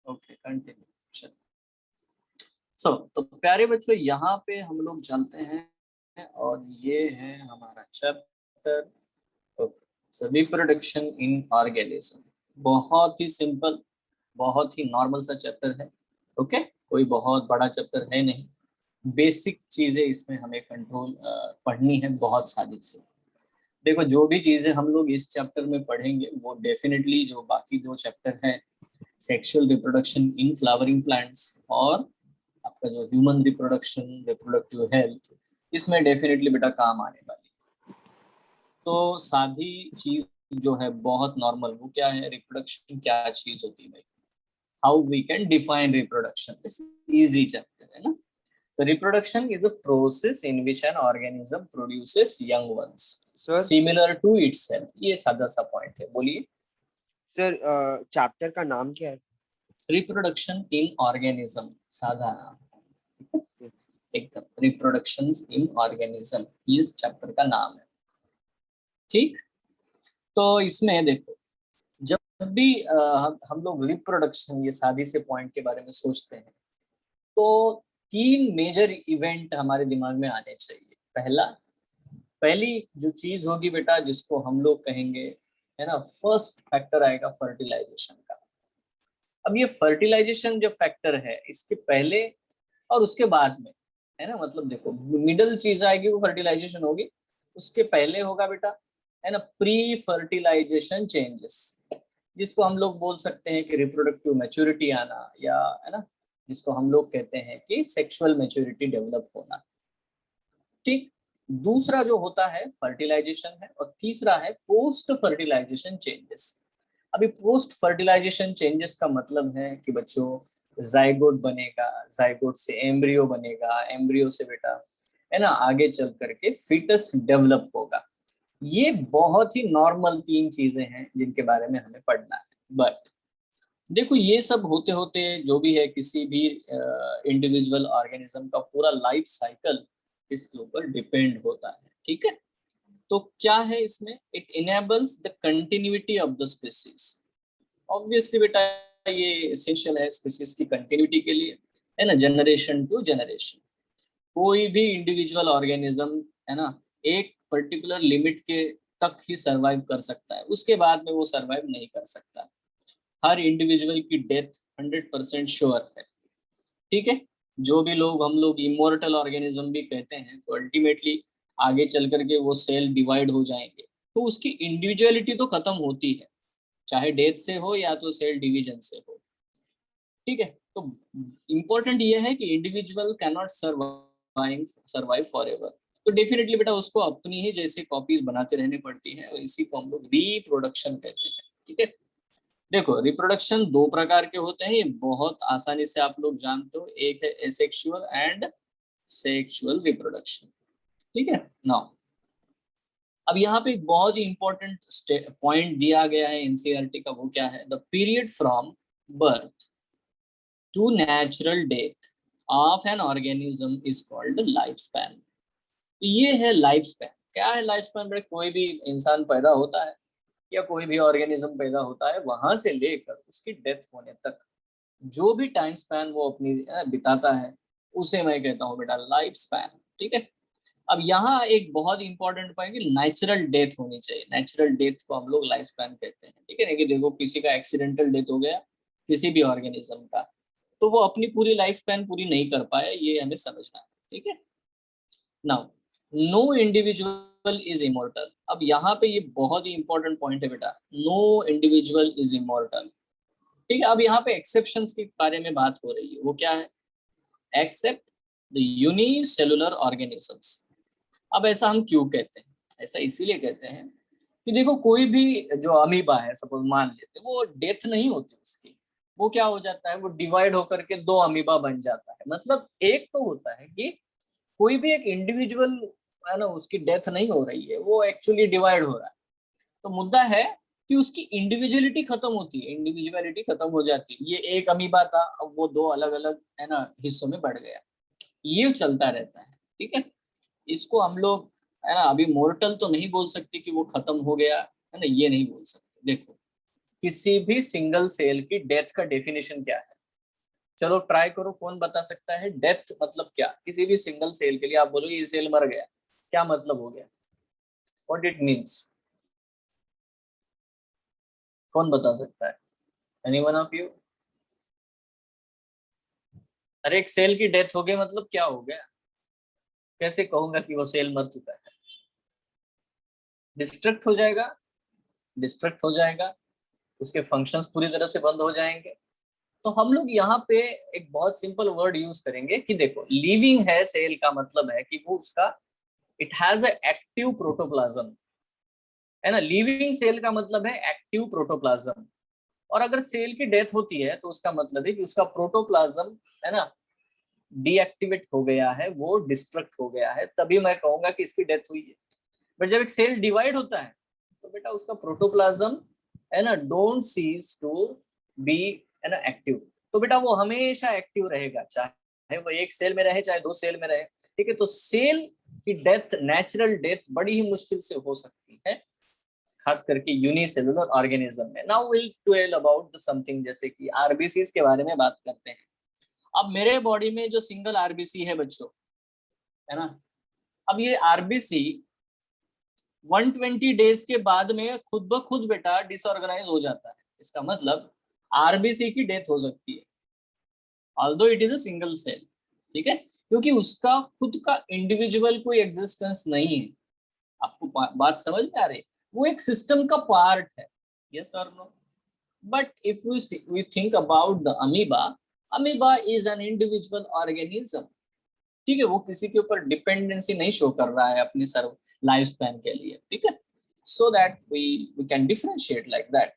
Okay continue. तो प्यारे बच्चों यहाँ पे हम लोग चलते हैं और ये है हमारा चैप्टर रिप्रोडक्शन इन ऑर्गेनिज्म। बहुत ही सिंपल, बहुत ही नॉर्मल सा चैप्टर है। ओके, कोई बहुत बड़ा चैप्टर है नहीं। बेसिक चीजें इसमें हमें कंट्रोल पढ़नी है, बहुत सारी से। देखो, जो भी चीजें हम लोग इस चैप्टर में पढ़ेंगे वो डेफिनेटली जो बाकी दो चैप्टर हैं, sexual reproduction in flowering plants और आपका जो ह्यूमन रिप्रोडक्शन, रिप्रोडक्टिव हेल्थ, इसमें डेफिनेटली बेटा काम आने वाली। तो सादी चीज जो है बहुत नॉर्मल, वो क्या है, रिप्रोडक्शन क्या चीज होती है भाई, how we can define reproduction, इस इजी चैप्टर है ना। तो reproduction is a process in which an organism produces young ones sir similar to itself. ये सादा सा पॉइंट है, बोलिए। सर चैप्टर का नाम क्या है? रिप्रोडक्शन इन ऑर्गेनिज्म, साधा नाम एकदम, रिप्रोडक्शन इन ऑर्गेनिज्म, इस चैप्टर का नाम है। ठीक, तो इसमें देखो, जब भी हम लोग रिप्रोडक्शन, ये शादी से पॉइंट के बारे में सोचते हैं, तो तीन मेजर इवेंट हमारे दिमाग में आने चाहिए। पहली जो चीज होगी बेटा, जिसको हम लोग कहेंगे, है ना, फर्स्ट फैक्टर आएगा फर्टिलाइजेशन का। अब ये फर्टिलाइजेशन जो फैक्टर है, इसके पहले और उसके बाद में, है ना, मतलब देखो, मिडल चीज आएगी वो फर्टिलाइजेशन होगी, उसके पहले होगा बेटा, है ना, प्री फर्टिलाइजेशन चेंजेस, जिसको हम लोग बोल सकते हैं कि रिप्रोडक्टिव मैच्योरिटी आना, या है ना, जिसको हम लोग कहते हैं कि सेक्सुअल मैच्योरिटी डेवलप होना। ठीक, दूसरा जो होता है फर्टिलाइजेशन है, और तीसरा है पोस्ट फर्टिलाइजेशन चेंजेस। अभी पोस्ट फर्टिलाइजेशन चेंजेस का मतलब है कि बच्चों, जाइगोट बनेगा, जाइगोट से एम्ब्रियो बनेगा, एम्ब्रियो से बेटा, है ना, आगे चल करके फीटस डेवलप होगा। ये बहुत ही नॉर्मल तीन चीजें हैं जिनके बारे में हमें पढ़ना है। बट देखो, ये सब होते होते जो भी है, किसी भी इंडिविजुअल ऑर्गेनिज्म का पूरा लाइफ साइकिल इसके ऊपर डिपेंड होता है। ठीक है, तो क्या है इसमें, it enables the continuity of the species. Obviously बेटा, ये एसेंशियल है स्पीसीज की कंटिन्यूटी के लिए, है ना, जनरेशन टू जनरेशन। कोई भी इंडिविजुअल ऑर्गेनिज्म, है ना, एक पर्टिकुलर लिमिट के तक ही सरवाइव कर सकता है, उसके बाद में वो सरवाइव नहीं कर सकता। हर इंडिविजुअल की डेथ 100% श्योर है। ठीक है, जो भी लोग हम लोग इमोर्टल ऑर्गेनिज्म भी कहते हैं, तो अल्टीमेटली आगे चल करके वो सेल डिवाइड हो जाएंगे, तो उसकी इंडिविजुअलिटी तो खत्म होती है, चाहे डेथ से हो या तो सेल डिवीजन से हो। ठीक है, तो इम्पोर्टेंट ये है कि individual can not survive for ever. तो डेफिनेटली बेटा उसको अपनी ही जैसे कॉपीज बनाते रहनी पड़ती है, और इसी को हम लोग रिप्रोडक्शन कहते हैं। ठीक है, देखो, रिप्रोडक्शन दो प्रकार के होते हैं, ये बहुत आसानी से आप लोग जानते हो। एक है एसेक्सुअल एंड सेक्सुअल रिप्रोडक्शन। ठीक है, नाउ अब यहाँ पे एक बहुत ही इंपॉर्टेंट पॉइंट दिया गया है एनसीईआरटी का, वो क्या है, the period from birth to natural death of an organism is called life span. तो ये है लाइफ स्पैन। क्या है लाइफ स्पैन? बड़े, कोई भी इंसान पैदा होता है या कोई भी ऑर्गेनिज्म पैदा होता है, वहां से लेकर उसकी डेथ होने तक जो भी टाइम स्पैन वो अपनी बिताता है, उसे मैं कहता हूँ बेटा लाइफ स्पैन। ठीक है, अब यहाँ एक बहुत इंपॉर्टेंट पॉइंट कि नेचुरल डेथ होनी चाहिए। नेचुरल डेथ को हम लोग लाइफ स्पैन कहते हैं। ठीक है ना, कि देखो किसी का एक्सीडेंटल डेथ हो गया किसी भी ऑर्गेनिज्म का, तो वो अपनी पूरी लाइफ स्पैन पूरी नहीं कर पाया, ये हमें समझना है। ठीक है, now no individual is immortal. अब यहाँ पे ये बहुत ही इंपॉर्टेंट पॉइंट है बेटा, नो इंडिविजुअल इज इमोर्टल। ठीक है, अब यहाँ पे एक्सेप्शंस के बारे में बात हो रही है, वो क्या है, एक्सेप्ट द यूनिसेलुलर ऑर्गेनिजम्स। अब ऐसा हम क्यों कहते हैं? ऐसा इसीलिए कहते हैं कि देखो, कोई भी जो अमीबा है, सपोज मान लेते हैं, वो डेथ नहीं होती उसकी, वो क्या हो जाता है, वो डिवाइड होकर के दो अमीबा बन जाता है। मतलब एक तो होता है कि कोई भी एक इंडिविजुअल, है ना, उसकी डेथ नहीं हो रही है, वो एक्चुअली डिवाइड हो रहा है। तो मुद्दा है कि उसकी इंडिविजुअलिटी खत्म होती है, इंडिविजुअलिटी खत्म हो जाती है। ये एक अमीबा था, अब वो दो अलग अलग, है ना, हिस्सों में बढ़ गया। ये चलता रहता है। ठीक है, इसको हम लोग, है ना, अभी मोर्टल तो नहीं बोल सकते कि वो खत्म हो गया, है ना, ये नहीं बोल सकते। देखो, किसी भी सिंगल सेल की डेथ का डेफिनेशन क्या है? चलो ट्राई करो, कौन बता सकता है डेथ मतलब क्या? किसी भी सिंगल सेल के लिए आप बोलो ये सेल मर गया, क्या मतलब हो गया? What it means? कौन बता सकता है? Anyone of you? अरे एक सेल की डेथ हो गई मतलब क्या हो गया? कैसे कहूंगा कि वो सेल मर चुका है? डिस्ट्रक्ट हो जाएगा, डिस्ट्रक्ट हो जाएगा, उसके फंक्शंस पूरी तरह से बंद हो जाएंगे। तो हम लोग यहाँ पे एक बहुत सिंपल वर्ड यूज करेंगे कि देखो लिविंग है सेल का मतलब है कि वो उसका it has a active protoplasm, है ना। लिविंग सेल का मतलब है एक्टिव प्रोटोप्लाज्म। और अगर सेल की डेथ होती है तो उसका मतलब है कि उसका प्रोटोप्लाज्म, है ना, डीएक्टिवेट हो गया है, वो डिस्ट्रक्ट हो गया है, तभी मैं कहूंगा कि इसकी डेथ हुई है। बट जब एक सेल डिवाइड होता है तो बेटा उसका प्रोटोप्लाज्म, है ना, डोंट सीज टू बी, है ना, एक्टिव। तो बेटा वो हमेशा एक्टिव रहेगा, चाहे वो एक सेल में रहे चाहे दो सेल में रहे। ठीक है, तो सेल की डेथ, नेचुरल डेथ बड़ी ही मुश्किल से हो सकती है, खास करके यूनिसेलुलर ऑर्गेनिज्म में। Now will twelve about the something, जैसे कि आरबीसी के बारे में बात करते हैं। अब मेरे बॉडी में जो सिंगल आरबीसी है बच्चों, है ना, अब ये आरबीसी 120 डेज के बाद में खुद ब खुद बेटा डिसऑर्गेनाइज हो जाता है। इसका मतलब आरबीसी की डेथ हो सकती है, although it is a single cell. ठीक है, क्योंकि उसका खुद का इंडिविजुअल कोई एग्जिस्टेंस नहीं है। आपको बात समझ में आ रही है? वो एक सिस्टम का पार्ट है, यस और no. But if we think about the amoeba, amoeba is an individual organism. ठीक है, वो किसी के ऊपर डिपेंडेंसी नहीं शो कर रहा है अपने सर्व लाइफ स्पैन के लिए। ठीक है, so that we can differentiate like that.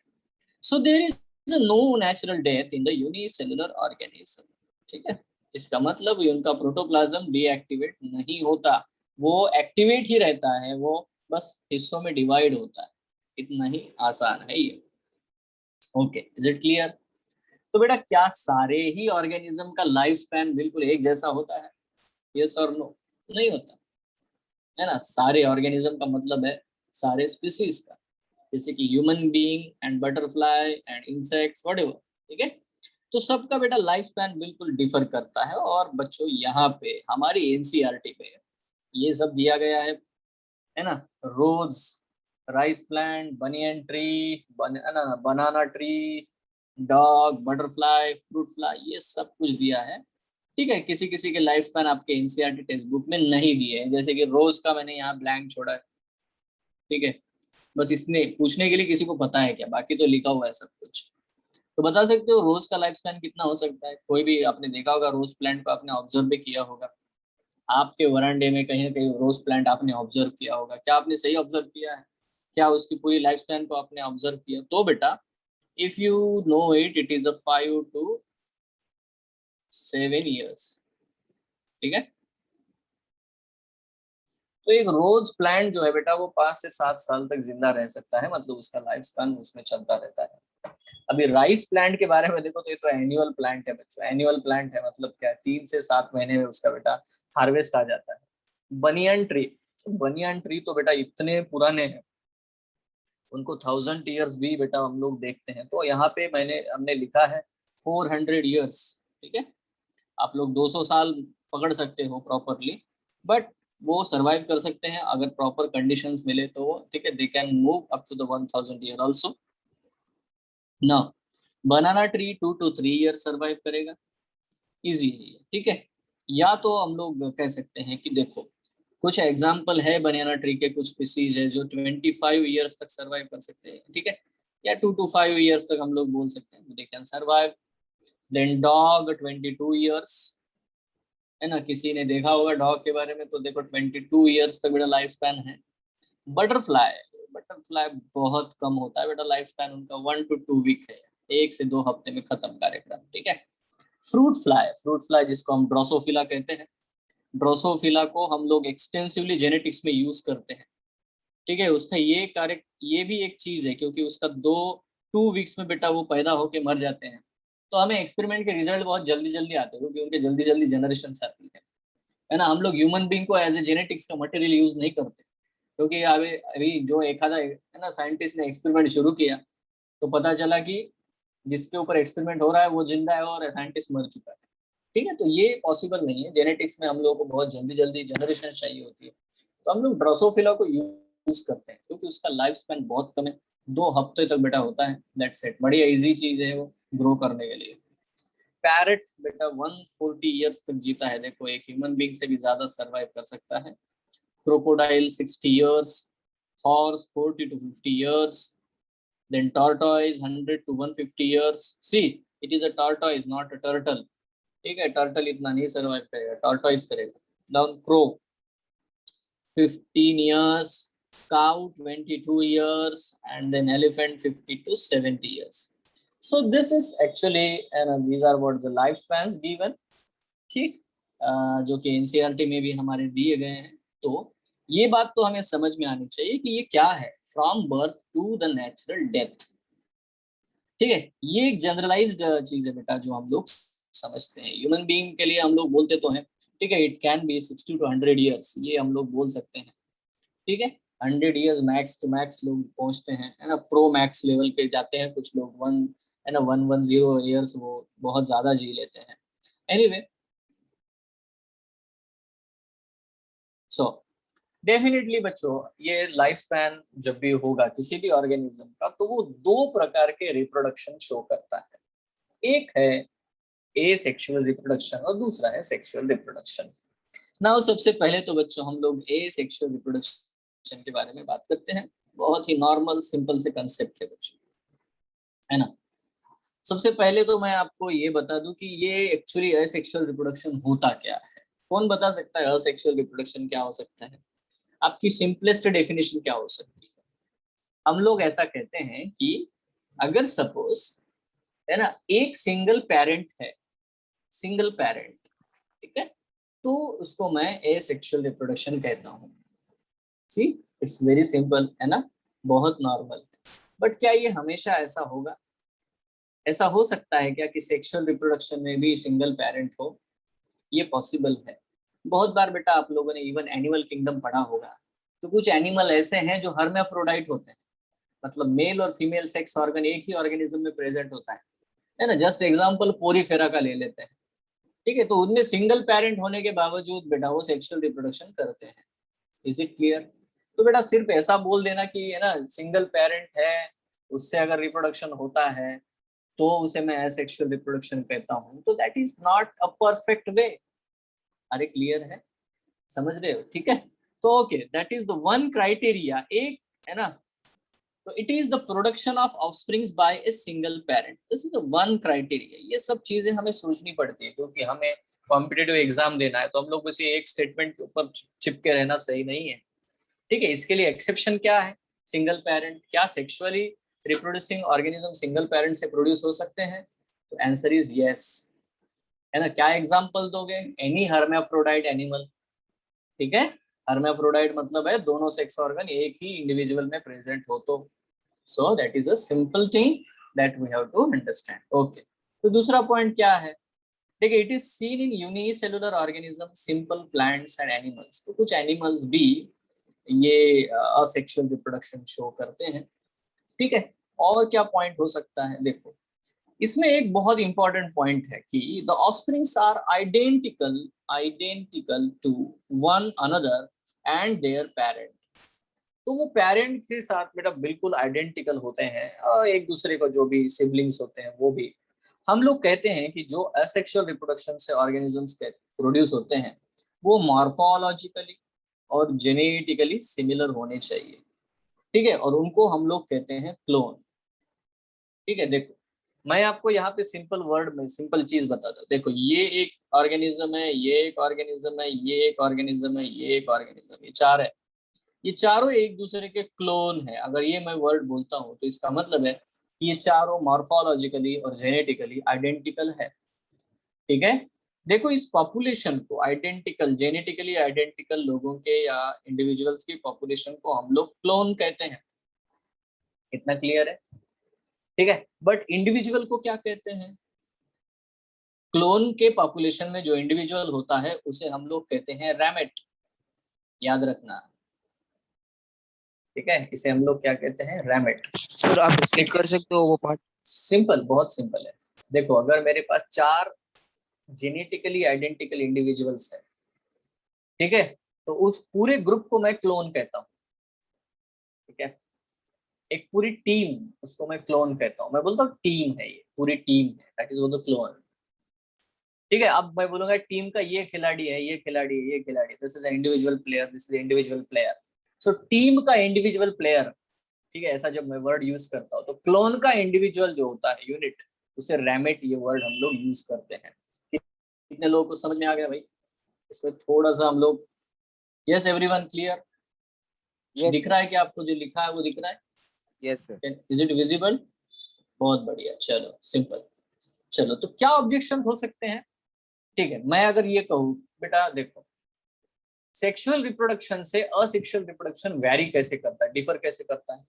So there is no natural death in the unicellular organism. ठीक है, इसका मतलब उनका प्रोटोप्लाज्म डीएक्टिवेट नहीं होता, वो एक्टिवेट ही रहता है, वो बस हिस्सों में डिवाइड होता है। इतना ही आसान है ये। Okay, is it clear? तो बेटा क्या सारे ही ऑर्गेनिज्म का लाइफ स्पैन बिल्कुल एक जैसा होता है? यस और नो? नहीं होता, है ना। सारे ऑर्गेनिज्म का मतलब है सारे स्पीसीज का, जैसे कि human being and butterfly and insects whatever. ठीक है, तो सबका बेटा लाइफ स्पैन बिल्कुल डिफर करता है। और बच्चों यहाँ पे हमारी एनसीईआरटी पे ये सब दिया गया है ना। Rose, rice plant, banyan tree, banana tree, dog, butterfly, fruit fly, ये सब कुछ दिया है। ठीक है, किसी किसी के लाइफ स्पैन आपके एनसीईआरटी टेक्स्ट बुक में नहीं दिए हैं, जैसे कि रोज का मैंने यहाँ ब्लैंक छोड़ा है। ठीक है, बस इसने पूछने के लिए किसी को पता है क्या, बाकी तो लिखा हुआ है सब कुछ। तो बता सकते हो रोज का लाइफ स्पैन कितना हो सकता है? कोई भी आपने देखा होगा रोज प्लांट को, आपने ऑब्जर्व भी किया होगा आपके वरांडे में, कहीं ना कहीं रोज प्लांट आपने ऑब्जर्व किया होगा। क्या आपने सही ऑब्जर्व किया है? क्या उसकी पूरी लाइफ स्पैन को आपने ऑब्जर्व किया? तो बेटा if you know it, it is a 5 to 7 years। ठीक है, तो एक रोज प्लांट जो है बेटा वो 5 से 7 साल तक जिंदा रह सकता है, मतलब उसका लाइफ स्पैन उसमें चलता रहता है। अभी राइस प्लांट के बारे में देखो तो ये तो एनुअल प्लांट है बच्चों। एनुअल प्लांट है मतलब क्या है, 3 से 7 महीने में उसका बेटा हार्वेस्ट आ जाता है। बनियन ट्री, बनियन ट्री तो बेटा इतने पुराने हैं, उनको 1000 years भी बेटा हम लोग देखते हैं। तो यहाँ पे हमने लिखा है 400 years। ठीक है, आप लोग 200 साल पकड़ सकते हो प्रॉपरली, बट वो सरवाइव कर सकते हैं अगर प्रॉपर कंडीशंस मिले तो वो। ठीक है, they can move up to the 1000 year also. ना, banana tree 2 to 3 years survive करेगा, इजी है ये। ठीक है, या तो हम लोग कह सकते हैं कि देखो कुछ एग्जाम्पल है बनाना ट्री के, कुछ स्पीसीज है जो 25 years तक सरवाइव कर सकते हैं। ठीक है, या 2 to 5 years तक हम लोग बोल सकते हैं they can survive. Then dog 22 years, है ना, किसी ने देखा होगा डॉग के बारे में, तो देखो 22 years तक बेटा लाइफ स्पैन है। बटरफ्लाई, बटरफ्लाई बहुत कम होता है बेटा लाइफ स्पैन उनका, 1 to 2 week है, 1 से 2 हफ्ते में खत्म कार्यक्रम। ठीक है, फ्रूट फ्लाई, फ्रूट फ्लाई जिसको हम ड्रोसोफिला कहते हैं, ड्रोसोफिला को हम लोग एक्सटेंसिवली जेनेटिक्स में यूज करते हैं। ठीक है, उसका ये कार्य, ये भी एक चीज है क्योंकि उसका 2 वीक्स में बेटा वो पैदा होके मर जाते हैं। तो हमें एक्सपेरिमेंट के रिजल्ट बहुत जल्दी जल्दी आते हैं क्योंकि उनके जल्दी जल्दी जनरेशन आती है ना। हम लोग ह्यूमन बींग को एज ए जेनेटिक्स का मटेरियल यूज नहीं करते, क्योंकि अभी अभी जो एक आधा है ना साइंटिस्ट ने एक्सपेरिमेंट शुरू किया तो पता चला कि जिसके ऊपर एक्सपेरिमेंट हो रहा है वो जिंदा है और साइंटिस्ट मर चुका है। ठीक है, तो ये पॉसिबल नहीं है। जेनेटिक्स में हम लोगों को बहुत जल्दी जल्दी जनरेशन चाहिए होती है, तो हम लोग ड्रोसोफिला को यूज करते हैं क्योंकि उसका लाइफ स्पैन बहुत कम है, 2 हफ्ते तक बेटा होता है, दैट्स इट। बढ़िया इजी चीज है वो ग्रो करने के लिए। पैरट बेटा 140 ईयर्स तक जीता है, देखो एक ह्यूमन बीइंग से भी ज्यादा सरवाइव कर सकता है। Crocodile 60 years, horse 40 to 50 years, then tortoise 100 to 150 years. See, it is a tortoise, not a turtle. ठीक है, टर्टल इतना नहीं सरवाइव करेगा, टॉर्टोइज करेगा। Down crow 15 years, cow 22 years, and then elephant 50 to 70 years. So this is actually, and these are what the lifespans given. ठीक, जो कि NCERT में भी हमारे दिए गए हैं। तो ये बात तो हमें समझ में आनी चाहिए कि ये क्या है, from birth to the natural death. ठीक है, ये एक जनरलाइज्ड चीज है बेटा जो हम लोग समझते हैं। ह्यूमन बीइंग के लिए हम लोग बोलते तो हैं, ठीक है, it can be 60 to 100 years, ये हम लोग बोल सकते हैं। ठीक है, 100 years मैक्स टू मैक्स लोग पहुंचते हैं, है ना, प्रो मैक्स लेवल पे जाते हैं कुछ लोग, वन है ना 110 years वो बहुत ज्यादा जी लेते हैं। एनीवे, सो डेफिनेटली बच्चों, ये लाइफ स्पैन जब भी होगा किसी भी ऑर्गेनिज्म का, तो वो 2 प्रकार के रिप्रोडक्शन शो करता है। एक है ए सेक्सुअल रिप्रोडक्शन और दूसरा है सेक्सुअल रिप्रोडक्शन। नाउ सबसे पहले तो बच्चों हम लोग ए सेक्सुअल रिप्रोडक्शन के बारे में बात करते हैं। बहुत ही नॉर्मल सिंपल से कंसेप्ट है बच्चों, है ना। सबसे पहले तो मैं आपको ये बता दूं कि ये एक्चुअली असेक्सुअल रिप्रोडक्शन होता क्या है। कौन बता सकता है असेक्सुअल रिप्रोडक्शन क्या हो सकता है? आपकी सिंपलेस्ट डेफिनेशन क्या हो सकती है? हम लोग ऐसा कहते हैं कि अगर सपोज, है ना, एक सिंगल पेरेंट है, सिंगल पेरेंट, ठीक है, तो उसको मैं एसेक्सुअल रिप्रोडक्शन कहता हूँ। सी, इट्स वेरी सिंपल, है ना, बहुत नॉर्मल। बट क्या ये हमेशा ऐसा होगा? ऐसा हो सकता है क्या कि सेक्सुअल रिप्रोडक्शन में भी सिंगल पेरेंट हो? ये पॉसिबल है। बहुत बार बेटा आप लोगों ने इवन एनिमल किंगडम पढ़ा होगा, तो कुछ एनिमल ऐसे हैं जो हर्माफ्रोडाइट होते हैं, मतलब मेल और फीमेल सेक्स ऑर्गन एक ही ऑर्गेनिज्म में प्रेजेंट होता है ना। जस्ट एग्जांपल पोरीफेरा का ले लेते हैं, ठीक है, तो उनमें सिंगल पेरेंट होने के बावजूद बेटा वो सेक्सुअल रिप्रोडक्शन करते हैं। Is it clear? तो बेटा सिर्फ ऐसा बोल देना कि है ना सिंगल पेरेंट है, उससे अगर रिप्रोडक्शन होता है तो उसे मैं एसेक्सुअल रिप्रोडक्शन कहता हूँ, तो that is not a perfect way. अरे क्लियर है, समझ रहे हो? ठीक है, तो okay, that is the one criteria, एक, है ना। तो it is the production of offsprings by a single parent, this is the one criteria. ये सब चीजें हमें सोचनी पड़ती है क्योंकि हमें कॉम्पिटिटिव एग्जाम देना है, तो हम लोग किसी एक स्टेटमेंट के ऊपर चिपके रहना सही नहीं है। ठीक है, इसके लिए एक्सेप्शन क्या है? Single parent. क्या sexually reproducing organism single parent से प्रोड्यूस हो सकते हैं? तो आंसर इज यस, है ना। क्या एग्जांपल दोगे? एनी हर्माफ्रोडाइट एनिमल, ठीक है। हर्माफ्रोडाइट मतलब है दोनों सेक्स ऑर्गन एक ही इंडिविजुअल में प्रेजेंट हो तो। So that is a simple thing that we have to understand. Okay, तो दूसरा पॉइंट क्या है? देखिए, it is seen in unicellular organism, simple plants and animals. तो कुछ एनिमल्स भी ये असेक्सुअल रिप्रोडक्शन शो करते हैं। ठीक है, और क्या पॉइंट हो सकता है? देखो, इसमें एक बहुत इंपॉर्टेंट पॉइंट है कि the offsprings are identical, identical to one another and their parent. तो वो पेरेंट के साथ बेटा बिल्कुल आइडेंटिकल होते हैं, और एक दूसरे को जो भी सिबलिंग्स होते हैं वो भी। हम लोग कहते हैं कि जो असेक्सुअल रिप्रोडक्शन से ऑर्गेनिजम्स के प्रोड्यूस होते हैं वो मॉर्फोलॉजिकली और जेनेटिकली सिमिलर होने चाहिए। ठीक है, और उनको हम लोग कहते हैं क्लोन। ठीक है, देखो मैं आपको यहाँ पे सिंपल वर्ड में सिंपल चीज बताता हूँ। देखो, ये एक ऑर्गेनिज्म है, ये एक ऑर्गेनिज्म है, ये एक ऑर्गेनिज्म है, ये एक ऑर्गेनिज्म, ये 4 है। ये चारों एक दूसरे के क्लोन है। अगर ये मैं वर्ड बोलता हूँ तो इसका मतलब है कि ये चारों मॉर्फोलॉजिकली और जेनेटिकली आइडेंटिकल है। ठीक है, देखो इस पॉपुलेशन को, आइडेंटिकल जेनेटिकली आइडेंटिकल लोगों के या इंडिविजुअल्स की पॉपुलेशन को हम लोग क्लोन कहते हैं। इतना क्लियर है? ठीक है, बट इंडिविजुअल को क्या कहते हैं? क्लोन के पॉपुलेशन में जो इंडिविजुअल होता है उसे हम लोग कहते हैं रैमेट। याद रखना, ठीक है, इसे हम लोग क्या कहते हैं? रैमेट। सर आप तो रिपीट कर सकते हो वो पार्ट? सिंपल, बहुत सिंपल है। देखो अगर मेरे पास 4 जेनेटिकली आइडेंटिकल इंडिविजुअल्स है, ठीक है, तो उस पूरे ग्रुप को मैं क्लोन कहता हूँ। ठीक है, एक पूरी टीम, उसको मैं क्लोन कहता हूँ। मैं बोलता हूँ टीम है, ये पूरी टीम है, दैट इज वो द क्लोन। ठीक है, अब मैं बोलूंगा टीम का ये खिलाड़ी है, ये खिलाड़ी है, ये खिलाड़ी, this is individual player, this is individual player. So team का इंडिविजुअल प्लेयर, ठीक है, ऐसा जब मैं वर्ड यूज करता हूँ, तो क्लोन का इंडिविजुअल जो होता है यूनिट, उसे रैमेट ये वर्ड हम लोग यूज करते हैं। कितने लोगों को समझ में आ गया भाई? इसमें थोड़ा सा हम लोग, यस एवरीवन क्लियर? यस दिख सर। रहा है कि आपको जो लिखा है वो दिख रहा है? Yes sir. Is it visible? बहुत बढ़िया, चलो सिंपल। चलो तो क्या ऑब्जेक्शन हो सकते हैं? ठीक है, मैं अगर ये कहूँ बेटा देखो, सेक्सुअल रिप्रोडक्शन से असेक्सुअल रिप्रोडक्शन वैरी कैसे करता है, डिफर कैसे करता है?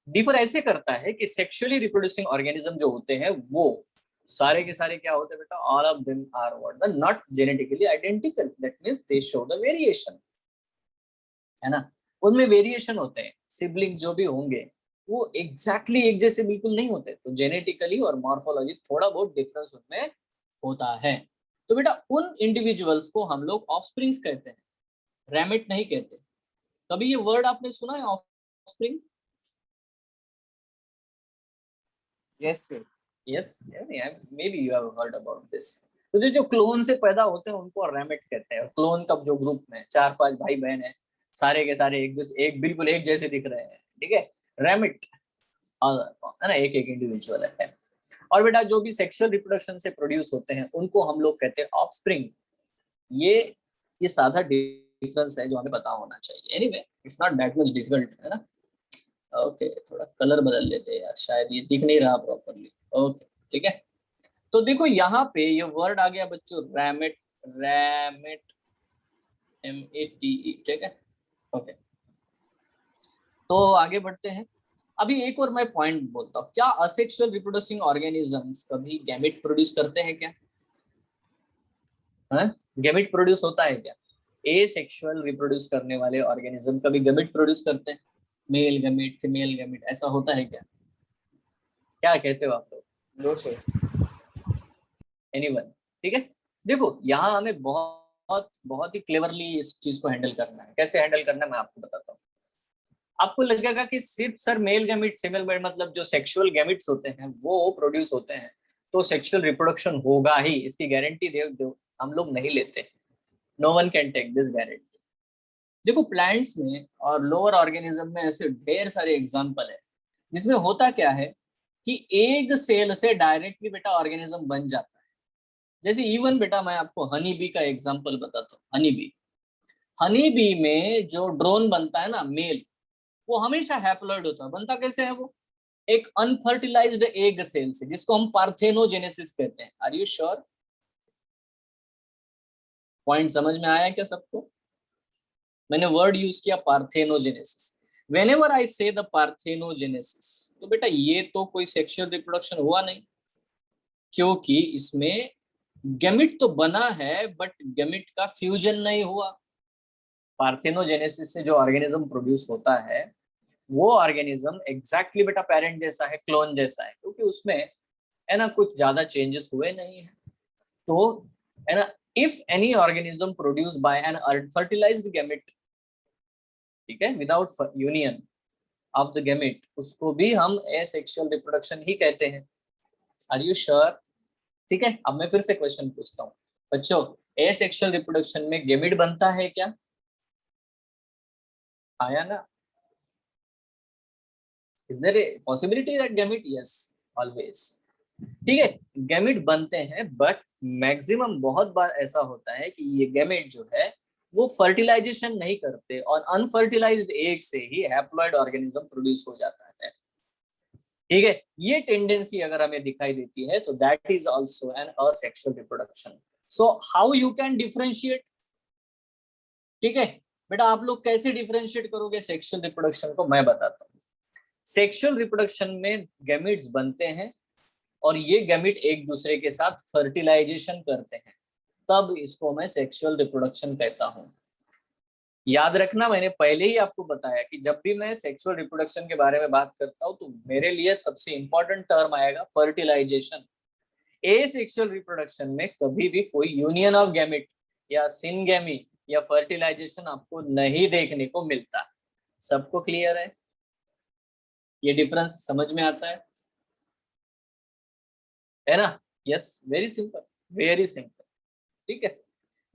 डिफर ऐसे करता है कि सेक्सुअली रिप्रोड्यूसिंग ऑर्गेनिज्म जो होते हैं वो सारे के सारे क्या होते हैं बेटा? All of them are what? The not genetically identical, that means they show the variation, है ना? उनमें वेरिएशन होते हैं, सिबलिंग जो भी होंगे वो एग्जैक्टली एक जैसे बिल्कुल नहीं होते, तो जेनेटिकली और मॉर्फोलॉजी थोड़ा बहुत डिफरेंस उनमें होता है। तो बेटा उन इंडिविजुअल्स को हम लोग ऑफस्प्रिंग्स कहते हैं, रैमिट नहीं कहते। कभी ये वर्ड आपने सुना है offspring? Yes sir. Yes, may be you have heard about this. तो जो क्लोन से पैदा होते हैं उनको रैमिट कहते हैं। और क्लोन का जो ग्रुप में 4-5 भाई बहन है, सारे के सारे एक बिल्कुल एक जैसे दिख रहे हैं, ठीक है, रैमिट है ना, एक एक इंडिविजुअल है। और बेटा जो भी सेक्सुअल रिप्रोडक्शन से प्रोड्यूस होते हैं उनको हम लोग कहते हैं ऑफस्प्रिंग। ये ये साधा डिफरेंस है जो हमें पता होना चाहिए। Anyway it's not that much difficult, है ना? ओके, थोड़ा कलर बदल लेते हैं यार, शायद ये दिख नहीं रहा प्रॉपरली। ओके, ठीक है। तो देखो यहाँ पे ये वर्ड आ गया बच्चों, रैमिट, रैमिट, METE, ठीक है। ओके, तो आगे बढ़ते हैं। अभी एक और मैं पॉइंट बोलता हूँ, क्या असेक्सुअल रिप्रोड्यूसिंग ऑर्गेनिजम्स कभी गैमेट प्रोड्यूस करते हैं क्या? हाँ, गैमेट प्रोड्यूस होता है क्या? ए सेक्सुअल रिप्रोड्यूस करने वाले ऑर्गेनिज्म कभी गैमेट प्रोड्यूस करते हैं? मेल गैमेट, फीमेल गैमेट, ऐसा होता है क्या? क्या कहते हो आप लोग? No sir. एनीवन? ठीक है, देखो यहाँ हमें बहुत बहुत ही क्लेवरली इस चीज को हैंडल करना है। कैसे हैंडल करना है मैं आपको बताता हूँ। आपको लगेगा कि सिर्फ sir male gamete female gamete, मतलब जो सेक्सुअल गैमेट्स होते हैं वो प्रोड्यूस होते हैं तो सेक्सुअल रिप्रोडक्शन होगा ही, इसकी गारंटी दे हम लोग नहीं लेते। No one can take this guarantee. देखो प्लांट्स में और लोअर ऑर्गेनिज्म में ऐसे ढेर सारे एग्जांपल है जिसमें होता क्या है कि एग सेल से डायरेक्टली बेटा ऑर्गेनिज्म बन जाता है। जैसे इवन बेटा मैं आपको हनी बी का एग्जांपल बताता हूँ। हनी बी, हनी बी में जो ड्रोन बनता है ना मेल, वो हमेशा हैप्लॉइड होता है। बनता कैसे है वो? एक अनफर्टिलाइज्ड एग सेल से, जिसको हम पार्थेनोजेनेसिस कहते हैं। Are you sure? पॉइंट समझ में आया क्या सबको? मैंने वर्ड यूज किया पार्थेनोजेनेसिस। वेनेवर आई से द पार्थेनोजेनेसिस, तो बेटा ये तो कोई सेक्सुअल रिप्रोडक्शन हुआ नहीं, क्योंकि इसमें गैमिट तो बना है बट गैमिट का फ्यूजन नहीं हुआ। पार्थेनोजेनेसिस से जो ऑर्गेनिज्म प्रोड्यूस होता है वो ऑर्गेनिज्म एग्जैक्टली बेटा पेरेंट जैसा है, क्लोन जैसा है, क्योंकि उसमें है ना कुछ ज्यादा चेंजेस हुए नहीं है। तो है ना, if any organism produce by an unfertilized gamete, ठीक है, without union of the gamete, उसको भी हम एसेक्सुअल रिप्रोडक्शन ही कहते हैं। Are you sure? ठीक है, अब मैं फिर से क्वेश्चन पूछता हूँ बच्चों, एसेक्सुअल रिप्रोडक्शन में गैमेट बनता है क्या? आया ना? Is there a possibility that gamete? Yes, always. ठीक है, गैमेट बनते हैं बट मैक्सिमम बहुत बार ऐसा होता है कि ये गैमेट जो है वो फर्टिलाइजेशन नहीं करते और अनफर्टिलाइज्ड एग से ही हैप्लॉइड ऑर्गेनिज्म प्रोड्यूस हो जाता है। ठीक है, ये टेंडेंसी अगर हमें दिखाई देती है, so that is also an asexual reproduction. So how you can differentiate? ठीक है बेटा, आप लोग कैसे डिफरेंशिएट करोगे सेक्सुअल रिप्रोडक्शन को, मैं बताता हूँ। सेक्सुअल रिप्रोडक्शन में गैमेट्स बनते हैं और ये गैमेट एक दूसरे के साथ फर्टिलाइजेशन करते हैं, तब इसको मैं सेक्सुअल रिप्रोडक्शन कहता हूँ। याद रखना, मैंने पहले ही आपको बताया कि जब भी मैं सेक्सुअल रिप्रोडक्शन के बारे में बात करता हूँ तो मेरे लिए सबसे इंपॉर्टेंट टर्म आएगा फर्टिलाइजेशन। एसेक्सुअल रिप्रोडक्शन में कभी भी कोई यूनियन ऑफ गैमेट या सिनगैमी या फर्टिलाइजेशन आपको नहीं देखने को मिलता। सबको क्लियर ये डिफरेंस समझ में आता है ना? Yes, very simple, very simple. ठीक है,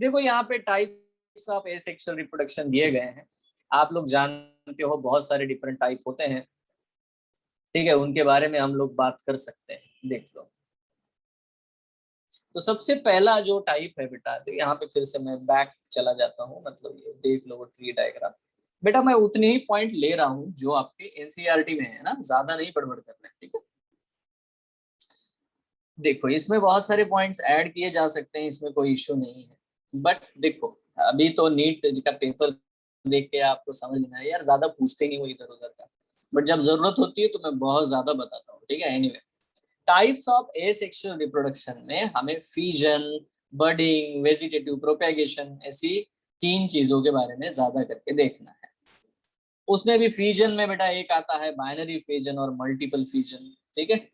देखो यहाँ पे टाइप्स ऑफ एसेक्सुअल रिप्रोडक्शन दिए गए हैं। आप लोग जानते हो बहुत सारे डिफरेंट टाइप होते हैं। ठीक है, उनके बारे में हम लोग बात कर सकते हैं, देख लो। तो सबसे पहला जो टाइप है बेटा, तो यहाँ पे फिर से मैं बैक चला जाता हूँ, मतलब ये देख लो ट्री डायग्राम। बेटा मैं उतने ही पॉइंट ले रहा हूँ जो आपके एनसीईआरटी में है ना, ज्यादा नहीं बड़बड़ करना है। ठीक है, देखो इसमें बहुत सारे पॉइंट्स ऐड किए जा सकते हैं, इसमें कोई इश्यू नहीं है। बट देखो अभी तो नीट का पेपर देख के आपको समझ में आया यार, ज्यादा पूछते नहीं हो इधर उधर का, बट जब जरूरत होती है तो मैं बहुत ज्यादा बताता हूँ। ठीक है, anyway types of asexual reproduction में हमें फ्यूजन, बडिंग, वेजिटेटिव प्रोपेगेशन, ऐसी 3 चीजों के बारे में ज्यादा करके देखना है। उसमें भी फ्यूजन में बेटा एक आता है बाइनरी फ्यूजन और मल्टीपल फ्यूजन। ठीक है,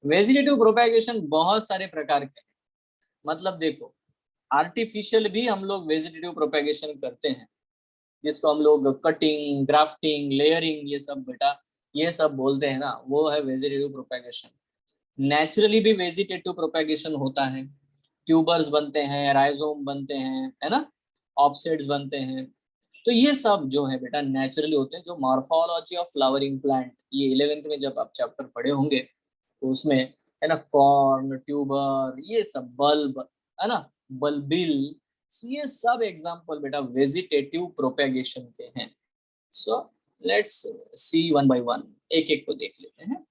वेजिटेटिव प्रोपेगेशन बहुत सारे प्रकार के हैं। मतलब देखो आर्टिफिशियल भी हम लोग वेजिटेटिव प्रोपेगेशन करते हैं, जिसको हम लोग कटिंग, ग्राफ्टिंग, लेयरिंग, ये सब बेटा ये सब बोलते हैं ना, वो है वेजिटेटिव प्रोपेगेशन। नेचुरली भी वेजिटेटिव प्रोपेगेशन होता है, ट्यूबर्स बनते हैं, राइजोम बनते हैं, है ना, ऑफसेट्स बनते हैं। तो ये सब जो है बेटा नेचुरली होते हैं। जो मॉर्फोलॉजी ऑफ फ्लावरिंग प्लांट, ये 11th में जब आप चैप्टर पढ़े होंगे तो उसमें है ना, कॉर्न, ट्यूबर, ये सब, बल्ब, है ना, बल्बिल, ये सब एग्जांपल बेटा वेजिटेटिव प्रोपेगेशन के हैं। So let's see one by one, एक एक को देख लेते हैं।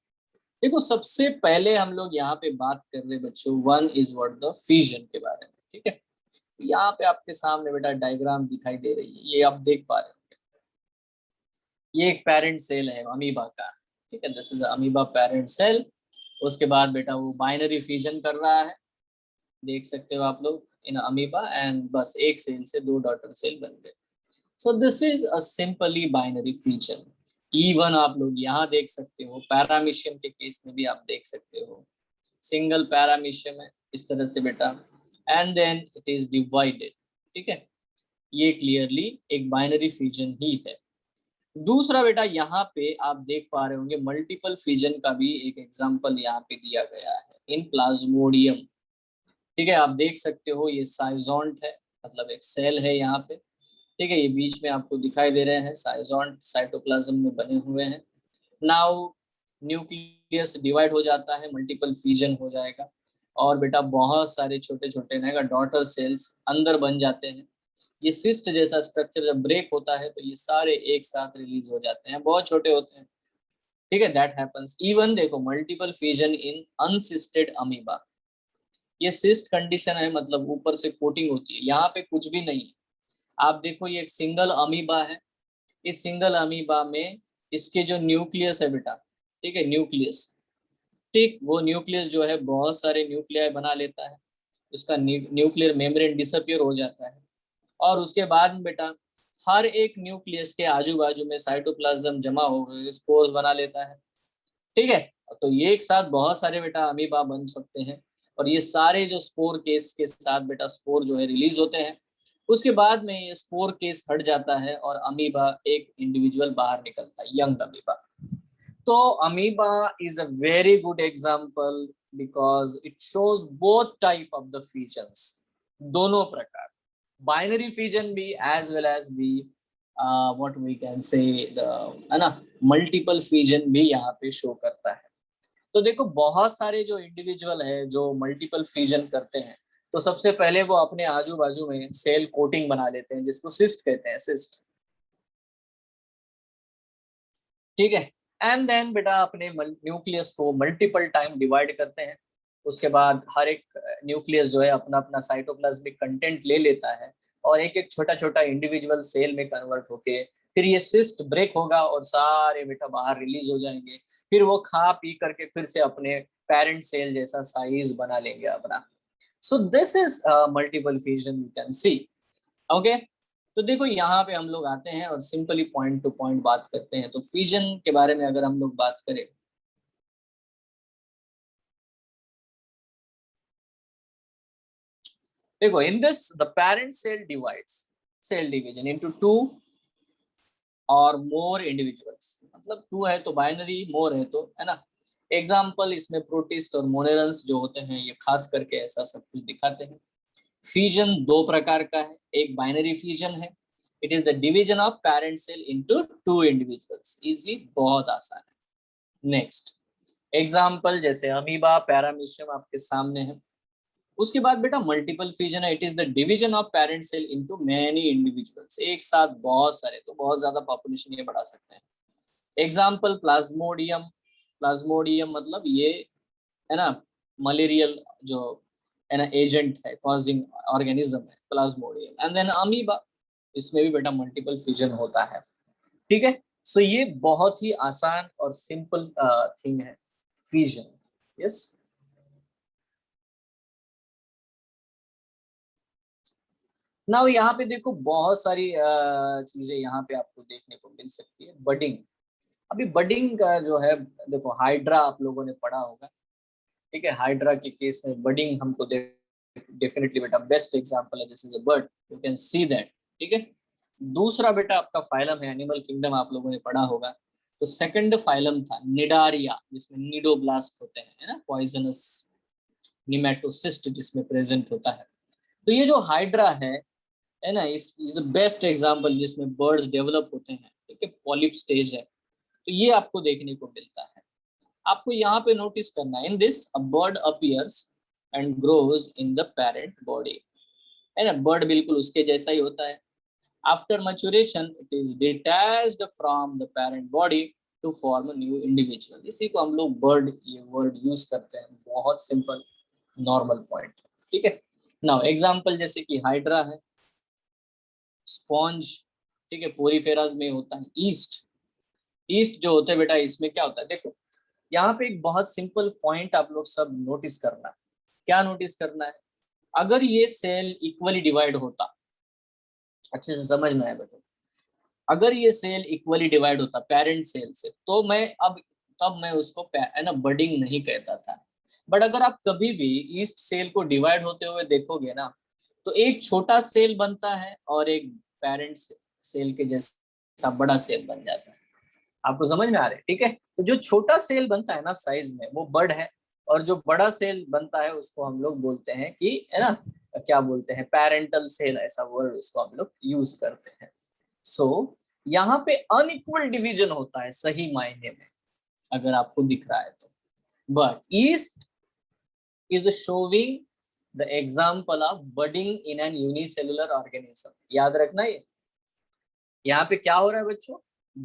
देखो सबसे पहले हम लोग यहाँ पे बात कर रहे बच्चों, one is what the fusion के बारे में। ठीक है, यहाँ पे आपके सामने बेटा डायग्राम दिखाई दे रही है, ये आप देख पा रहे हो। ये एक पेरेंट सेल है अमीबा का। ठीक है, this is amoeba parent cell. उसके बाद बेटा वो बाइनरी फ्यूजन कर रहा है, देख सकते हो आप लोग इन अमीबा, एंड बस एक सेल से 2 डॉटर सेल बन गए। सो this is a simply binary fusion. Even आप लोग यहाँ देख सकते हो, पैरामीशियम के केस में भी आप देख सकते हो, सिंगल पैरामीशियम है इस तरह से बेटा, and then it is divided. ठीक है, ये क्लियरली एक बाइनरी फ्यूजन ही है। दूसरा बेटा यहाँ पे आप देख पा रहे होंगे मल्टीपल फ्यूजन का भी एक एग्जांपल यहाँ पे दिया गया है इन प्लाज्मोडियम। ठीक है, आप देख सकते हो ये साइजोंट है, मतलब एक सेल है यहाँ पे। ठीक है, ये बीच में आपको दिखाई दे रहे हैं, साइजोंट साइटोप्लाज्म में बने हुए हैं। नाउ न्यूक्लियस डिवाइड हो जाता है, मल्टीपल फ्यूजन हो जाएगा, और बेटा बहुत सारे छोटे छोटे डॉटर सेल्स अंदर बन जाते हैं। ये सिस्ट जैसा स्ट्रक्चर जब ब्रेक होता है तो ये सारे एक साथ रिलीज हो जाते हैं, बहुत छोटे होते हैं। ठीक है, दैट हैपेंस। इवन देखो मल्टीपल फ्यूजन इन अनसिस्टेड अमीबा, ये सिस्ट कंडीशन है, मतलब ऊपर से कोटिंग होती है, यहाँ पे कुछ भी नहीं है। आप देखो ये एक सिंगल अमीबा है, इस सिंगल अमीबा में इसके जो न्यूक्लियस है बेटा, ठीक है, न्यूक्लियस, ठीक, वो न्यूक्लियस जो है बहुत सारे न्यूक्लियाई बना लेता है, उसका न्यूक्लियर मेम्ब्रेन डिसअपियर हो जाता है, और उसके बाद में बेटा हर एक न्यूक्लियस के आजू बाजू में साइटोप्लाज्म जमा हो गए स्पोर्स बना लेता है। ठीक है, तो ये एक साथ बहुत सारे बेटा अमीबा बन सकते हैं, और ये सारे जो स्पोर केस के साथ बेटा स्पोर जो है रिलीज होते हैं। उसके बाद में ये स्पोर केस हट जाता है और अमीबा एक इंडिविजुअल बाहर निकलता है, यंग अमीबा। तो amoeba is a very good example because it shows both type of the fusions, दोनों प्रकार, बाइनरी फ्यूजन भी as well as the what we can say the, है ना, मल्टीपल फ्यूजन भी यहाँ पे शो करता है। तो देखो बहुत सारे जो इंडिविजुअल है जो मल्टीपल फ्यूजन करते हैं, तो सबसे पहले वो अपने आजू बाजू में सेल कोटिंग बना लेते हैं, जिसको सिस्ट कहते हैं, सिस्ट। ठीक है, एंड देन बेटा अपने न्यूक्लियस को मल्टीपल टाइम डिवाइड करते हैं। उसके बाद हर एक न्यूक्लियस जो है अपना अपना साइटोप्लाज्मिक कंटेंट ले लेता है, और एक एक छोटा छोटा इंडिविजुअल सेल में कन्वर्ट होके फिर ये सिस्ट ब्रेक होगा और सारे बेटा बाहर रिलीज हो जाएंगे। फिर वो खा पी करके फिर से अपने पेरेंट सेल जैसा साइज बना लेंगे अपना। सो this is multiple fusion you can see. Okay, तो देखो यहाँ पे हम लोग आते हैं और सिंपली पॉइंट टू पॉइंट बात करते हैं। तो फ्यूजन के बारे में अगर हम लोग बात करें, देखो in this the parent cell divides, cell division into two और मोर इंडिविजुअल्स, मतलब टू है तो बाइनरी, मोर है तो, है ना। एग्जाम्पल इसमें प्रोटिस्ट और मोनेरल्स जो होते हैं ये खास करके ऐसा सब कुछ दिखाते हैं। फ्यूजन दो प्रकार का है, एक बाइनरी फ्यूजन है, it is the division of parent cell into two individuals, easy, बहुत आसान है। नेक्स्ट एग्जाम्पल जैसे अमीबा, पैरामीशियम आपके सामने है। उसके बाद बेटा मल्टीपल फ्यूजन है, it is the division of parent cell into many individuals, एक साथ बहुत सारे, तो बहुत ज्यादा पॉपुलेशन ये बढ़ा सकते हैं। एग्जाम्पल प्लाज्मोडियम, प्लाज्मोडियम मतलब ये, है ना, मलेरियल जो, है ना, एजेंट है, कॉजिंग ऑर्गेनिज्म है प्लाज्मोडियम। एंड देन अमीबा, इसमें भी बेटा मल्टीपल फ्यूजन होता है। ठीक है, सो ये बहुत ही आसान और सिंपल थिंग है फ्यूजन। यस, नाउ यहाँ पे देखो बहुत सारी चीजें यहाँ पे आपको देखने को मिल सकती है। बडिंग, अभी बडिंग का जो है, देखो हाइड्रा आप लोगों ने पढ़ा होगा, ठीक है। हाइड्रा के केस में बडिंग हमको डेफिनेटली बेटा बेस्ट एग्जांपल है, this is a bird, you can see that, ठीक है। दूसरा बेटा आपका फाइलम है, एनिमल किंगडम आप लोगों ने पढ़ा होगा। तो सेकंड फाइलम था निडारिया, जिसमें निडोब्लास्ट होते हैं, है ना, पॉइजनस निमेटोसिस्ट जिसमें प्रेजेंट होता है। तो ये जो हाइड्रा है ना, इस बेस्ट एग्जांपल जिसमें बर्ड्स डेवलप होते हैं, ठीक है, पॉलिप स्टेज है। तो ये आपको देखने को मिलता है। आपको यहाँ पे नोटिस करना है, in this a bud appears and grows in the parent body, है ना, बर्ड बिल्कुल उसके जैसा ही होता है। After maturation it is detached from the parent body to form a new individual. इसी को हम लोग बर्ड, ये वर्ड यूज करते हैं, बहुत सिंपल नॉर्मल पॉइंट, ठीक है। नाउ एग्जांपल जैसे कि हाइड्रा है, स्पॉन्ज, ठीक है, पोरीफेराज में होता है। ईस्ट, ईस्ट जो होते हैं बेटा, इसमें क्या होता है, देखो यहाँ पे एक बहुत सिंपल पॉइंट आप लोग सब नोटिस करना है। क्या नोटिस करना है, अगर ये सेल इक्वली डिवाइड होता, अच्छे से समझना है बेटा, अगर ये सेल इक्वली डिवाइड होता पेरेंट सेल से, तो मैं अब, तब मैं उसको, है ना, बडिंग नहीं कहता था। बट अगर आप कभी भी ईस्ट सेल को डिवाइड होते हुए देखोगे ना, तो एक छोटा सेल बनता है और एक पेरेंट सेल के जैसा बड़ा सेल बन जाता है। आपको समझ में आ रहा है, ठीक है। तो जो छोटा सेल बनता है ना साइज में, वो बर्ड है, और जो बड़ा सेल बनता है उसको हम लोग बोलते हैं कि, है ना, क्या बोलते हैं, पेरेंटल सेल, ऐसा वर्ड उसको हम लोग यूज करते हैं। सो यहाँ पे अनइक्वल डिवीजन होता है सही मायने में, अगर आपको दिख रहा है तो। But east is showing the example of budding in an unicellular organism. याद रखना, ये यहाँ पे क्या हो रहा है बच्चों,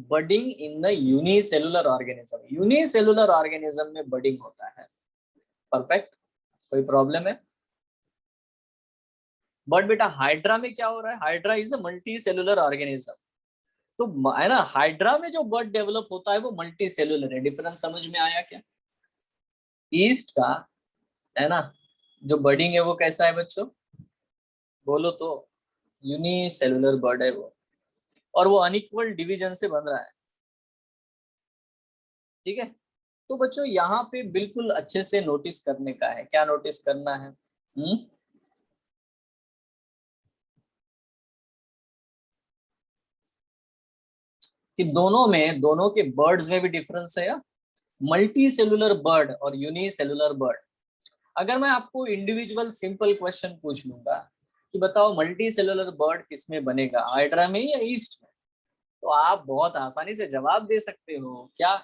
budding in the unicellular organism, unicellular organism में बडिंग होता है। परफेक्ट, कोई प्रॉब्लम है। बट बेटा हाइड्रा में क्या हो रहा है, hydra is a multi cellular organism. तो है ना, हाइड्रा में जो बर्ड डेवलप होता है वो मल्टी सेलुलर है। डिफरेंस समझ में आया क्या। ईस्ट का, है ना, जो बर्डिंग है वो कैसा है बच्चों, बोलो तो, यूनिसेलुलर बर्ड है वो, और वो अनइक्वल डिवीजन से बन रहा है, ठीक है। तो बच्चों यहाँ पे बिल्कुल अच्छे से नोटिस करने का है, क्या नोटिस करना है, कि दोनों में, दोनों के बर्ड्स में भी डिफरेंस है, या मल्टी सेलुलर बर्ड और यूनिसेलुलर बर्ड। अगर मैं आपको इंडिविजुअल सिंपल क्वेश्चन पूछ लूंगा कि बताओ मल्टी सेलुलर बर्ड किसमें बनेगा, हाइड्रा में या ईस्ट में, तो आप बहुत आसानी से जवाब दे सकते हो क्या,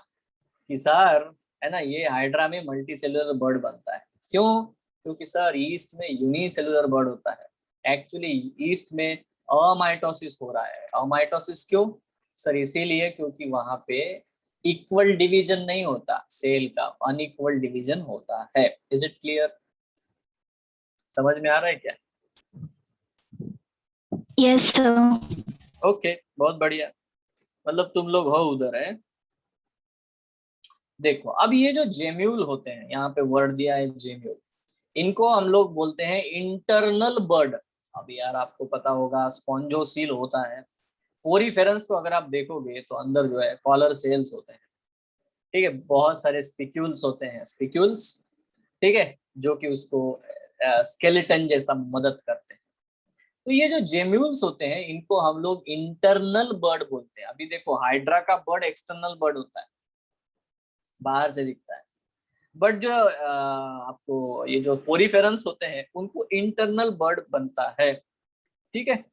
कि सर, है ना, ये हाइड्रा में मल्टी सेलुलर बर्ड बनता है। क्यों, क्योंकि सर ईस्ट में यूनिसेलुलर बर्ड होता है। एक्चुअली ईस्ट में अमाइटोसिस हो रहा है। अमाइटोसिस क्यों सर, इसीलिए क्योंकि वहां पे इक्वल डिवीजन नहीं होता सेल का, अनइक्वल डिवीजन होता है। इज इट क्लियर, समझ में आ रहा है क्या। Yes sir. ओके, बहुत बढ़िया, मतलब तुम लोग हो उधर है। देखो अब ये जो जेम्यूल होते हैं, यहाँ पे वर्ड दिया है जेम्यूल, इनको हम लोग बोलते हैं इंटरनल बर्ड। अब यार आपको पता होगा स्पॉन्जोसील होता है। पोरीफेरेंस को अगर आप देखोगे तो अंदर जो है कॉलर सेल्स होते हैं, ठीक है, बहुत सारे स्पिक्यूल्स होते हैं, स्पिक्यूल्स, ठीक है, जो कि उसको स्केलेटन जैसा मदद करते हैं। तो ये जो जेम्यूल्स होते हैं इनको हम लोग इंटरनल बर्ड बोलते हैं। अभी देखो हाइड्रा का बर्ड एक्सटर्नल बर्ड होता है, बाहर से दिखता है, बट जो आपको ये जो पोरीफेरेंस होते हैं उनको इंटरनल बर्ड बनता है, ठीक है।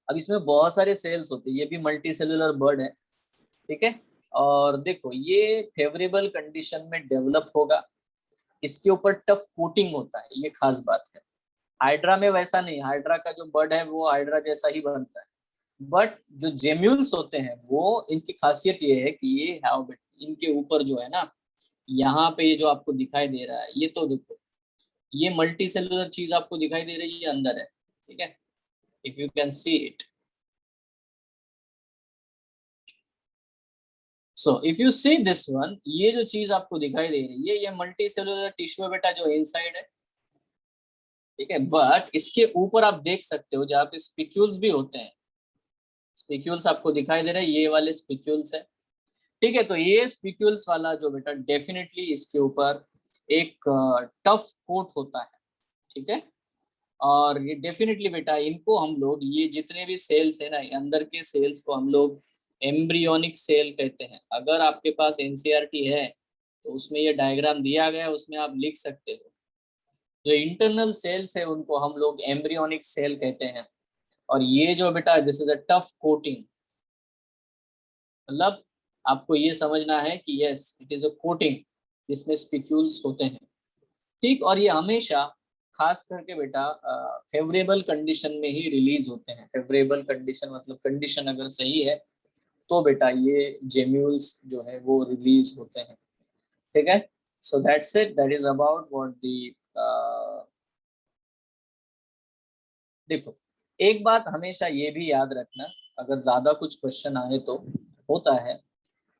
अब इसमें बहुत सारे सेल्स होते हैं, ये भी मल्टी सेलुलर बर्ड है, ठीक है। और देखो ये फेवरेबल कंडीशन में डेवलप होगा, इसके ऊपर टफ कोटिंग होता है, ये खास बात है। हाइड्रा में वैसा नहीं, हाइड्रा का जो बर्ड है वो हाइड्रा जैसा ही बनता है, बट जो जेम्यूल्स होते हैं वो इनकी खासियत ये है कि ये हैबिट इनके ऊपर जो है ना, यहाँ पे ये जो आपको दिखाई दे रहा है, ये तो देखो ये मल्टी सेलुलर चीज आपको दिखाई दे रही है, अंदर है, ठीक है, if you can see it. So if you see this one, ये जो चीज आपको दिखाई दे रही है ये मल्टी सेलुलर टिश्यू है बेटा, जो इनसाइड है, ठीक है। बट इसके ऊपर आप देख सकते हो जहाँ पे स्पिक्यूल्स भी होते हैं, स्पिक्यूल्स आपको दिखाई दे रहे हैं, ये वाले स्पिक्यूल्स है, ठीक है। तो ये स्पिक्यूल्स वाला जो बेटा डेफिनेटली इसके ऊपर एक टफ कोट होता है, ठीक है। और ये डेफिनेटली बेटा इनको हम लोग, ये जितने भी सेल्स है ना, अंदर के सेल्स को हम लोग एम्ब्रियोनिक सेल कहते हैं। अगर आपके पास एनसीईआरटी है तो उसमें ये डायग्राम दिया गया है, उसमें आप लिख सकते हो। जो इंटरनल सेल्स है उनको हम लोग एम्ब्रियोनिक सेल कहते हैं। और ये जो बेटा this is a tough coating, मतलब आपको ये समझना है कि yes it is a coating जिसमें स्पिक्यूल्स होते हैं, ठीक। और ये हमेशा खास करके बेटा फेवरेबल कंडीशन में ही रिलीज होते हैं। फेवरेबल कंडीशन मतलब कंडीशन अगर सही है तो बेटा ये जेम्यूल्स जो है वो रिलीज होते हैं, ठीक है। So that's it, that is about what the. देखो एक बात हमेशा ये भी याद रखना, अगर ज्यादा कुछ क्वेश्चन आए तो होता है,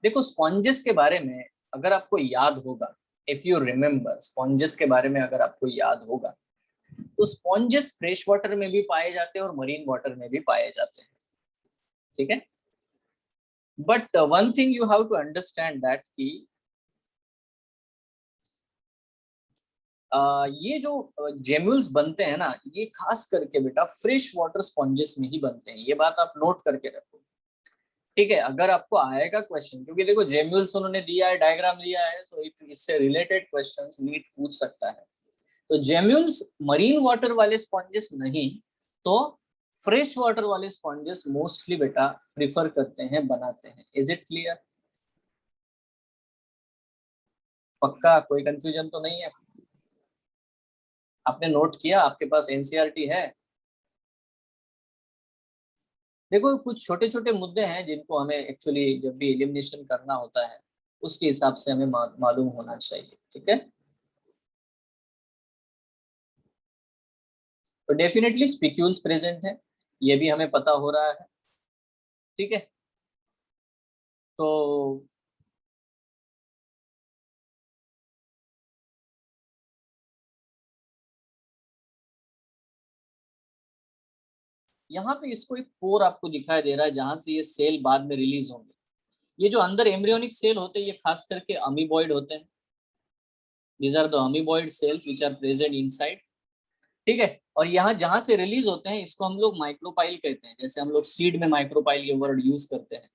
देखो स्पॉन्जेस के बारे में अगर आपको याद होगा, इफ यू रिमेम्बर स्पॉन्जेस के बारे में अगर आपको याद होगा, तो स्पॉन्जेस फ्रेश वाटर में भी पाए जाते हैं और मरीन वाटर में भी पाए जाते हैं, ठीक है। But one thing you have to understand that कि ये जो जेम्यूल्स बनते हैं ना, ये खास करके बेटा फ्रेश वाटर स्पॉन्जेस में ही बनते हैं, ये बात आप नोट करके रखो, ठीक है। अगर आपको आएगा क्वेश्चन, क्योंकि देखो जेम्यूल्स उन्होंने दिया है, डायग्राम लिया है, तो इससे रिलेटेड क्वेश्चंस नीट पूछ सकता है। तो जेम्यूल्स मरीन वाटर वाले स्पॉन्जेस नहीं, तो फ्रेश वाटर वाले स्पॉन्जेस मोस्टली बेटा प्रिफर करते हैं, बनाते हैं। Is it clear? पक्का कोई कंफ्यूजन तो नहीं है? आपने नोट किया? आपके पास एनसीईआरटी है? देखो कुछ छोटे छोटे मुद्दे हैं जिनको हमें एक्चुअली जब भी एलिमिनेशन करना होता है उसके हिसाब से हमें मालूम होना चाहिए, ठीक है। तो डेफिनेटली स्पिक्यूल्स प्रेजेंट है, ये भी हमें पता हो रहा है, ठीक है। तो यहाँ पे इसको एक पोर आपको दिखाई दे रहा है जहां से ये सेल बाद में रिलीज होंगे। ये जो अंदर एम्ब्रियोनिक सेल होते हैं ये खास करके अमीबॉइड होते हैं। These are the amoeboid cells which are present inside, ठीक है। और यहाँ जहां से रिलीज होते हैं इसको हम लोग माइक्रोपाइल कहते हैं, जैसे हम लोग सीड में माइक्रोपाइल ये वर्ड यूज करते हैं,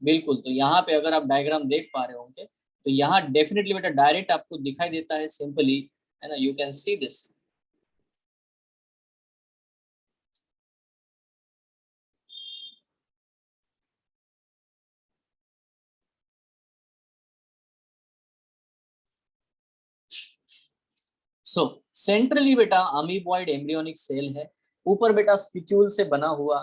बिल्कुल। तो यहाँ पे अगर आप डायग्राम देख पा रहे होंगे तो यहाँ डेफिनेटली बेटा डायरेक्ट आपको दिखाई देता है सिंपली, है ना, you can see this. So centrally बेटा अमीबॉइड एम्ब्रियोनिक सेल है, ऊपर बेटा स्पिक्यूल से बना हुआ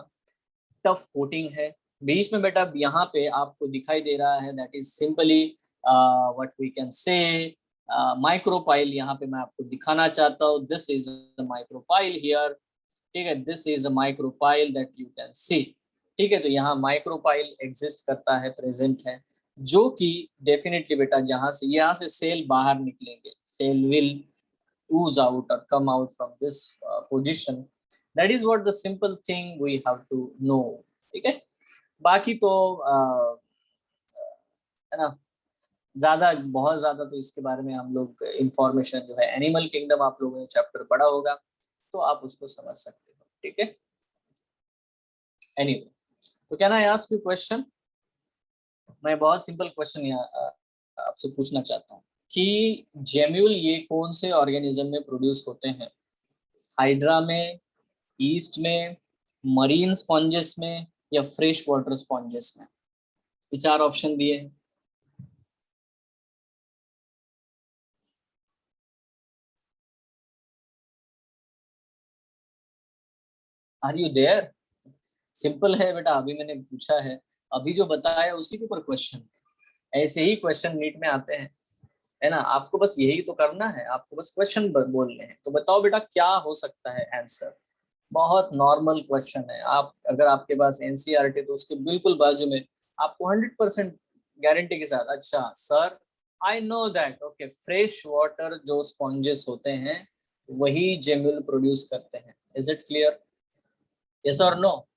टफ कोटिंग है, बीच में बेटा यहाँ पे आपको दिखाई दे रहा है that is simply what we can say micropyle. यहाँ पे मैं आपको दिखाना चाहता हूँ, दिस इज माइक्रोपाइल हियर, ठीक है, this is a micropyle that you can see, ठीक है। तो यहाँ माइक्रोपाइल एग्जिस्ट करता है, प्रेजेंट है, जो कि डेफिनेटली बेटा जहां से यहाँ से सेल बाहर निकलेंगे, cell will ooze out or come out from this position. That is what the simple thing we have to know. ठीक है, बाकी तो है ना, ज्यादा बहुत ज्यादा तो इसके बारे में हम लोग इंफॉर्मेशन जो है, एनिमल किंगडम आप लोगों ने चैप्टर पढ़ा होगा तो आप उसको समझ सकते हो. ठीक है, एनीवे, तो can I ask you question? मैं बहुत सिंपल क्वेश्चन आपसे पूछना चाहता हूँ कि जेम्यूल ये कौन से ऑर्गेनिज्म में प्रोड्यूस होते हैं? हाइड्रा में, ईस्ट में, मरीन स्पॉन्जेस में, या फ्रेश वाटर स्पॉन्जेस में? ये 4 ऑप्शन दिए हैं. Are you there? सिंपल है बेटा, अभी मैंने पूछा है, अभी जो बताया उसी के ऊपर क्वेश्चन है. ऐसे ही क्वेश्चन नीट में आते हैं, है ना. आपको बस यही तो करना है, आपको बस क्वेश्चन बोलने हैं. तो बताओ बेटा क्या हो सकता है आंसर? बहुत नॉर्मल क्वेश्चन है. आप अगर आपके पास एनसीईआरटी तो उसके बिल्कुल बाजू में आपको 100% गारंटी के साथ, अच्छा sir I know that, okay, fresh water जो स्पॉन्जेस होते हैं वही जेम्यूल प्रोड्यूस करते हैं. Is it clear? यस और no?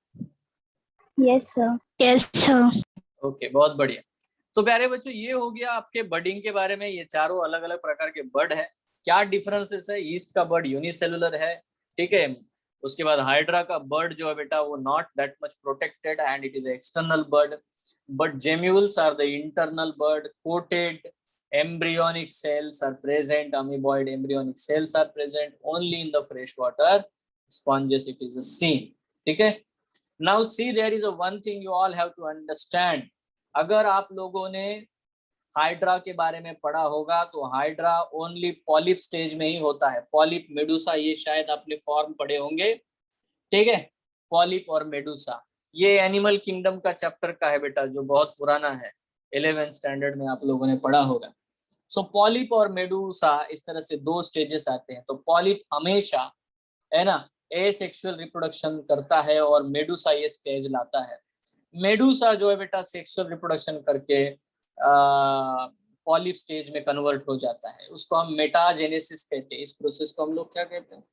Yes sir. Yes sir. Okay, बहुत बढ़िया. तो प्यारे बच्चों, ये हो गया आपके बर्डिंग के बारे में. ये चारों अलग अलग प्रकार के बर्ड है. क्या डिफरेंसेस है? ईस्ट का बर्ड यूनिसेलुलर है, ठीक है. उसके बाद हाइड्रा का बर्ड जो है बेटा वो not that much protected and it is external bud. But gemmules are the internal bud. Coated embryonic cells are present, amoeboid embryonic cells are present only in the fresh water sponges. It is a seen. ठीक है. Now see, there is a one thing you all have to understand. अगर आप लोगों ने hydra के बारे में पढ़ा होगा तो हाइड्रा ओनली पॉलिप स्टेज में ही होता है. पॉलिप, मेडुसा, ये शायद आपने फॉर्म पढ़े होंगे. ठीक है, पॉलिप और मेडुसा, ये एनिमल किंगडम का चैप्टर का है बेटा, जो बहुत पुराना है. 11th स्टैंडर्ड में आप लोगों ने पढ़ा होगा. सो पॉलिप और मेडुसा, इस तरह से 2 स्टेजेस आते हैं. तो पॉलिप हमेशा, है ना, एसेक्सुअल रिप्रोडक्शन करता है और मेडुसा ये स्टेज लाता है. मेडुसा जो है बेटा सेक्सुअल रिप्रोडक्शन करके पॉलिप स्टेज में कन्वर्ट हो जाता है. उसको हम मेटाजेनेसिस कहते हैं. इस प्रोसेस को हम लोग क्या कहते हैं?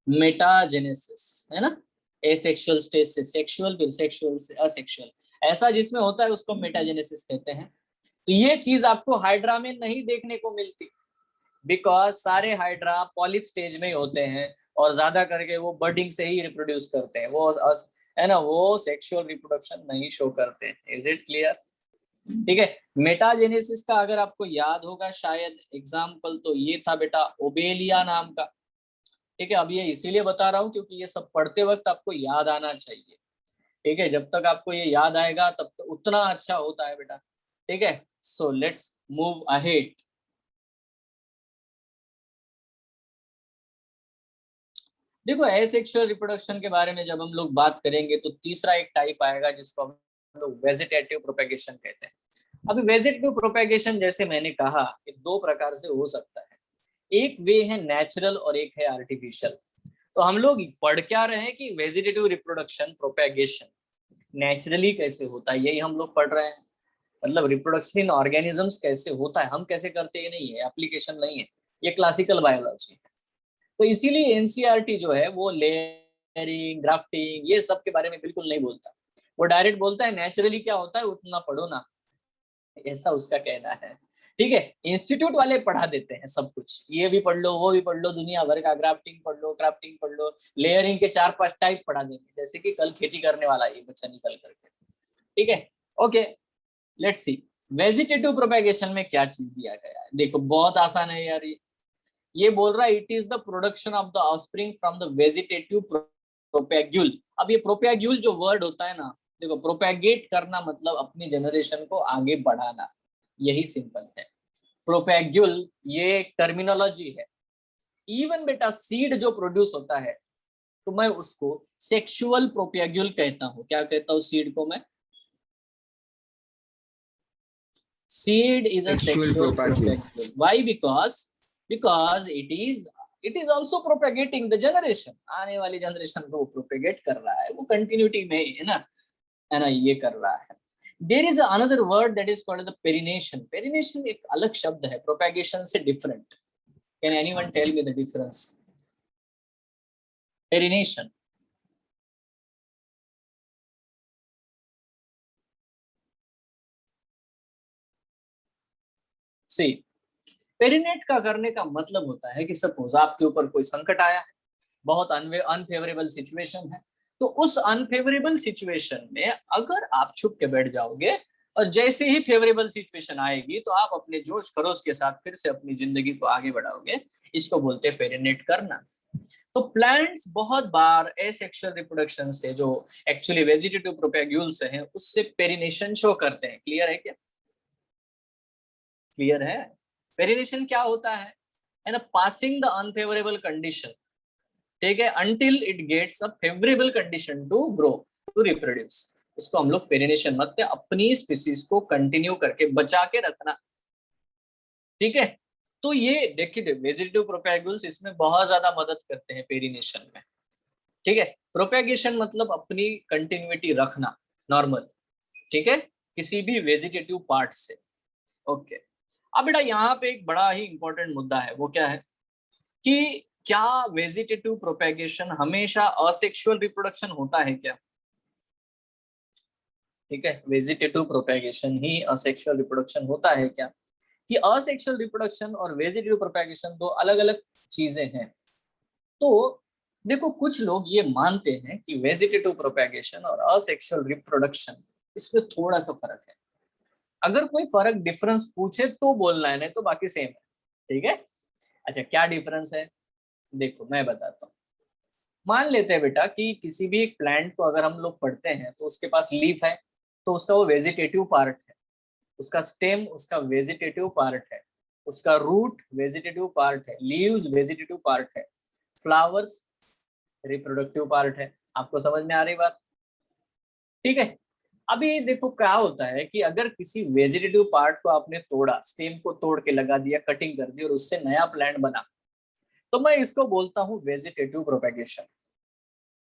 मेटाजेनेसिस, है ना. एसेक्सुअल स्टेज से सेक्सुअल, फिर सेक्सुअल से असेक्सुअल, ऐसा जिसमें होता है उसको मेटाजेनेसिस कहते हैं. तो ये चीज आपको हाइड्रा में नहीं देखने को मिलती, बिकॉज सारे हाइड्रा पॉलिप स्टेज में ही होते हैं और ज्यादा करके वो बर्डिंग से ही रिप्रोड्यूस करते हैं. वो है ना, वो सेक्सुअल रिप्रोडक्शन नहीं शो करते हैं. Is it clear? ठीक है. मेटाजेनेसिस का अगर आपको याद होगा शायद एग्जाम्पल तो ये था बेटा ओबेलिया नाम का. ठीक है, अब ये इसीलिए बता रहा हूँ क्योंकि ये सब पढ़ते वक्त आपको याद आना चाहिए. ठीक है, जब तक आपको ये याद आएगा तब तक उतना अच्छा होता है बेटा. ठीक है, सो लेट्स मूव अहेड. देखो, एसेक्सुअल रिप्रोडक्शन के बारे में जब हम लोग बात करेंगे तो तीसरा एक टाइप आएगा जिसको हम लोग वेजिटेटिव प्रोपेगेशन कहते हैं. अभी वेजिटेटिव प्रोपेगेशन जैसे मैंने कहा कि 2 प्रकार से हो सकता है. एक वे है नेचुरल और एक है आर्टिफिशियल. तो हम लोग पढ़ क्या रहे हैं कि वेजिटेटिव रिप्रोडक्शन प्रोपेगेशन नेचुरली कैसे होता है, यही हम लोग पढ़ रहे हैं. मतलब रिप्रोडक्शन इन ऑर्गेनिजम्स कैसे होता है, हम कैसे करते हैं, नहीं है, एप्लीकेशन नहीं है, ये क्लासिकल बायोलॉजी है. तो इसीलिए एनसीईआरटी जो है वो लेयरिंग, ग्राफ्टिंग, ये सब के बारे में बिल्कुल नहीं बोलता. वो डायरेक्ट बोलता है नेचुरली क्या होता है उतना पढ़ो ना, ऐसा उसका कहना है. ठीक है, इंस्टीट्यूट वाले पढ़ा देते हैं सब कुछ, ये भी पढ़ लो, वो भी पढ़ लो, दुनिया भर का ग्राफ्टिंग पढ़ लो, क्राफ्टिंग पढ़ लो, लेयरिंग के 4-5 टाइप पढ़ा देंगे, जैसे कि कल खेती करने वाला ये बच्चा निकल करके. ठीक है, okay, let's see vegetative propagation में क्या चीज दिया गया है. देखो बहुत आसान है यार. ये बोल रहा है it is the production of the offspring from the vegetative propagule. अब ये प्रोपेग्यूल जो वर्ड होता है ना, देखो प्रोपेगेट करना मतलब अपनी जनरेशन को आगे बढ़ाना, यही सिंपल है. प्रोपेग्यूल ये एक टर्मिनोलॉजी है. इवन बेटा सीड जो प्रोड्यूस होता है तो मैं उसको सेक्सुअल प्रोपेग्यूल कहता हूँ. क्या कहता हूँ सीड को मैं? Seed is a sexual propagule. Why? Because it is also propagating the generation. आने वाली जनरेशन को प्रोपेगेट कर रहा है, वो कंटिन्यूटी में है ना ये कर रहा है. There is another word that is called the perennation. Perennation एक अलग शब्द है, प्रोपेगेशन से different. Can anyone tell me the difference? Perennation. See, perennate का करने का मतलब होता है कि सपोज आपके ऊपर कोई संकट आया है, बहुत अनफेवरेबल सिचुएशन है, तो उस अनफेवरेबल सिचुएशन में अगर आप छुप के बैठ जाओगे और जैसे ही फेवरेबल सिचुएशन आएगी तो आप अपने जोश खरोश के साथ फिर से अपनी जिंदगी को आगे बढ़ाओगे, इसको बोलते हैं पेरिनेट करना. तो प्लांट्स बहुत बार एसेक्सुअल रिप्रोडक्शन से, जो एक्चुअली वेजिटेटिव प्रोपेग्यूल्स हैं, उससे पेरिनेशन शो करते हैं. क्लियर है क्या? क्लियर है? पेरिनेशन क्या होता है ना? पासिंग द अनफेवरेबल कंडीशन, ठीक है, until it gets a favorable condition to grow, to reproduce. इसको हम लोग पेरिनेशन मानते हैं, अपनी स्पीसीज को कंटिन्यू करके बचा के रखना. ठीक है, तो ये देखिए वेजिटेटिव प्रोपेगुल्स इसमें बहुत ज्यादा मदद करते हैं पेरिनेशन में. ठीक है, प्रोपेगेशन मतलब अपनी कंटिन्यूटी रखना नॉर्मल, ठीक है, किसी भी वेजिटेटिव पार्ट से. ओके, अब बेटा यहाँ पे एक बड़ा ही इंपॉर्टेंट मुद्दा है. वो क्या है कि क्या वेजिटेटिव प्रोपेगेशन हमेशा असेक्सुअल रिप्रोडक्शन होता है क्या? ठीक है, वेजिटेटिव प्रोपेगेशन ही असेक्सुअल रिप्रोडक्शन होता है क्या? कि असेक्सुअल रिप्रोडक्शन और वेजिटेटिव प्रोपेगेशन दो अलग अलग चीजें हैं. तो देखो, कुछ लोग ये मानते हैं कि वेजिटेटिव प्रोपेगेशन और असेक्सुअल रिप्रोडक्शन, इसमें थोड़ा सा फर्क है. अगर कोई फर्क डिफरेंस पूछे तो बोलना है, नहीं तो बाकी सेम है. ठीक है, अच्छा क्या डिफरेंस है? देखो मैं बताता हूँ. मान लेते हैं बेटा कि किसी भी एक प्लांट को अगर हम लोग पढ़ते हैं तो उसके पास लीफ है, तो उसका वो वेजिटेटिव पार्ट है. उसका स्टेम उसका वेजिटेटिव पार्ट है. उसका रूट वेजिटेटिव पार्ट है. लीव्स वेजिटेटिव पार्ट है. फ्लावर्स रिप्रोडक्टिव पार्ट है. आपको समझ में आ रही बात? ठीक है, अभी देखो क्या होता है कि अगर किसी वेजिटेटिव पार्ट को आपने तोड़ा, स्टेम को तोड़ के लगा दिया, कटिंग कर दी और उससे नया प्लांट बना, तो मैं इसको बोलता हूँ वेजिटेटिव प्रोपेगेशन.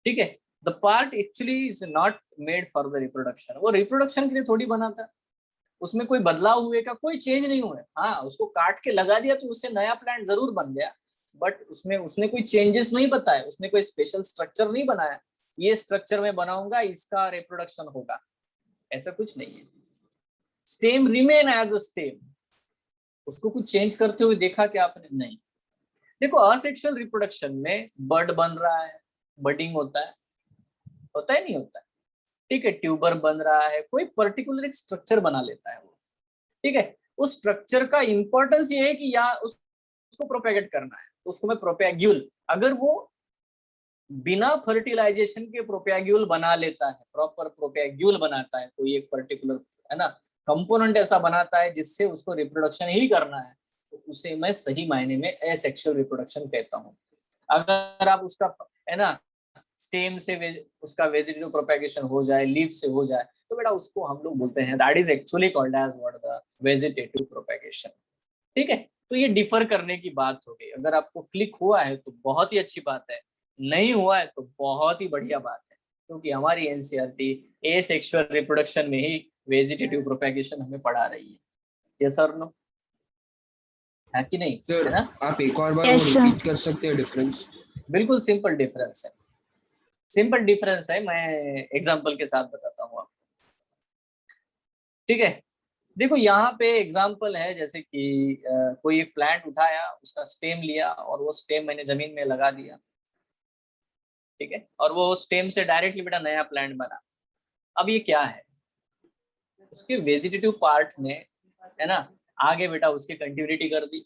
ठीक है, the part actually is not made for the reproduction. वो रिप्रोडक्शन के लिए थोड़ी बना था, उसमें कोई बदलाव हुए का कोई चेंज नहीं हुआ. हाँ, उसको काट के लगा दिया तो उससे नया प्लांट जरूर बन गया, बट उसमें उसने कोई चेंजेस नहीं बताए, उसने कोई स्पेशल स्ट्रक्चर नहीं बनाया, ये स्ट्रक्चर में बनाऊंगा इसका रिप्रोडक्शन होगा, ऐसा कुछ नहीं है. Stem remain as a stem. उसको कुछ चेंज करते हुए देखा क्या आपने? नहीं. देखो, असेक्सुअल रिप्रोडक्शन में बर्ड बन रहा है, बडिंग होता है, होता है नहीं होता है? ठीक है, ट्यूबर बन रहा है, कोई पर्टिकुलर एक स्ट्रक्चर बना लेता है वो. ठीक है, उस स्ट्रक्चर का इंपॉर्टेंस ये है कि या उसको प्रोपेगेट करना है, तो उसको मैं प्रोपेग्यूल, अगर वो बिना फर्टिलाइजेशन के प्रोपेग्यूल बना लेता है, प्रॉपर प्रोपेग्यूल बनाता है, कोई एक पर्टिकुलर है ना कंपोनेंट ऐसा बनाता है जिससे उसको रिप्रोडक्शन ही करना है, तो उसे मैं सही मायने में एसेक्सुअल रिप्रोडक्शन कहता हूँ. अगर आप उसका है ना स्टेम से उसका वेजिटेटिव प्रोपेगेशन हो जाए, लीफ से हो जाए, तो बेटा उसको हम लोग बोलते हैं that is actually called as what the vegetative propagation. ठीक है, तो ये डिफर करने की बात हो गई. अगर आपको क्लिक हुआ है तो बहुत ही अच्छी बात है, नहीं हुआ है तो बहुत ही बढ़िया बात है, क्योंकि हमारी एनसीईआरटी एसेक्सुअल रिप्रोडक्शन में ही वेजिटेटिव प्रोपेगेशन हमें पढ़ा रही है. यस और नो? है कि नहीं? सर है ना? आप एक और बार Yes, वो sir. रिपीट कर सकते हैं डिफरेंस? बिल्कुल सिंपल डिफरेंस है, सिंपल डिफरेंस है. मैं एग्जांपल के साथ बताता हूँ आपको. ठीक है, देखो यहाँ पे एग्जांपल है, जैसे कि कोई एक प्लांट उठाया, उसका स्टेम लिया और वो स्टेम मैंने जमीन में लगा दिया. ठीक है, और वो स्टेम से डायरेक्टली बेटा नया प्लांट बना. अब ये क्या है? उसके वेजिटेटिव पार्ट ने है ना आगे बेटा उसकी कंटिन्यूटी कर दी,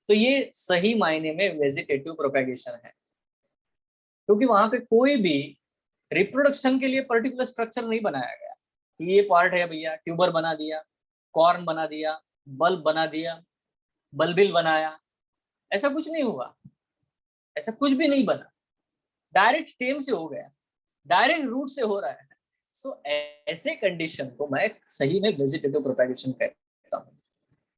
तो ये सही मायने में वेजिटेटिव प्रोपेगेशन है, क्योंकि वहां पे कोई भी रिप्रोडक्शन के लिए पर्टिकुलर स्ट्रक्चर नहीं बनाया गया. ये पार्ट है भैया, ट्यूबर बना दिया, कॉर्न बना दिया, बल्ब बना दिया, बल्बिल बनाया, ऐसा कुछ नहीं हुआ, ऐसा कुछ भी नहीं बना. डायरेक्ट स्टेम से हो गया, डायरेक्ट रूट से हो रहा है. सो ऐसे कंडीशन को मैं सही में वेजिटेटिव प्रोपेगेशन कहता हूँ.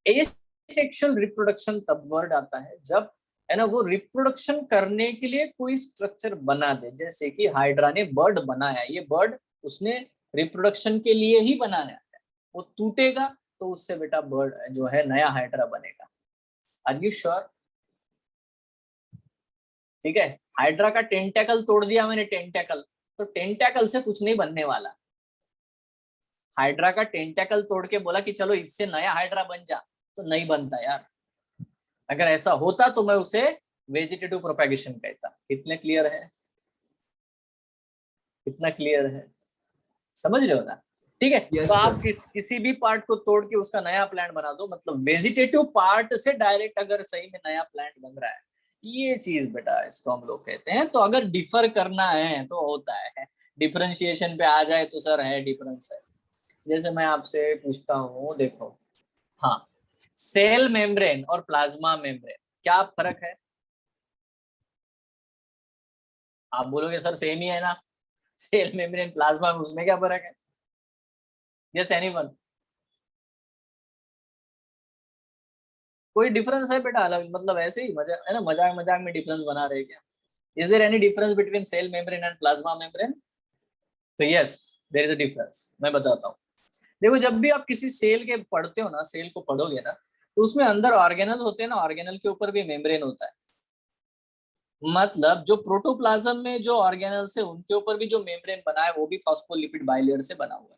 एसेक्सुअल रिप्रोडक्शन तब वर्ड आता है जब है ना वो रिप्रोडक्शन करने के लिए कोई स्ट्रक्चर बना दे. जैसे कि हाइड्रा ने बर्ड बनाया, ये बर्ड उसने रिप्रोडक्शन के लिए ही बनाया है, वो टूटेगा तो उससे बेटा बर्ड जो है नया हाइड्रा बनेगा। Are you sure? ठीक है, हाइड्रा का टेंटेकल तोड़ दिया मैंने, टेंटेकल, तो टेंटेकल से कुछ नहीं बनने वाला। हाइड्रा का टेंटेकल तोड़ के बोला कि चलो इससे नया हाइड्रा बन जा, तो नहीं बनता यार। अगर ऐसा होता तो मैं उसे वेजिटेटिव प्रोपेगेशन कहता। कितने क्लियर है? कितना क्लियर है? समझ रहे हो ना? ठीक है, Yes, तो आप sir. किसी भी पार्ट को तोड़ के उसका नया प्लांट बना दो, मतलब वेजिटेटिव पार्ट से डायरेक्ट अगर सही में नया प्लांट बन रहा है, ये चीज बेटा इसको हम लोग कहते हैं। तो अगर डिफर करना है तो होता है, डिफरेंशिएशन पे आ जाए तो सर है डिफरेंस है। जैसे मैं आपसे पूछता हूँ, देखो, हाँ, सेल मेम्ब्रेन और प्लाज्मा मेम्ब्रेन क्या फर्क है? आप बोलोगे सर सेम ही है ना, सेल मेम्ब्रेन प्लाज्मा, उसमें क्या फर्क है? Yes anyone? कोई डिफरेंस है बेटा अलग, मतलब ऐसे ही मजा है ना, मजाक मजाक में डिफरेंस बना रहे क्या? Is there any difference between cell membrane and plasma membrane? तो yes, there is a difference. मैं बताता हूँ। देखो, जब भी आप किसी सेल के पढ़ते हो ना, सेल को पढ़ोगे ना, तो उसमें अंदर ऑर्गेनल होते हैं ना, ऑर्गेनल के ऊपर भी मेम्ब्रेन होता है। मतलब जो प्रोटोप्लाज्म में जो ऑर्गेनल्स है उनके ऊपर भी जो मेम्ब्रेन बना है वो भी फॉस्फोलिपिड बाइलेयर से बना हुआ है।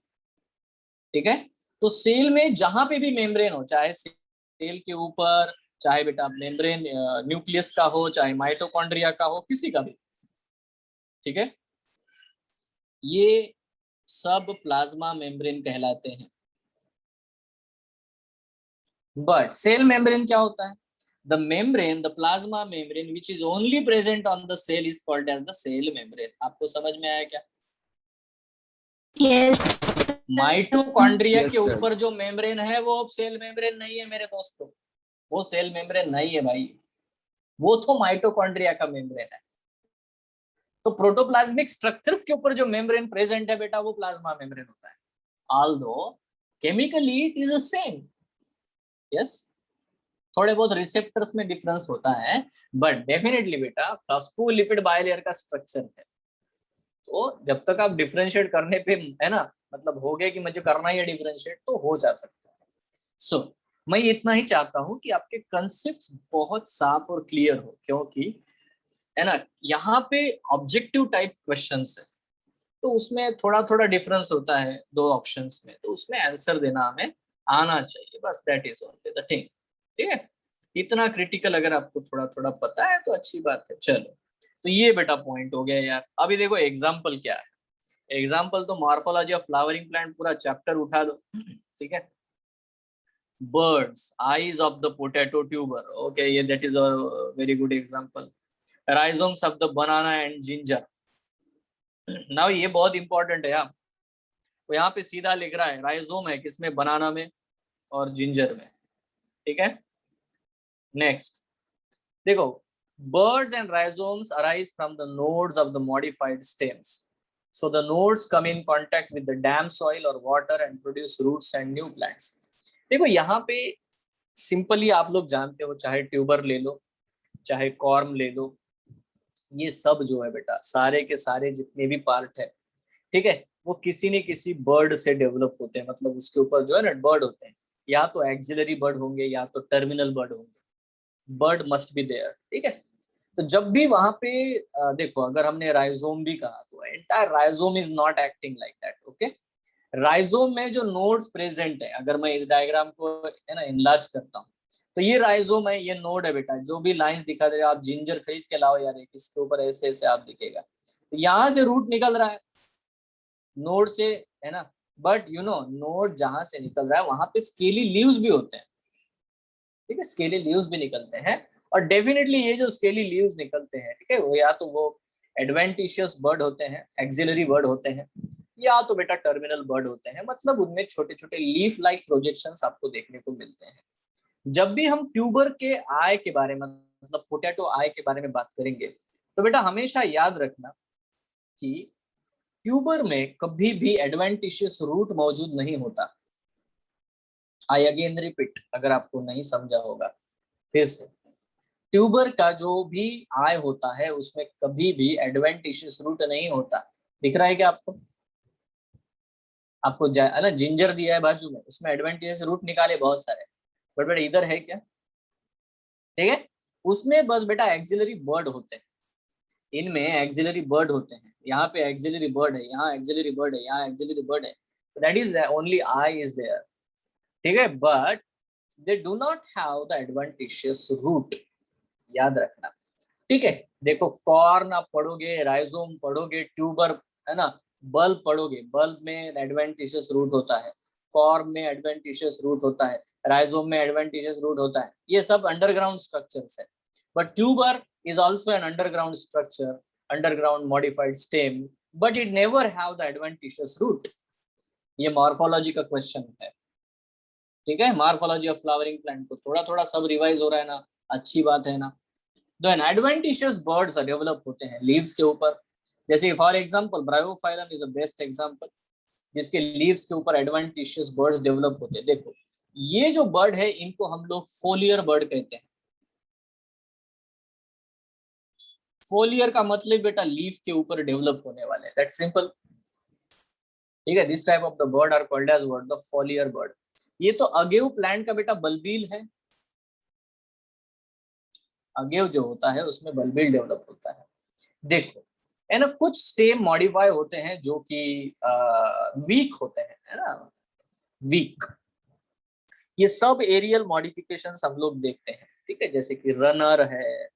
ठीक है, तो सेल में जहां पे भी मेम्ब्रेन हो, चाहे सेल के ऊपर, चाहे बेटा मेम्ब्रेन न्यूक्लियस का हो, चाहे माइटोकॉन्ड्रिया का हो, किसी का भी, ठीक है, ये सब प्लाज्मा मेम्ब्रेन कहलाते हैं। बट सेल मेम्ब्रेन क्या होता है? The membrane, the plasma membrane which is only present on the cell is called as the cell membrane. आपको समझ में आया क्या? Yes. माइटोकॉन्ड्रिया Yes, के sir. ऊपर जो मेम्ब्रेन है वो सेल मेम्ब्रेन नहीं है मेरे दोस्तों, वो सेल मेम्ब्रेन नहीं है भाई, वो तो माइटोकॉन्ड्रिया का मेम्ब्रेन है। तो प्रोटोप्लाज्मिक स्ट्रक्चर्स के ऊपर जो मेम्ब्रेन प्रेजेंट है बेटा, वो प्लाज्मा मेम्ब्रेन होता है। Although chemically it is the same. Yes, थोड़े बहुत रिसेप्टर्स में डिफरेंस होता है, बट डेफिनेटली बेटा फॉस्फोलिपिड बाइलेयर का स्ट्रक्चर है। तो जब तक आप डिफरेंशिएट करने पे, है ना, मतलब हो गया कि मुझे करना ही है डिफरेंशिएट, तो हो जा सकता है। सो मैं इतना ही चाहता हूं कि आपके कंसेप्ट बहुत साफ और क्लियर हो, क्योंकि है ना, यहाँ पे ऑब्जेक्टिव टाइप क्वेश्चंस है, तो उसमें थोड़ा थोड़ा डिफरेंस होता है दो ऑप्शंस में, तो उसमें आंसर देना हमें आना चाहिए, बस that is only the thing. ठीक है, इतना क्रिटिकल अगर आपको थोड़ा थोड़ा पता है तो अच्छी बात है। चलो, तो ये बेटा पॉइंट हो गया यार। अभी देखो एग्जाम्पल क्या है। एग्जाम्पल तो मॉर्फोलॉजी ऑफ फ्लावरिंग प्लांट पूरा चैप्टर उठा दो। ठीक है, birds eyes of the potato tuber, okay, yeah, that is a very good example. Rhizomes of the banana and ginger. now ये बहुत इंपॉर्टेंट है आप, तो यहाँ पे सीधा लिख रहा है राइजोम है किसमें, बनाना में और जिंजर में। ठीक है, नेक्स्ट देखो, birds and rhizomes arise from the nodes of the modified stems. So the nodes come in contact with the damp soil or water and produce roots and new plants. देखो यहाँ पे simply आप लोग जानते हो, चाहे tuber ले लो, चाहे कॉर्म ले लो, ये सब जो है बेटा, सारे के सारे जितने भी पार्ट है, ठीक है, वो किसी न किसी बर्ड से डेवलप होते हैं। मतलब उसके ऊपर जो है ना बर्ड होते हैं, या तो एक्सिलरी बर्ड होंगे या तो टर्मिनल बर्ड होंगे, बर्ड मस्ट बी देयर। ठीक है, तो जब भी वहां पे देखो, अगर हमने राइजोम भी कहा तो entire rhizome is not acting like that. Okay, rhizome में जो नोड्स प्रेजेंट है, अगर मैं इस डायग्राम को है ना इनलार्ज करता हूँ, तो ये राइजोम है, ये नोड है बेटा। जो भी लाइन दिखा दे रहे आप जिंजर खरीद के लाओ यार, इसके ऊपर ऐसे ऐसे आप दिखेगा, तो यहाँ से रूट निकल रहा है नोड से, है ना। बट यू नो, नोड जहां से निकल रहा है वहां पे स्केली लीव्स भी होते हैं। ठीक है, स्केली लीव्स भी निकलते हैं, और डेफिनेटली ये जो स्केली लीव्स निकलते हैं, ठीक है, वो या तो वो एडवेंटिशियस बर्ड होते हैं, एक्सिलरी बर्ड होते हैं, या तो बेटा टर्मिनल बर्ड होते हैं। मतलब उनमें छोटे छोटे लीफ लाइक प्रोजेक्शंस आपको देखने को मिलते हैं। जब भी हम ट्यूबर के आय के बारे में, मतलब पोटैटो आय के बारे में बात करेंगे, तो बेटा हमेशा याद रखना कि ट्यूबर में कभी भी एडवेंटिशियस रूट मौजूद नहीं होता। आई अगेन रिपीट, अगर आपको नहीं समझा होगा फिर से, ट्यूबर का जो भी आय होता है उसमें कभी भी एडवेंटिशियस रूट नहीं होता। दिख रहा है क्या आपको? आपको है ना जिंजर दिया है बाजू में, उसमें एडवेंटिशियस रूट निकाले बहुत सारे, बट बेटा इधर है क्या? ठीक है, उसमें बस बेटा एक्सिलरी वर्ड होते हैं, इनमें एक्सिलरी वर्ड होते हैं, यहाँ पे एक्सिलरी वर्ड है, यहाँ एक्सिलरी वर्ड है, यहाँ एक्सिलरी वर्ड है, that is only eye is there. ठीक है, but they do not have the adventitious root, याद रखना। ठीक है, देखो कॉर्न आप पढ़ोगे, राइजोम पढ़ोगे, ट्यूबर है ना, बल्ब पढ़ोगे, बल्ब में एडवेंटिशियस रूट होता है, कॉर्न में एडवेंटिशियस रूट होता है, राइजोम में एडवेंटिशियस रूट होता है, ये सब अंडरग्राउंड स्ट्रक्चर्स है। But tuber is also an underground structure, underground modified stem, but it never have the adventitious root. ये मॉर्फोलॉजी का क्वेश्चन है। ठीक है, मॉर्फोलॉजी ऑफ फ्लावरिंग प्लांट को थोड़ा थोड़ा सब रिवाइज हो रहा है ना, अच्छी बात है ना। देन एडवेंटिशियस बर्ड्स डेवलप होते हैं लीव्स के ऊपर, जैसे for example Bryophyllum is a best example, जिसके लीव्स के ऊपर एडवेंटिशियस बर्ड्स डेवलप होते हैं। देखो ये जो बर्ड है इनको हम लोग फोलियर बर्ड कहते हैं। फोलियर का मतलब बेटा लीफ के ऊपर डेवलप होने वाले, दैट्स सिंपल। ठीक है, this type of the bud are called as what, the foliar bud. ये तो अगेव प्लांट का बेटा बल्बिल है, अगेव जो होता है उसमें बल्बिल डेवलप होता है। देखो है ना, कुछ स्टेम मॉडिफाई होते हैं जो कि वीक होते हैं, है ना, वीक। ये सब एरियल मॉडिफिकेशंस हम लोग देखते हैं। ठीक है, जैसे कि रनर है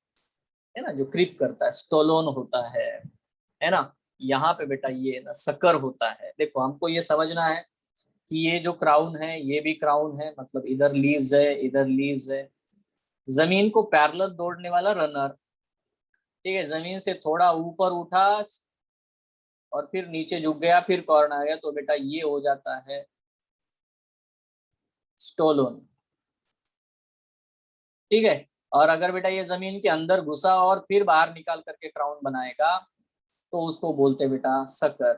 ना, जो क्रीप करता है, स्टोलोन होता है ना, यहाँ पे बेटा ये ना सकर होता है। देखो हमको ये समझना है कि ये जो क्राउन है ये भी क्राउन है, मतलब इधर लीव्स है, इधर लीव्स है, जमीन को पैरेलल दौड़ने वाला रनर। ठीक है, जमीन से थोड़ा ऊपर उठा और फिर नीचे झुक गया, फिर कॉर्न आ गया, तो बेटा ये हो जाता है स्टोलोन। ठीक है, और अगर बेटा ये जमीन के अंदर घुसा और फिर बाहर निकाल करके क्राउन बनाएगा तो उसको बोलते बेटा सकर।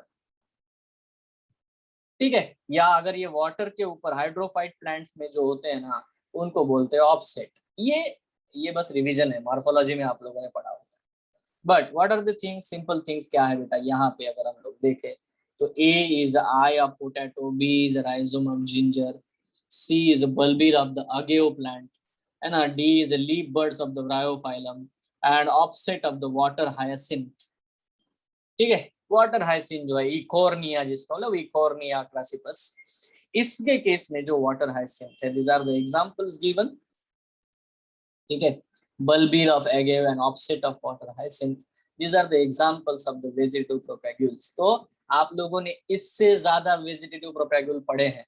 ठीक है, या अगर ये वाटर के ऊपर हाइड्रोफाइट प्लांट्स में जो होते हैं ना, उनको बोलते हैं ऑफसेट। ये बस रिवीजन है, मॉर्फोलॉजी में आप लोगों ने पढ़ा होगा। But what are the things, simple things क्या है बेटा, यहाँ पे अगर हम लोग देखें तो A is eye of potato, B is rhizome of ginger, C is bulbil of the agave plant, है ना, D is the leaf buds of the bryophyllum, and offset of the water hyacinth. ठीक है, water हाइसिन जो है Eichhornia, जिसको मतलब Eichhornia क्रासिपस, इसके case में जो वाटर हाइसिंथ है, these are the examples given। ठीक है, bulbil of agave and offset of water hyacinth, these are the examples of the vegetative propagules। तो आप लोगों ने इससे ज्यादा वेजिटेटिव प्रोपैगुल पढ़े हैं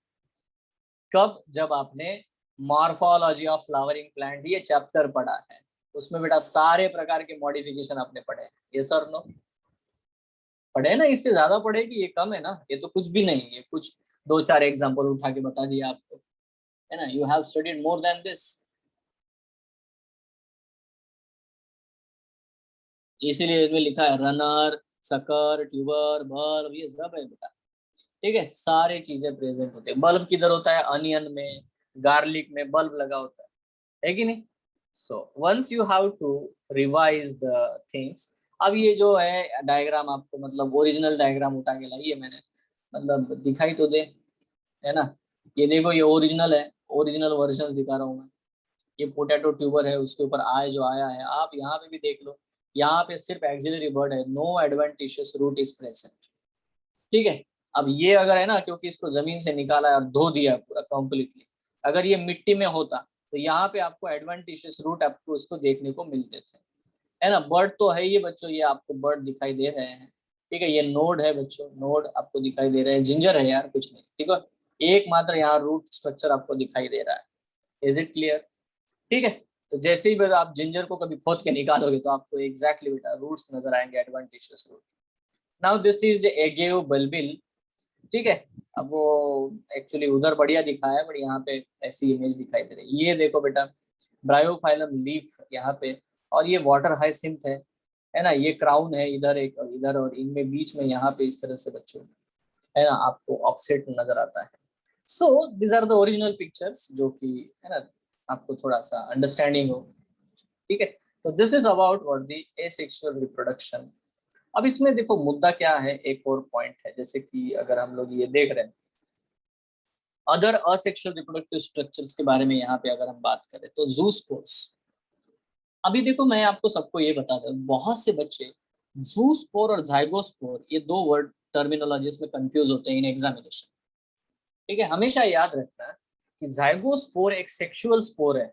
कब? जब आपने मॉर्फोलॉजी ऑफ फ्लावरिंग प्लांट ये चैप्टर पढ़ा है, उसमें बेटा सारे प्रकार के मॉडिफिकेशन आपने पढ़े हैं। ये सर नो पढ़े ना, इससे ज्यादा पढ़े कि ये कम है ना, ये तो कुछ भी नहीं है, कुछ दो चार एग्जांपल उठा के बता दिया आपको, है ना। You have studied more than this, इसीलिए इसमें लिखा है रनर, सकर, ट्यूबर, बल्ब, ये सब है बेटा। ठीक है, सारे चीजें प्रेजेंट होते हैं। बल्ब किधर होता है? अनियन में, गार्लिक में बल्ब लगा होता है कि नहीं? So once you have to revise the things. अब ये जो है डायग्राम आपको मतलब ओरिजिनल डायग्राम उठा के लाइए मैंने, मतलब दिखाई तो दे, है ना। ये देखो ये ओरिजिनल है, ओरिजिनल वर्जन दिखा रहा हूँ मैं। ये पोटैटो ट्यूबर है, उसके ऊपर आय जो आया है, आप यहाँ पे भी देख लो, यहाँ पे सिर्फ एक्सिलरी वर्ड है, no adventitious root is present. ठीक है, अब ये अगर है ना, क्योंकि इसको जमीन से निकाला है और धो दिया पूरा कंप्लीटली, अगर ये मिट्टी में होता तो यहाँ पे आपको एडवेंटिशियस रूट आपको इसको देखने को मिलते थे, है ना। बर्ड तो है ये बच्चों, ये आपको बर्ड दिखाई दे रहे हैं। ठीक है, ये नोड है बच्चों, नोड आपको दिखाई दे रहे हैं, जिंजर है यार, कुछ नहीं। ठीक है, एकमात्र यहाँ रूट स्ट्रक्चर आपको दिखाई दे रहा है। Is it clear? ठीक है, तो जैसे ही बेटा आप जिंजर को कभी खोद के निकालोगे तो आपको एग्जैक्टली बेटा रूट्स नजर आएंगे, adventitious root. Now this is agave bulbil. ठीक है, अब वो एक्चुअली उधर बढ़िया दिखाया है, बट यहाँ पे ऐसी इमेज दिखाई दे रही है। ये देखो बेटा ब्रायोफाइलम लीफ यहाँ पे, और ये वाटर हाइसिंथ है ना, ये क्राउन है इधर एक और इधर, और इनमें बीच में यहाँ पे इस तरह से बच्चों, है ना, आपको ऑफसेट नजर आता है। So this are the original pictures, जो कि है ना आपको थोड़ा सा अंडरस्टैंडिंग हो। ठीक है, तो this is about what the asexual reproduction. अब इसमें देखो मुद्दा क्या है, एक और पॉइंट है, जैसे कि अगर हम लोग ये देख रहे हैं अदर असेक्सुअल रिप्रोडक्टिव स्ट्रक्चर्स के बारे में यहाँ पे अगर हम बात करें तो ज़ूस्पोर्स। अभी देखो मैं आपको सबको ये बता दूं, बहुत से बच्चे ज़ूस्पोर और ज़ाइगोस्पोर ये दो वर्ड टर्मिनोलॉजीज में कंफ्यूज होते हैं इन एग्जामिनेशन। ठीक है, हमेशा याद रखना कि ज़ाइगोस्पोर एक सेक्सुअल स्पोर है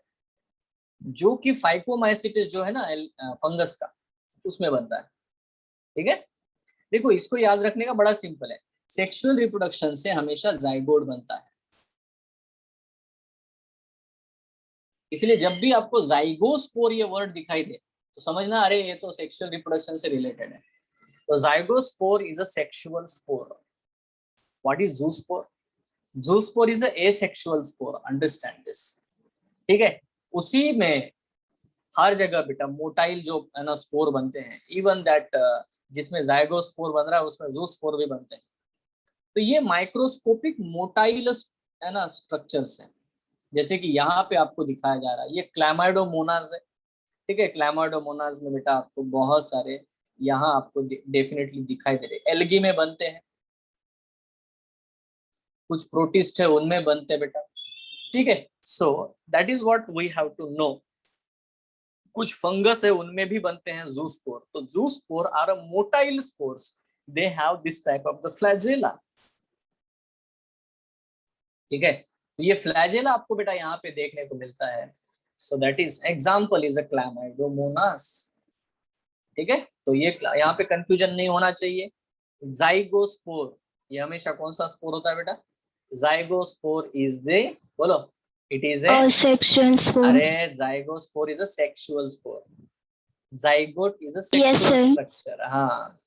जो कि फाइकोमाइसिटिस जो है ना फंगस का, उसमें बनता है। ठीक है, देखो इसको याद रखने का बड़ा सिंपल है, सेक्सुअल रिप्रोडक्शन से हमेशा जाइगोट बनता है। इसलिए जब भी आपको जाइगोस्पोर ये वर्ड दिखाई दे तो समझना अरे ये तो सेक्सुअल रिप्रोडक्शन से रिलेटेड है। तो zygospore is a sexual spore. What is zoospore? Zoospore is a asexual spore, understand this. ठीक है, उसी में हर जगह बेटा मोटाइल जो है ना स्पोर बनते हैं, इवन दैट जिसमें जाइगोस्पोर बन रहा है उसमें ज़ूस्पोर भी बनते हैं। तो ये माइक्रोस्कोपिक मोटाइल है ना स्ट्रक्चर्स हैं, जैसे कि यहाँ पे आपको दिखाया जा रहा है, ये क्लैमाइडोमोनास है। ठीक है, क्लैमाइडोमोनास में बेटा आपको बहुत सारे यहाँ आपको डेफिनेटली दिखाई दे रहे, एल्गी में बनते हैं, कुछ प्रोटिस्ट है उनमें बनते हैं बेटा। ठीक है, so that is what we have to know. कुछ फंगस है उनमें भी बनते हैं ज़ूस्पोर। तो zoospore are a motile spores, they have this type of the flagella. ठीक है, तो ये फ्लैजेला आपको बेटा यहाँ पे देखने को मिलता है। So that is example is a Chlamydomonas. ठीक है, तो ये यहाँ पे कंफ्यूजन नहीं होना चाहिए। जाइगोस्पोर ये हमेशा कौन सा स्पोर होता है बेटा? जाइगोस्पोर इज द, बोलो, it is a, Asexual spore. अरे zygospore is a sexual spore, zygote is a Yes, sexual sir. Structure. हाँ,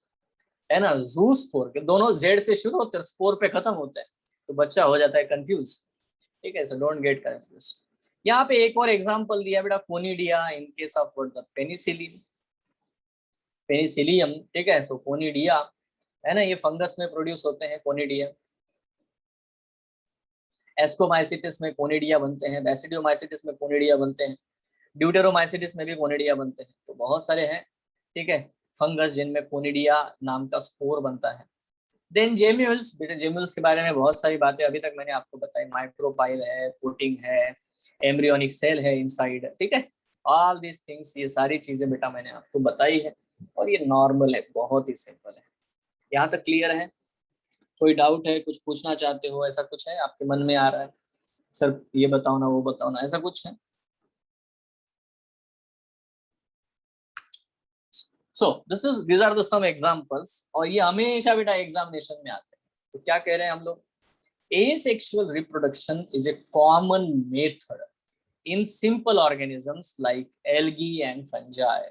है ना, ज़ूस्पोर के दोनों जेड से शुरू होते हैं, स्पोर पे खत्म होते हैं, तो बच्चा हो जाता है कंफ्यूज। ठीक है, सो डोंट गेट कंफ्यूज। यहाँ पे एक और एग्जांपल दिया बेटा, conidia in case of what, the penicillin, Penicillium. ठीक है, सो कोनिडिया है ना, ये फंगस में प्रोड्यूस होते हैं कोनिडिया। एस्कोमाइसिटिस में कोनिडिया बनते हैं, बैसिडियोमाइसिटिस में कोनिडिया बनते हैं, ड्यूटेरोमाइसिटिस में भी कोनिडिया बनते हैं। तो बहुत सारे हैं, ठीक है, फंगस जिनमें कोनिडिया नाम का स्पोर बनता है। देन जेम्यूल्स, बेटा जेम्यूल्स के बारे में बहुत सारी बातें अभी तक मैंने आपको बताई, माइक्रोपाइल है, कोटिंग है, एम्ब्रियोनिक सेल है इनसाइड। ठीक है, ऑल दिस थिंग्स, ये सारी चीजें बेटा मैंने आपको बताई है, और ये नॉर्मल है, बहुत ही सिंपल है। यहाँ तक क्लियर है? कोई डाउट है, कुछ पूछना चाहते हो, ऐसा कुछ है आपके मन में आ रहा है, सर ये बताओ ना वो बताओ ना, ऐसा कुछ है? सो these are the some examples, और ये हमेशा बेटा एग्जामिनेशन में आते हैं। तो क्या कह रहे हैं हम लोग? Asexual reproduction is a common method in simple organisms like algae and fungi।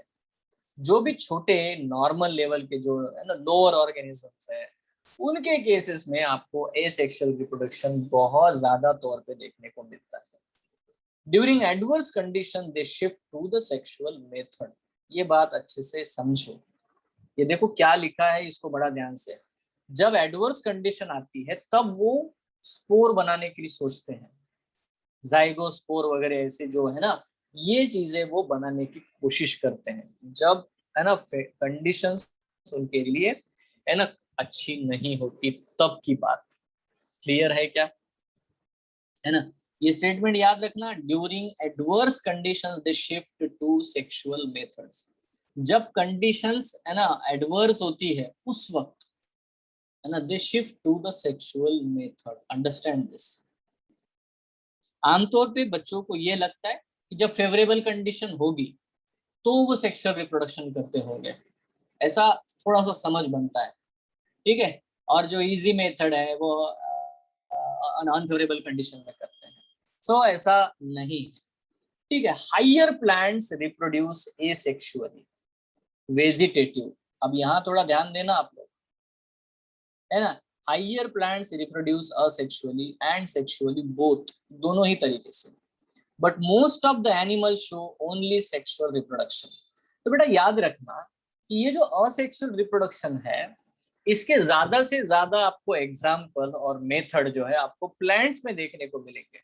जो भी छोटे नॉर्मल लेवल के जो है ना लोअर ऑर्गेनिजम्स है, उनके केसेस में आपको एसेक्सुअल रिप्रोडक्शन बहुत ज्यादा तौर पे देखने को मिलता है। During adverse condition they shift to the sexual method. ये बात अच्छे से समझो, ये देखो क्या लिखा है, इसको बड़ा ध्यान से। जब एडवर्स कंडीशन आती है तब वो स्पोर बनाने के लिए सोचते हैं, जाइगोस्पोर वगैरह ऐसे जो है ना, ये चीजें वो बनाने की कोशिश करते हैं जब है ना कंडीशंस उनके लिए है ना अच्छी नहीं होती, तब की बात। क्लियर है क्या? है ना, ये स्टेटमेंट याद रखना, during adverse conditions they shift to sexual methods. जब कंडीशंस है ना एडवर्स होती है उस वक्त है ना, they shift to the sexual method, understand this. आमतौर पे बच्चों को ये लगता है कि जब फेवरेबल कंडीशन होगी तो वो सेक्सुअल रिप्रोडक्शन करते होंगे, ऐसा थोड़ा सा समझ बनता है। ठीक है, और जो इजी मेथड है वो अनफेवरेबल कंडीशन में करते हैं। सो ऐसा नहीं है। ठीक है, higher plants reproduce asexually, vegetative. अब यहाँ थोड़ा ध्यान देना आप लोग, है ना, higher plants reproduce asexually and sexually, both, दोनों ही तरीके से। But most of the animal show only sexual reproduction. तो बेटा याद रखना कि ये जो असेक्सुअल रिप्रोडक्शन है, इसके ज्यादा से ज्यादा आपको एग्जाम्पल और मेथड जो है आपको प्लांट्स में देखने को मिलेंगे।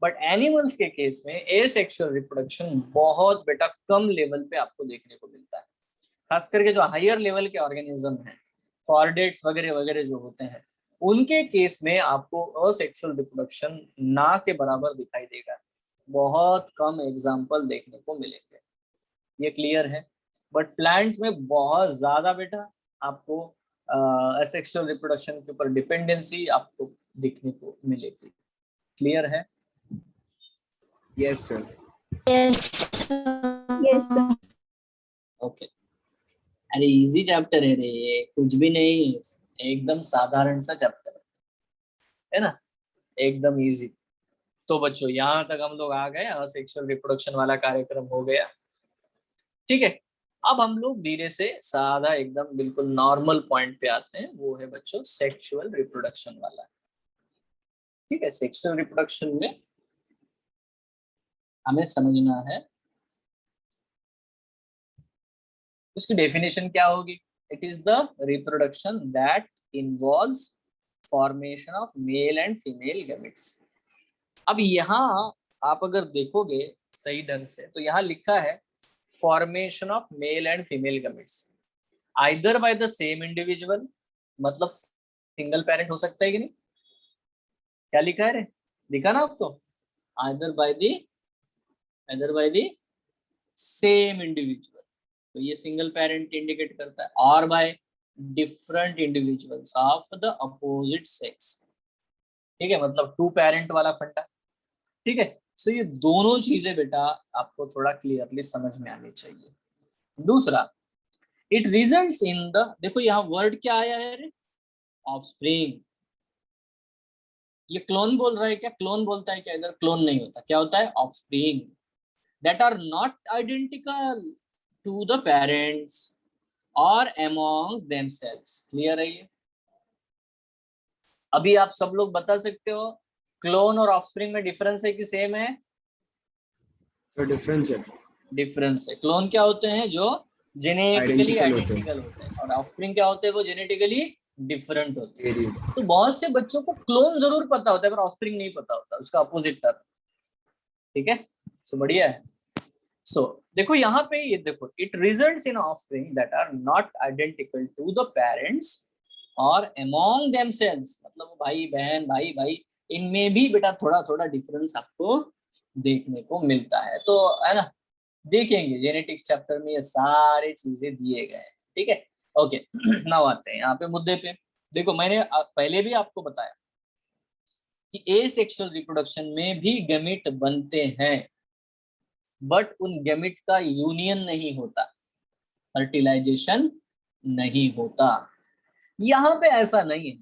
बट एनिमल्स के केस में एसेक्सुअल रिप्रोडक्शन बहुत बेटा कम लेवल पे आपको देखने को मिलता है। खास करके जो हायर लेवल के ऑर्गेनिज्म हैं, कॉर्डेट्स वगैरह वगैरह जो होते हैं, उनके केस में आपको असेक्सुअल रिप्रोडक्शन ना के बराबर दिखाई देगा, बहुत कम एग्जाम्पल देखने को मिलेंगे, ये क्लियर है। बट प्लांट्स में बहुत ज्यादा बेटा आपको असेक्सुअल रिप्रोडक्शन के ऊपर डिपेंडेंसी आपको दिखने को मिलेगी, क्लियर है? Yes, sir. Yes. Yes, sir. Okay. अरे इजी चैप्टर है रे ये, कुछ भी नहीं, एकदम साधारण सा चैप्टर है ना, एकदम इजी। तो बच्चों यहाँ तक हम लोग आ गए, असेक्सुअल रिप्रोडक्शन वाला कार्यक्रम हो गया, ठीक है। अब हम लोग धीरे से सादा एकदम बिल्कुल नॉर्मल पॉइंट पे आते हैं, वो है बच्चों सेक्सुअल रिप्रोडक्शन वाला, ठीक है। सेक्सुअल रिप्रोडक्शन में हमें समझना है उसकी डेफिनेशन क्या होगी। It is the reproduction that involves formation of male and female gametes. अब यहाँ आप अगर देखोगे सही ढंग से तो यहाँ लिखा है formation of male and female gametes either by the same individual, मतलब सिंगल पेरेंट हो सकता है कि नहीं, क्या लिखा है रे, दिखा ना आपको, either by the same individual, तो ये सिंगल पेरेंट इंडिकेट करता है, और by different individuals of the opposite sex, ठीक है, मतलब टू पेरेंट वाला फंडा, ठीक है। सो ये दोनों चीजें बेटा आपको थोड़ा क्लियरली समझ में आनी चाहिए। दूसरा, इट रिजल्ट्स इन द, देखो यहाँ वर्ड क्या आया है रे, ऑफस्प्रिंग। ये क्लोन बोल रहा है क्या, क्लोन बोलता है क्या, इधर क्लोन नहीं होता, क्या होता है, offspring that are not identical to the parents और अमॉन्ग्स देमसेल्व्स, क्लियर है ये। अभी आप सब लोग बता सकते हो क्लोन और ऑफस्प्रिंग में डिफरेंस है कि सेम है? So difference है. डिफरेंस है। क्लोन क्या होते हैं, जो जेनेटिकली Identical होते हैं. आइडेंटिकल होते हैं, और ऑफस्प्रिंग क्या होते हैं, वो जेनेटिकली डिफरेंट होते हैं। Very. तो बहुत से बच्चों को क्लोन जरूर पता होता है पर ऑफस्प्रिंग नहीं पता होता, उसका अपोजिट टर्म, ठीक है। सो बढ़िया है। सो देखो यहाँ पे, ये देखो, it results in offspring that are not identical to the parents और अमॉन्ग देमसेल्व्स, मतलब भाई बहन भाई भाई इनमें भी बेटा थोड़ा थोड़ा डिफरेंस आपको देखने को मिलता है, तो है ना, देखेंगे जेनेटिक्स चैप्टर में ये सारी चीजें दिए गए हैं, ठीक है। ओके नाउ आते हैं यहाँ पे मुद्दे पे। देखो मैंने पहले भी आपको बताया कि एसेक्सुअल रिप्रोडक्शन में भी गैमेट बनते हैं, बट उन गैमेट का यूनियन नहीं होता, फर्टिलाइजेशन नहीं होता। यहाँ पे ऐसा नहीं है।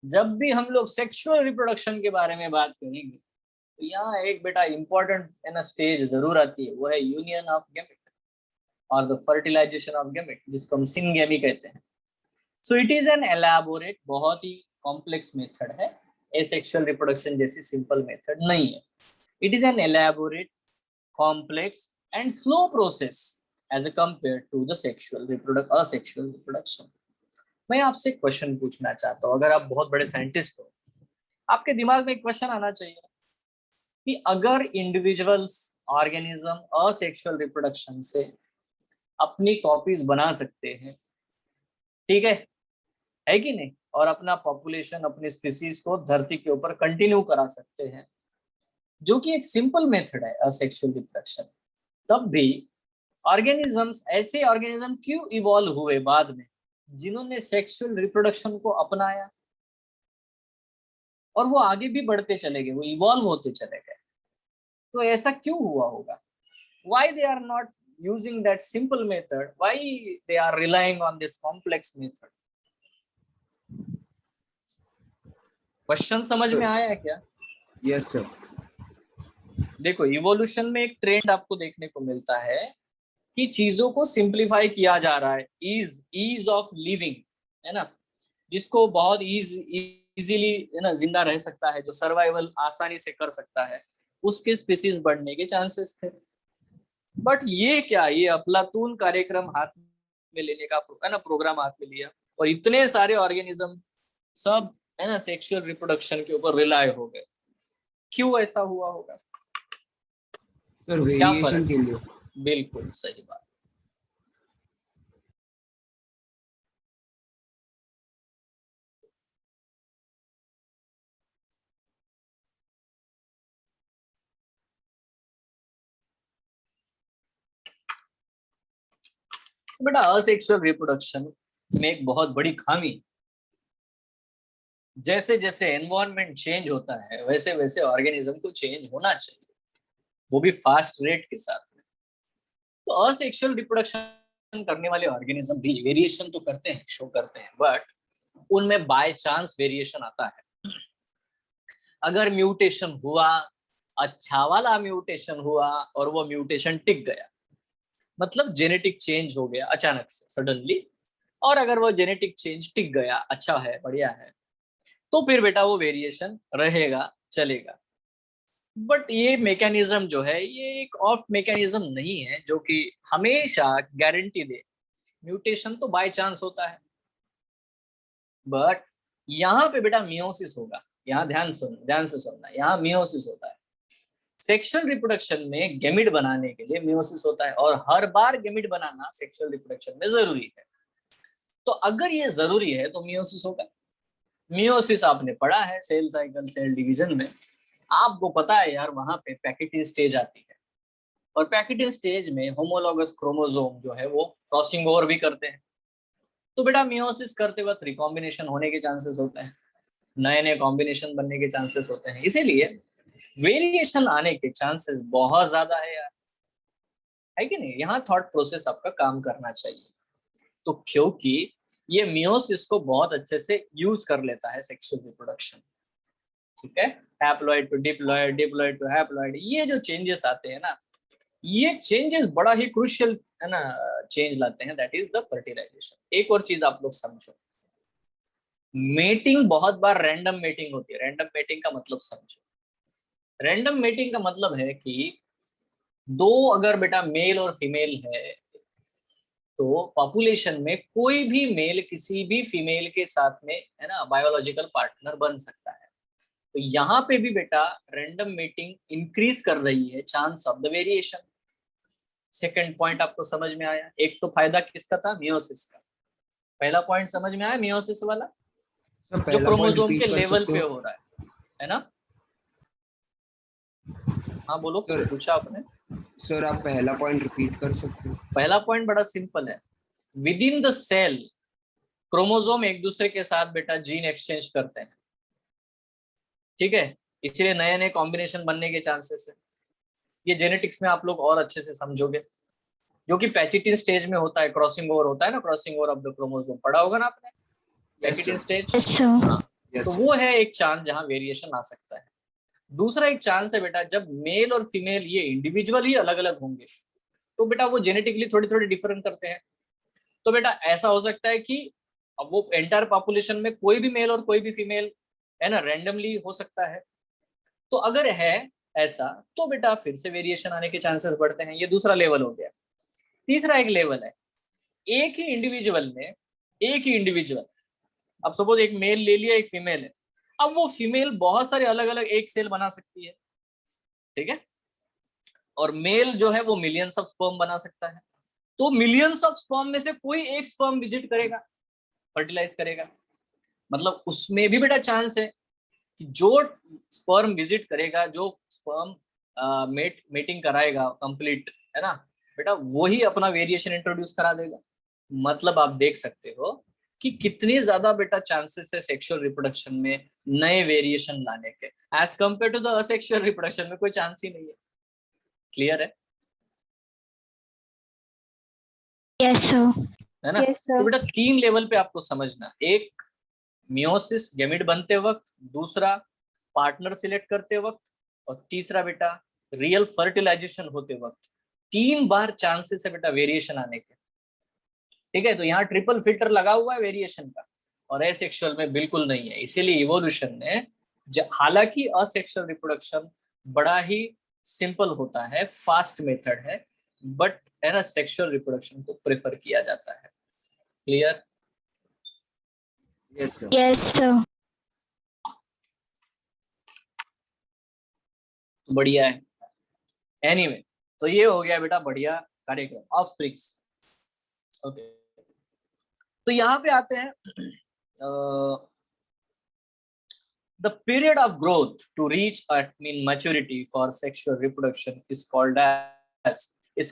जब भी हम लोग सेक्सुअल रिप्रोडक्शन के बारे में बात करेंगे तो यहाँ एक बेटा इंपॉर्टेंट है ना स्टेज जरूर आती है, वो है यूनियन ऑफ गैमेट और द फर्टिलाइजेशन ऑफ गैमेट, जिसको हम सिंगेमी कहते हैं। So it is an elaborate, बहुत ही कॉम्प्लेक्स मेथड है, एसेक्सुअल रिप्रोडक्शन जैसी सिंपल मेथड नहीं है। It is an elaborate, complex and slow process as a compare to the asexual reproduction. मैं आपसे क्वेश्चन पूछना चाहता हूँ, अगर आप बहुत बड़े साइंटिस्ट हो, आपके दिमाग में एक क्वेश्चन आना चाहिए कि अगर इंडिविजुअल्स ऑर्गेनिज्म असेक्सुअल रिप्रोडक्शन से अपनी कॉपीज बना सकते हैं, ठीक है कि नहीं, और अपना पॉपुलेशन, अपनी स्पीसीज को धरती के ऊपर कंटिन्यू करा सकते हैं, जो कि एक सिंपल मेथड है असेक्सुअल रिप्रोडक्शन, तब भी ऑर्गेनिजम्स, ऐसे ऑर्गेनिज्म क्यों इवॉल्व हुए बाद में जिन्होंने सेक्सुअल रिप्रोडक्शन को अपनाया और वो आगे भी बढ़ते चले गए, वो इवॉल्व होते चले गए। तो ऐसा क्यों हुआ होगा? Why they are not using that simple method? Why they are relying on this complex method? Question समझ में आया क्या? Yes, sir. देखो इवोल्यूशन में एक ट्रेंड आपको देखने को मिलता है कि चीजों को सिंप्लीफाई किया जा रहा है, ईज ऑफ लिविंग, है ना, जिसको बहुत इजीली है ना जिंदा रह सकता है, जो सर्वाइवल आसानी से कर सकता है, उसके स्पीसीज बढ़ने के चांसेस थे। बट ये क्या, ये अफलातून कार्यक्रम हाथ में लेने का है ना, प्रोग्राम हाथ में लिया और इतने सारे ऑर्गेनिज्म सब है ना सेक्सुअल रिप्रोडक्शन के ऊपर रिलाय हो गए। क्यों ऐसा हुआ होगा? Sir, क्या variation फर्क? के लिए. बिल्कुल सही बात। बेटा असेक्सुअल रिप्रोडक्शन में एक बहुत बड़ी खामी, जैसे जैसे एनवायरनमेंट चेंज होता है वैसे वैसे ऑर्गेनिज्म को चेंज होना चाहिए, वो भी फास्ट रेट के साथ में। तो असेक्सुअल रिप्रोडक्शन करने वाले ऑर्गेनिज्म भी वेरिएशन तो करते हैं, शो करते हैं, बट उनमें बाय चांस वेरिएशन आता है। अगर म्यूटेशन हुआ, अच्छा वाला म्यूटेशन हुआ और वो म्यूटेशन टिक गया, मतलब जेनेटिक चेंज हो गया अचानक से सडनली, और अगर वो जेनेटिक चेंज टिक गया, अच्छा है, बढ़िया है, तो फिर बेटा वो वेरिएशन रहेगा, चलेगा। बट ये मैकेनिज्म जो है ये एक ऑफ मैकेनिज्म नहीं है जो कि हमेशा गारंटी दे। म्यूटेशन तो बाय चांस होता है, बट यहाँ पे बेटा मियोसिस होगा। यहाँ ध्यान से सुनना, यहाँ मियोसिस होता है। सेक्सुअल रिप्रोडक्शन में गेमिड बनाने के लिए मियोसिस होता है, और हर बार गेमिड बनाना सेक्सुअल रिप्रोडक्शन में जरूरी है। तो अगर ये जरूरी है तो मियोसिस होगा। मियोसिस आपने पढ़ा है सेल साइकिल, सेल डिवीजन में, आपको पता है यार वहां पे पैकेटिंग स्टेज आती है, और पैकेटिंग स्टेज में होमोलॉगस क्रोमोसोम जो है वो क्रॉसिंग ओवर भी करते हैं। तो बेटा मियोसिस करते वक्त रिकॉम्बिनेशन होने के चांसेस होते हैं, नए नए कॉम्बिनेशन बनने के चांसेस होते हैं, इसीलिए वेरिएशन आने के चांसेस बहुत ज्यादा है यार, है कि नहीं। यहाँ थॉट प्रोसेस आपका काम करना चाहिए। तो क्योंकि ये मियोसिस को बहुत अच्छे से यूज कर लेता है सेक्सुअल रिप्रोडक्शन, ठीक है। Haploid to diploid, diploid to haploid, ये जो चेंजेस आते हैं ना, ये चेंजेस बड़ा ही क्रूशियल है ना चेंज लाते हैं, दैट इज द फर्टिलाइजेशन। एक और चीज आप लोग समझो, मेटिंग बहुत बार रैंडम मेटिंग होती है। रैंडम मेटिंग का मतलब समझो, रैंडम मेटिंग का मतलब है कि दो अगर बेटा मेल और फीमेल है, तो पॉपुलेशन में कोई भी मेल किसी भी फीमेल के साथ में है ना बायोलॉजिकल पार्टनर बन सकता है। तो यहाँ पे भी बेटा रैंडम मेटिंग इंक्रीज कर रही है chance of the variation. Second point आपको समझ में आया। एक तो फायदा किसका था, मियोसिस का। पहला पॉइंट समझ में आया मियोसिस वाला, सर जो पहला पॉइंट क्रोमोसोम के रिपीट कर लेवल सकते पे हो? हो रहा है ना। हाँ बोलो, कुछ सर पूछा आपने। सर आप पहला पॉइंट रिपीट कर सकते हो? पहला पॉइंट बड़ा सिंपल है, within the cell chromosome एक दूसरे के साथ बेटा जीन एक्सचेंज करते हैं, ठीक है, इसलिए नए नए कॉम्बिनेशन बनने के चांसेस है। ये जेनेटिक्स में आप लोग और अच्छे से समझोगे, जो कि पैचिटिन स्टेज में होता है, क्रॉसिंग ओवर होता है ना, crossing over of the chromosome पढ़ा होगा ना आपने, पैचिटिन स्टेज। Yes, sir. हाँ, यस तो वो है एक चांस जहां वेरिएशन आ सकता है। दूसरा एक चांस है बेटा, जब मेल और फीमेल ये इंडिविजुअल ही अलग अलग होंगे, तो बेटा वो जेनेटिकली थोड़ी थोड़ी डिफरेंट करते हैं। तो बेटा ऐसा हो सकता है कि अब वो एंटायर पॉपुलेशन में कोई भी मेल और कोई भी फीमेल है ना रैंडमली हो सकता है। तो अगर है ऐसा, तो बेटा फिर से वेरिएशन आने के चांसेस बढ़ते हैं। ये दूसरा लेवल हो गया। तीसरा एक लेवल है, एक ही इंडिविजुअल में, एक ही इंडिविजुअल, अब सपोज एक मेल ले लिया, एक फीमेल है, अब वो फीमेल बहुत सारे अलग अलग एक सेल बना सकती है, ठीक है, और मेल जो है वो मिलियंस ऑफ स्पर्म बना सकता है। तो मिलियंस ऑफ स्पर्म में से कोई एक स्पर्म विजिट करेगा, फर्टिलाइज करेगा, मतलब उसमें भी बेटा चांस है कि जो स्पर्म विजिट करेगा, जो स्पर्म मेटिंग कराएगा कंप्लीट, है ना बेटा, वही अपना वेरिएशन इंट्रोड्यूस करा देगा। मतलब आप देख सकते हो कि कितनी ज्यादा बेटा चांसेस है सेक्सुअल रिप्रोडक्शन में नए वेरिएशन लाने के, as compare to the asexual reproduction में कोई चांस ही नहीं है। क्लियर है Yes, sir. है ना। Yes, sir. तो बेटा 3 लेवल पे आपको समझना, एक मियोसिस गेमिड बनते वक्त, दूसरा पार्टनर सिलेक्ट करते वक्त, और तीसरा बेटा रियल फर्टिलाइजेशन होते वक्त। 3 बार चांसेस है बेटा वेरिएशन आने के, ठीक है। तो यहाँ ट्रिपल फिल्टर लगा हुआ है वेरिएशन का, और एसेक्सुअल में बिल्कुल नहीं है। इसीलिए इवोल्यूशन ने, हालांकि असेक्सुअल रिप्रोडक्शन बड़ा ही सिंपल होता है, फास्ट मेथड है, बट है ना सेक्सुअल रिप्रोडक्शन को प्रेफर किया जाता है। Clear. Yes sir. Yes, sir. बढ़िया है। एनीवे, तो ये हो गया बेटा बढ़िया कार्यक्रम ऑफस्प्रिंग्स। ओके, तो यहाँ पे आते हैं, the period of growth to reach maturity for sexual reproduction is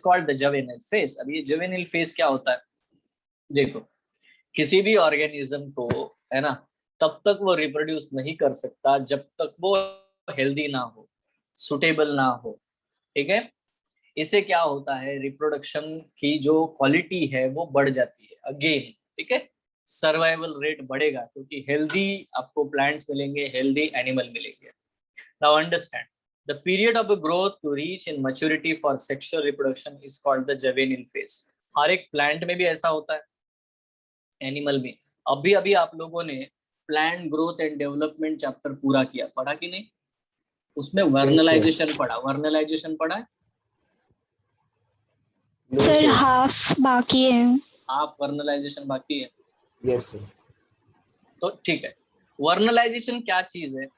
called the juvenile phase। अब ये juvenile phase क्या होता है, देखो, किसी भी ऑर्गेनिज्म को, है ना, तब तक वो रिप्रोड्यूस नहीं कर सकता जब तक वो हेल्दी ना हो, सुटेबल ना हो। ठीक है, इससे क्या होता है, रिप्रोडक्शन की जो क्वालिटी है वो बढ़ जाती है अगेन। ठीक है, सर्वाइवल रेट बढ़ेगा क्योंकि हेल्दी आपको प्लांट्स मिलेंगे, हेल्दी एनिमल मिलेंगे। Now understand, the period of growth to reach in maturity for sexual reproduction is called the juvenile phase. हर एक प्लांट में भी ऐसा होता है, एनिमल में। अभी अभी आप लोगों ने plant growth and development chapter पूरा किया, पढ़ा कि नहीं? उसमें वर्नलाइजेशन पढ़ा, वर्नलाइजेशन पढ़ा है? No, sir sir. हाफ बाकी है। हाफ वर्नलाइजेशन बाकी है। Yes, sir. तो ठीक है, वर्नलाइजेशन क्या चीज है?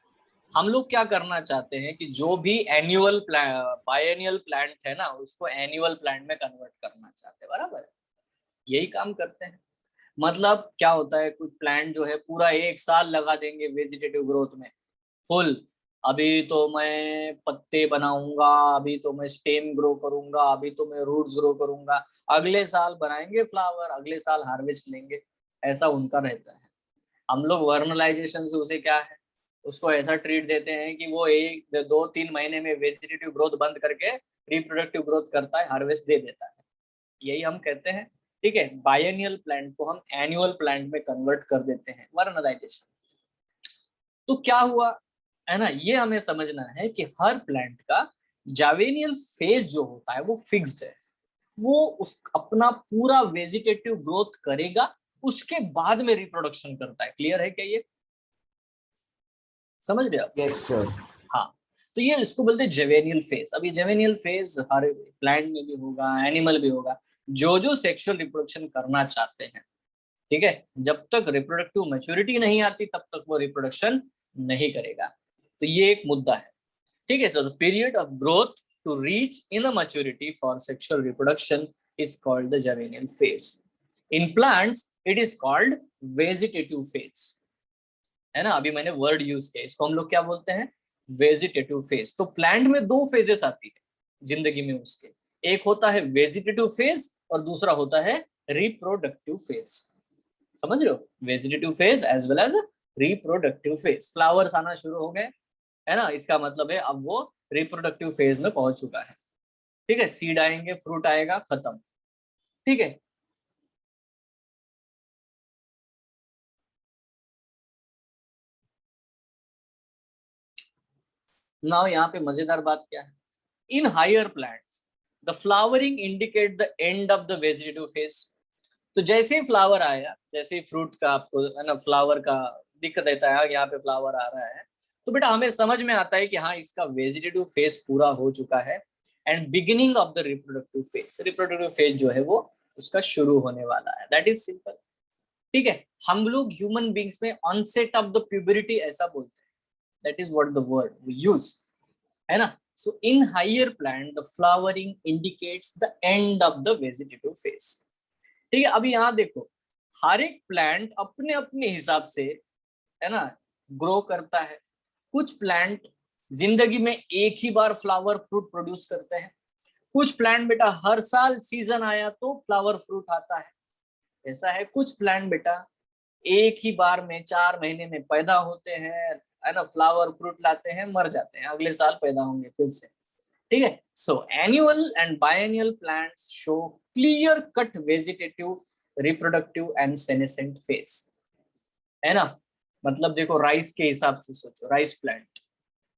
हम लोग क्या करना चाहते हैं कि जो भी एनुअल बायनियल प्लांट है ना, उसको एनुअल प्लांट में कन्वर्ट करना चाहते हैं, बराबर है? यही काम करते हैं। मतलब क्या होता है, कुछ प्लांट जो है पूरा एक साल लगा देंगे वेजिटेटिव ग्रोथ में, फुल। अभी तो मैं पत्ते बनाऊंगा, अभी तो मैं स्टेम ग्रो करूंगा, अभी तो मैं रूट्स ग्रो करूंगा, अगले साल बनाएंगे फ्लावर, अगले साल हार्वेस्ट लेंगे। ऐसा उनका रहता है। हम लोग वर्नलाइजेशन से उसे क्या है, उसको ऐसा ट्रीट देते हैं कि वो 1 2 3 महीने में वेजिटेटिव ग्रोथ बंद करके रिप्रोडक्टिव ग्रोथ करता है, हार्वेस्ट दे देता है। यही हम कहते हैं। ठीक है, बायनियल प्लांट को हम एनुअल प्लांट में कन्वर्ट कर देते हैं, वर्नलाइजेशन। तो क्या हुआ, है ना, ये हमें समझना है कि हर प्लांट का जावेनियल फेज जो होता है वो फिक्स्ड है। वो उस अपना पूरा वेजिटेटिव ग्रोथ करेगा, उसके बाद में रिप्रोडक्शन करता है। क्लियर है क्या ये? समझ रहे हो आप? Yes, sir. हाँ, तो ये इसको बोलते हैं जेवेनियल फेज। अब ये जेवेनियल फेज हर प्लांट में भी होगा, एनिमल भी होगा, जो जो सेक्सुअल रिप्रोडक्शन करना चाहते हैं। ठीक है, जब तक रिप्रोडक्टिव मैच्योरिटी नहीं आती तब तक वो रिप्रोडक्शन नहीं करेगा। तो ये एक मुद्दा है। ठीक है, so the period of growth to reach in a maturity for sexual reproduction is called the juvenile phase. In plants it is called vegetative phase. है ना, अभी मैंने वर्ड यूज किया, इसको हम लोग क्या बोलते हैं, वेजिटेटिव फेज। तो प्लांट में दो फेजेस आती है जिंदगी में उसके, एक होता है वेजिटेटिव फेज और दूसरा होता है रिप्रोडक्टिव फेज। समझ रहे हो, vegetative phase as well as reproductive phase. Flowers आना शुरू हो गए, है ना, इसका मतलब है अब वो रिप्रोडक्टिव फेज में पहुंच चुका है। ठीक है, सीड आएंगे, फ्रूट आएगा, खत्म। ठीक है, नाउ यहाँ पे मजेदार बात क्या है, in higher plants the flowering indicate the end of the vegetative phase. तो जैसे ही फ्लावर आया, जैसे ही फ्रूट का आपको, है ना, फ्लावर का दिख देता है यहाँ पे फ्लावर आ रहा है, तो बेटा हमें समझ में आता है कि हाँ, इसका वेजिटेटिव फेज पूरा हो चुका है end beginning of the reproductive phase, reproductive phase जो है वो उसका शुरू होने वाला है। That is simple. ठीक है, हम लोग ह्यूमन बींग्स में ऑनसेट ऑफ द प्यूबरिटी ऐसा बोलते हैं, that is what the word we use, है ना। So in higher plant the flowering indicates the end of the vegetative phase. ठीक है, अभी यहाँ देखो, हर एक प्लांट अपने अपने हिसाब से, है ना, ग्रो करता है। कुछ प्लांट जिंदगी में एक ही बार फ्लावर फ्रूट प्रोड्यूस करते हैं, कुछ प्लांट बेटा हर साल सीजन आया तो फ्लावर फ्रूट आता है, ऐसा है। कुछ प्लांट बेटा एक ही बार में 4 महीने में पैदा होते हैं, है ना, फ्लावर फ्रूट लाते हैं, मर जाते हैं, अगले साल पैदा होंगे फिर से। ठीक है, सो annual and biennial plants show clear cut vegetative, reproductive and senescent phase, है ना। मतलब देखो, राइस के हिसाब से सोचो, राइस प्लांट,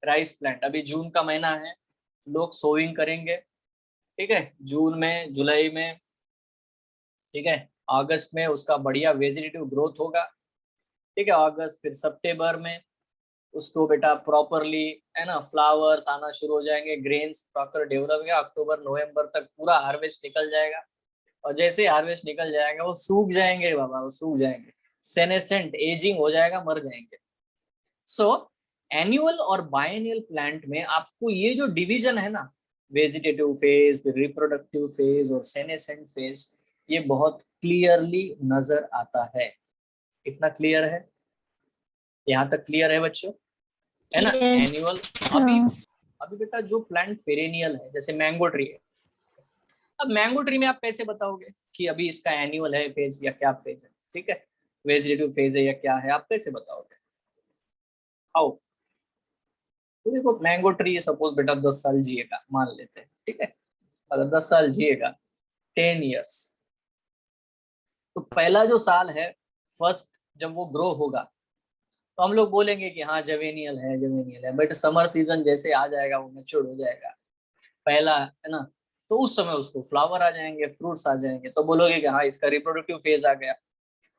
राइस प्लांट अभी जून का महीना है, लोग सोइंग करेंगे। ठीक है, जून में, जुलाई में, ठीक है, अगस्त में उसका बढ़िया वेजिटेटिव ग्रोथ होगा। ठीक है, अगस्त, फिर सितंबर में उसको बेटा प्रॉपरली, है ना, फ्लावर्स आना शुरू हो जाएंगे, ग्रेन्स प्रॉपर डेवलप होगा, अक्टूबर नवंबर तक पूरा हार्वेस्ट निकल जाएगा। और जैसे हार्वेस्ट निकल जाएगा वो सूख जाएंगे बाबा, वो सूख जाएंगे, सेनेसेंट, एजिंग हो जाएगा, मर जाएंगे। सो एनुअल और बायनियल प्लांट में आपको ये जो डिवीजन है ना, वेजिटेटिव फेज, रिप्रोडक्टिव फेज और सेनेसेंट फेज, ये बहुत क्लियरली नजर आता है। इतना क्लियर है? यहाँ तक क्लियर है बच्चों, है ना? Yes, एनुअल, अभी sir. अभी बेटा जो प्लांट पेरेनियल है, जैसे मैंगो ट्री है, अब मैंगो ट्री में आप कैसे बताओगे कि अभी इसका एनुअल है फेज या क्या फेज है, ठीक है, वेजिटेटिव फेज है या क्या है, आप कैसे बताओगे? आओ, तो देखो मैंगो ट्री सपोज बेटा 10 साल जिएगा मान लेते हैं, ठीक है, अगर 10 साल जिएगा 10 years, तो पहला जो साल है फर्स्ट जब वो ग्रो होगा तो हम लोग बोलेंगे कि हाँ जवेनियल है, जवेनियल है, बट समर सीजन जैसे आ जाएगा वो मैच्योर हो जाएगा पहला, है ना, तो उस समय उसको फ्लावर आ जाएंगे, फ्रूट्स आ जाएंगे, तो बोलोगे कि हाँ इसका रिप्रोडक्टिव फेज आ गया।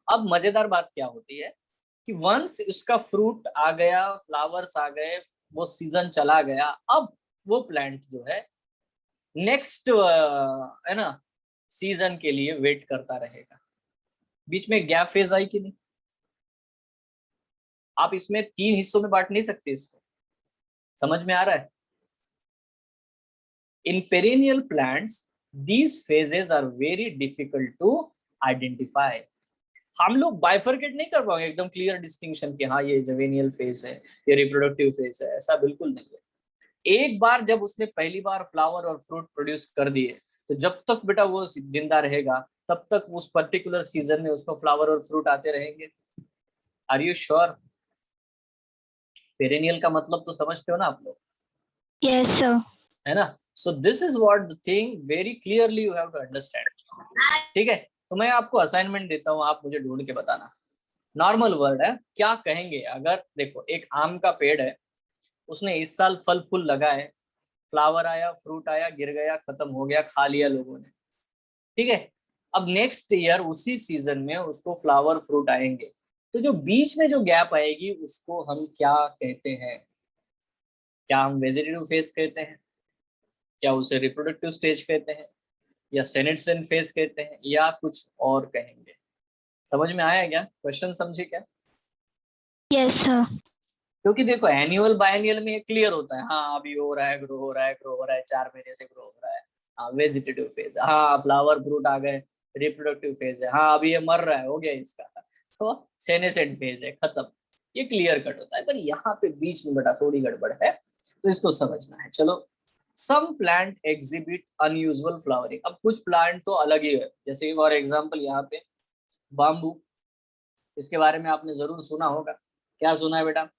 अब मजेदार बात क्या होती है कि वंस उसका फ्रूट आ गया, फ्लावर्स आ गए, वो सीजन चला गया, अब वो प्लांट जो है नेक्स्ट है ना सीजन के लिए वेट करता रहेगा। बीच में गैप फेज आई कि नहीं? आप इसमें 3 हिस्सों में बांट नहीं सकते इसको, समझ में आ रहा है? In perennial plants these phases are very difficult to identify. हम लोग बाइफरकेट नहीं कर पाएंगे एकदम क्लियर डिस्टिंक्शन कि हाँ ये जवेनियल फेज है, ये रिप्रोडक्टिव फेज है, ऐसा बिल्कुल नहीं है। एक बार जब उसने पहली बार फ्लावर और फ्रूट प्रोड्यूस कर दिए तो जब तक बेटा वो जिंदा रहेगा तब तक उस पर्टिकुलर सीजन में उसको फ्लावर और फ्रूट आते रहेंगे। Are you sure? पेरेनियल का मतलब तो समझते हो ना आप लोग, Yes, sir. है ना? So this is what the thing very clearly you have to understand, ठीक है? तो मैं आपको असाइनमेंट देता हूँ, आप मुझे ढूंढ के बताना। नॉर्मल वर्ड है, क्या कहेंगे अगर देखो एक आम का पेड़ है, उसने इस साल फल फूल लगाए, फ्लावर आया, फ्रूट आया, गिर गया, खत्म हो गया, खा लिया लोगों ने, ठीक है। अब नेक्स्ट ईयर उसी सीजन में उसको फ्लावर फ्रूट आएंगे, तो जो बीच में जो गैप आएगी उसको हम क्या कहते हैं? क्या हम वेजिटेटिव फेज कहते हैं, क्या उसे रिप्रोडक्टिव स्टेज कहते हैं, या सेनेटसन फेज कहते हैं, या कुछ और कहेंगे? समझ में आया क्या क्वेश्चन, समझे क्या? Yes, sir. क्योंकि देखो एनुअल बायनियल में क्लियर होता है, हाँ अभी हो रहा है, ग्रो हो रहा है, ग्रो हो रहा है, 4 महीने से ग्रो हो रहा है, हाँ वेजिटेटिव फेज, हाँ फ्लावर फ्रूट आ गए, रिप्रोडक्टिव फेज है, हाँ अभी ये मर रहा है, हो गया इसका, तो सेनेसेंट फेज है, खत्म। ये क्लियर कट होता है, पर यहाँ पे बीच में बेटा थोड़ी गड़बड़ है, तो इसको समझना है। चलो, some plant exhibit unusual flowering. अब कुछ प्लांट तो अलग ही है, जैसे फॉर एग्जाम्पल यहाँ पे बाम्बू, इसके बारे में आपने जरूर सुना होगा। क्या सुना है बेटा?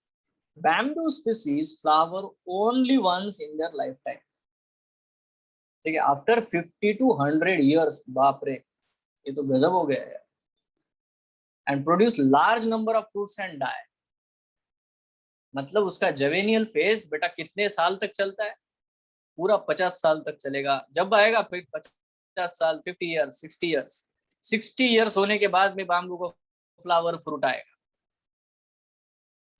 Bamboo species flower only once in their lifetime, ठीक है, आफ्टर 50 to 100 years। बाप रे, ये तो गजब हो गया है। And produce large number of fruits and die, मतलब उसका जवेनियल फेज बेटा कितने साल तक चलता है? पूरा 50 साल तक चलेगा। जब आएगा फिर 50 साल, 50 years, 60 years, 60 years होने के बाद में बाम्बू को फ्लावर फ्रूट आएगा,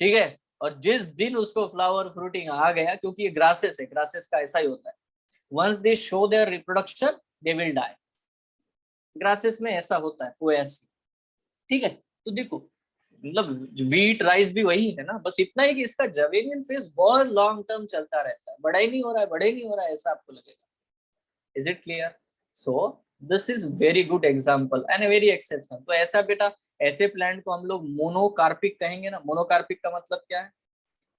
ठीक है। और जिस दिन उसको फ्लावर फ्रूटिंग आ गया, क्योंकि ये ग्रासेस है, ग्रासेस का ऐसा ही होता है, once they show their reproduction they will die। Grasses में ऐसा होता है, वो ऐसी, ठीक है। तो देखो मतलब वीट राइस भी वही है ना, बस इतना ही कि इसका जवेनियन फेज बहुत लॉन्ग टर्म चलता रहता है, बड़ा ही नहीं हो रहा है, बड़ा ही नहीं हो रहा है, ऐसा आपको लगेगा। Is it clear? So this is very good example and very exceptional. तो ऐसा बेटा, ऐसे प्लांट को हम लोग मोनोकार्पिक कहेंगे ना। मोनोकार्पिक का मतलब क्या है?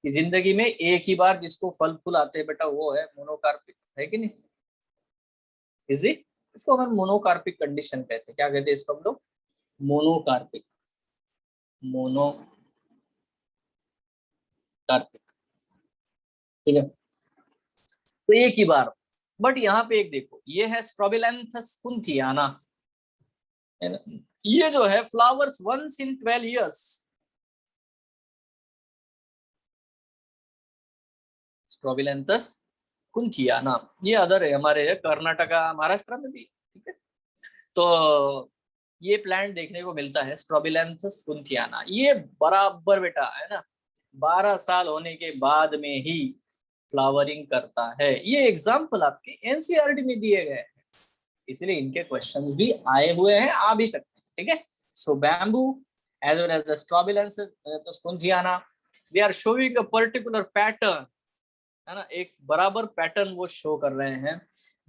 कि जिंदगी में एक ही बार जिसको फल फूल आते हैं बेटा, वो है मोनोकार्पिक, है कि नहीं? Is it? इसको हम मोनोकार्पिक कंडीशन कहते हैं। क्या कहते हैं इसको हम लोग? मोनोकार्पिक, मोनोकार्पिक, ठीक है। तो एक ही बार, बट यहाँ पे एक देखो, ये है स्ट्रोबिलैंथस कुंथियाना, है ना, ये जो है flowers once in 12 years। Strobilanthes kunthiana, ये अदर है हमारे कर्नाटका महाराष्ट्र में भी, ठीक है। तो ये प्लांट देखने को मिलता है स्ट्रोबिलैंथस कुंथियाना। ये बराबर बेटा है ना 12 साल होने के बाद में ही फ्लावरिंग करता है। ये एग्जाम्पल आपके एनसीईआरटी में दिए गए हैं, इसलिए इनके क्वेश्चंस भी आए हुए हैं, आ भी सकते हैं, ठीक है। So bamboo as well as the Strobilanthes kunthiana, they are showing a particular pattern, है ना, एक बराबर पैटर्न वो शो कर रहे हैं।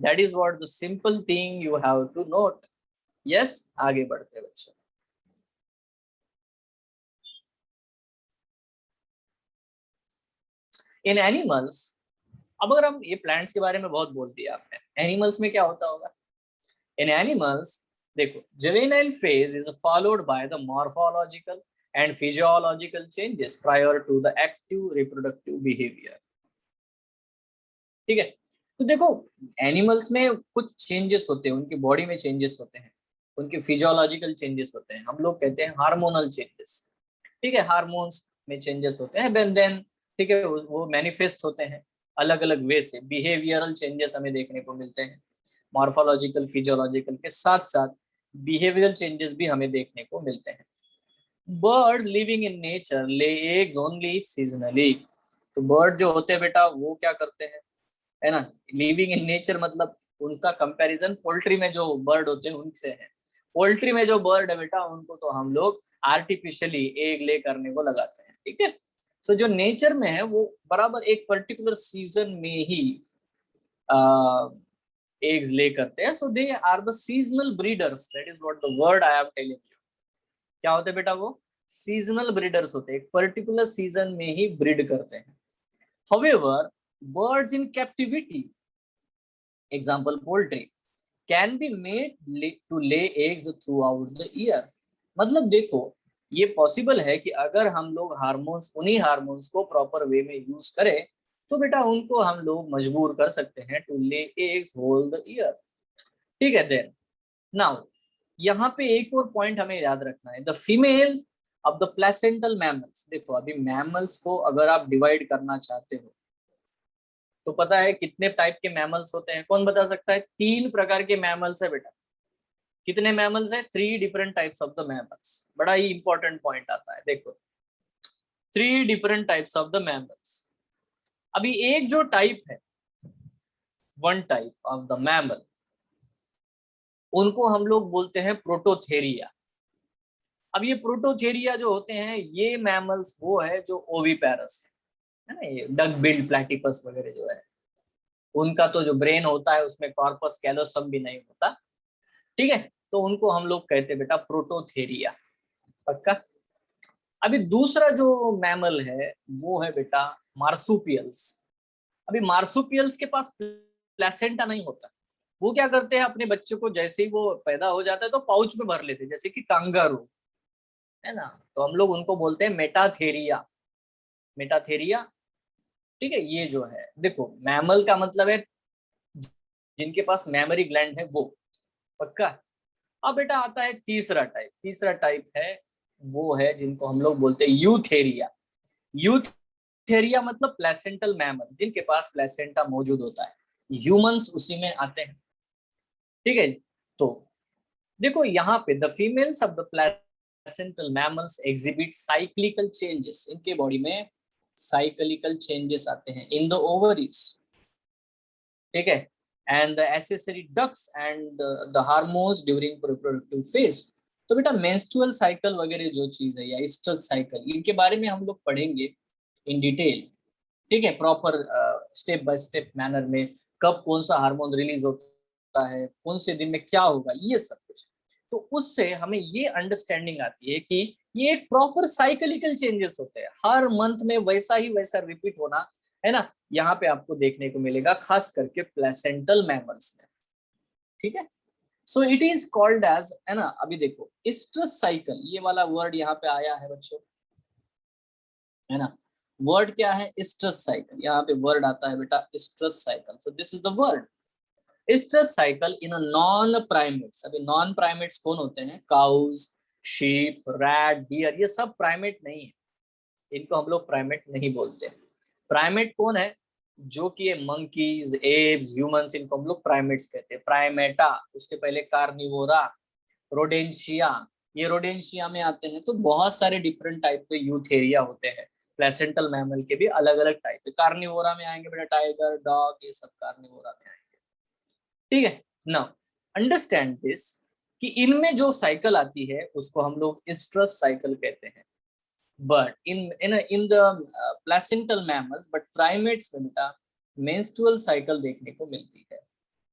That is what the simple thing you have to note. Yes, आगे बढ़ते बच्चे। इन एनिमल्स, अब अगर हम ये प्लांट्स के बारे में बहुत बोल दिया आपने, एनिमल्स में क्या होता होगा? इन एनिमल्स देखो juvenile phase is followed by the morphological and physiological changes prior to the active reproductive behavior. ठीक है, तो देखो एनिमल्स में कुछ चेंजेस होते हैं, उनकी बॉडी में चेंजेस होते हैं, उनके फिजियोलॉजिकल चेंजेस होते हैं, हम लोग कहते हैं हार्मोनल चेंजेस। ठीक है, हार्मोन्स में चेंजेस होते हैं देन ठीक है वो मैनिफेस्ट होते हैं अलग अलग वे से। बिहेवियरल चेंजेस हमें देखने को मिलते हैं, मॉर्फोलॉजिकल फिजियोलॉजिकल के साथ साथ बिहेवियरल चेंजेस भी हमें देखने को मिलते हैं। Birds living in nature lay eggs only seasonally. तो बर्ड जो होते हैं बेटा वो क्या करते हैं, है ना, लिविंग इन नेचर मतलब उनका कंपैरिजन पोल्ट्री में जो बर्ड होते हैं उनसे है। पोल्ट्री में जो बर्ड है बेटा उनको तो हम लोग आर्टिफिशियली एग ले करने को लगाते हैं। ठीक है, सो जो नेचर में है वो बराबर एक पर्टिकुलर सीजन में ही एग्स ले करते हैं। So they are the seasonal breeders, that is what the word I am telling you. क्या होते हैं बेटा, वो सीजनल ब्रीडर्स होते हैं, एक पर्टिकुलर सीजन में ही ब्रीड करते हैं। However, birds in captivity, example poultry, can be made to lay eggs throughout the year. मतलब देखो ये पॉसिबल है कि अगर हम लोग हार्मोन्स, उन्हीं हार्मोन्स को प्रॉपर वे में यूज करें तो बेटा उनको हम लोग मजबूर कर सकते हैं to lay eggs whole the year. ठीक है, देन नाउ यहाँ पे एक और पॉइंट हमें याद रखना है, the female of the placental mammals. देखो अभी मैमल्स को अगर आप डिवाइड करना चाहते हो तो पता है कितने टाइप के मैमल्स होते हैं, कौन बता सकता है? 3 प्रकार के मैमल्स है बेटा। कितने मैमल्स है? 3 different types of the mammals. बड़ा ही इंपॉर्टेंट पॉइंट आता है, देखो 3 different types of the mammals. अभी एक जो टाइप है, one type of the mammal, उनको हम लोग बोलते हैं प्रोटोथेरिया। अब ये प्रोटोथेरिया जो होते हैं ये मैमल्स वो है जो ओविपेरस है ना, ये डक बिल्ड प्लैटिपस वगैरह जो है उनका तो जो ब्रेन होता है उसमें कॉर्पस कैलोसम भी नहीं होता। ठीक है, तो उनको हम लोग कहते हैं बेटा प्रोटोथेरिया। पक्का? अभी दूसरा जो मैमल है वो है बेटा मार्सुपियल्स। अभी मार्सुपियल्स के पास प्लेसेंटा नहीं होता, वो क्या करते हैं अपने बच्चों को जैसे ही वो पैदा हो जाता है तो पाउच में भर लेते हैं, जैसे कि कांगारू है ना, तो हम लोग उनको बोलते हैं मेटाथेरिया। मेटाथेरिया। ठीक है, ये जो है देखो मैमल का मतलब है जिनके पास मेमोरी ग्लैंड है वो। पक्का? अब बेटा आता है तीसरा टाइप। तीसरा टाइप है वो है जिनको हम लोग बोलते हैं यूथेरिया। यूथेरिया मतलब प्लेसेंटल मैमल, जिनके पास प्लेसेंटा मौजूद होता है। ह्यूमंस उसी में आते हैं। ठीक है, तो देखो यहाँ पे the females of the placental mammals exhibit cyclical changes. इनके बॉडी में साइक्लिकल चेंजेस आते हैं इन द ओवरीज। ठीक है, and the accessory ducts and the hormones during reproductive phase. तो बेटा मेंस्ट्रुअल साइकिल वगैरह जो चीज है या एस्ट्रस साइकिल, इनके बारे में हम लोग पढ़ेंगे इन डिटेल। ठीक है, proper step by step manner में, कब कौन सा हार्मोन रिलीज होता है, कौन से दिन में क्या होगा, ये सब कुछ। तो उससे हमें ये अंडरस्टैंडिंग आती है कि ये एक प्रॉपर साइकिलिकल चेंजेस होते हैं, हर मंथ में वैसा ही वैसा रिपीट होना है ना, यहाँ पे आपको देखने को मिलेगा, खास करके प्लेसेंटल मैमल्स में। ठीक है, so it is called as, है ना, अभी देखो एस्ट्रस साइकिल, ये वाला वर्ड यहाँ पे आया है बच्चों, है ना। वर्ड क्या है? Estrus cycle. यहाँ पे वर्ड आता है बेटा estrus cycle. So this is the word estrus cycle in a non primates. अभी नॉन प्राइमेट्स कौन होते हैं? काउज, शीप, रैट, डियर, ये सब प्राइमेट नहीं है, इनको हम लोग प्राइमेट नहीं बोलते। प्राइमेट कौन है? जो कि ये मंकीज, एप्स, ह्यूमंस, इनको हम लोग प्राइमेट्स कहते हैं। प्राइमेटा, उसके पहले कार्निवोरा, रोडेंशिया, ये रोडेंशिया में आते हैं। तो बहुत सारे डिफरेंट टाइप के यूथेरिया होते हैं। प्लेसेंटल मैमल के भी अलग अलग टाइप है। कार्निवोरा में आएंगे बेटा टाइगर, डॉग, ये सब कार्निवोरा में आएंगे। ठीक है, नाउ अंडरस्टैंड दिस कि इनमें जो साइकिल आती है उसको हम लोग एस्ट्रस साइकिल कहते हैं। But in the placental mammals, but primates में बेटा menstrual साइकिल देखने को मिलती है।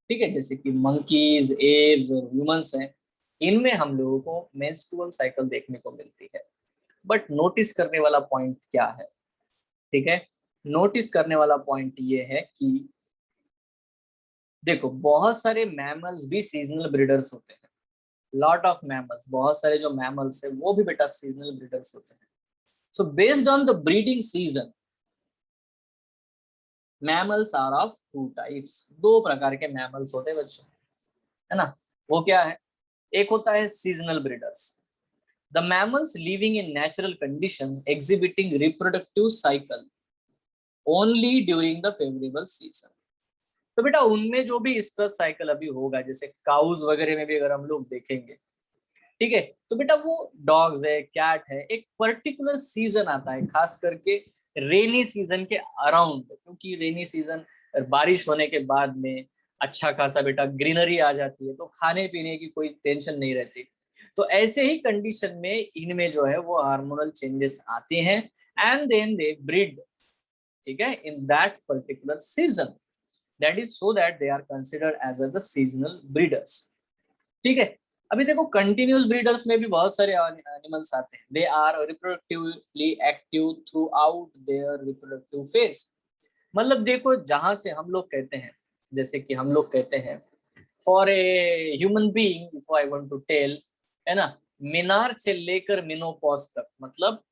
ठीक है, जैसे कि मंकीज, एव्स और ह्यूमंस हैं, इनमें हम लोगों को menstrual साइकिल देखने को मिलती है। बट नोटिस करने वाला पॉइंट क्या है? ठीक है, नोटिस करने वाला पॉइंट ये है कि देखो बहुत सारे मैमल्स भी सीजनल ब्रीडर्स होते हैं, लॉट ऑफ मैमल्स, बहुत सारे जो मैमल्स है वो भी बेटा सीजनल ब्रीडर्स होते हैं। So based on the breeding season mammals are of two types, दो प्रकार के मैमल्स होते हैं बच्चों, है ना। वो क्या है, एक होता है seasonal breeders, the mammals living in natural condition exhibiting reproductive cycle only during the favourable season. तो बेटा उनमें जो भी स्ट्रेस साइकिल अभी होगा, जैसे काउज वगैरह में भी अगर हम लोग देखेंगे, ठीक है, तो बेटा वो डॉग्स है, कैट है, एक पर्टिकुलर सीजन आता है, खास करके रेनी सीजन के अराउंड, क्योंकि रेनी सीजन बारिश होने के बाद में अच्छा खासा बेटा ग्रीनरी आ जाती है, तो खाने पीने की कोई टेंशन नहीं रहती। तो ऐसे ही कंडीशन में इनमें जो है वो हार्मोनल चेंजेस आते हैं एंड देन दे ब्रीड, ठीक है, in that particular season, that is so that they are considered as the seasonal breeders. ठीक है, अभी देखो कंटिन्यूस ब्रीडर्स में भी बहुत सारे एनिमल्स आते हैं, they are reproductively active throughout their reproductive phase. मतलब देखो जहां से हम लोग कहते हैं, जैसे कि हम लोग कहते हैं for a human being if I want to tell, है ना, मिनार से लेकर मिनोपॉज तक, मतलब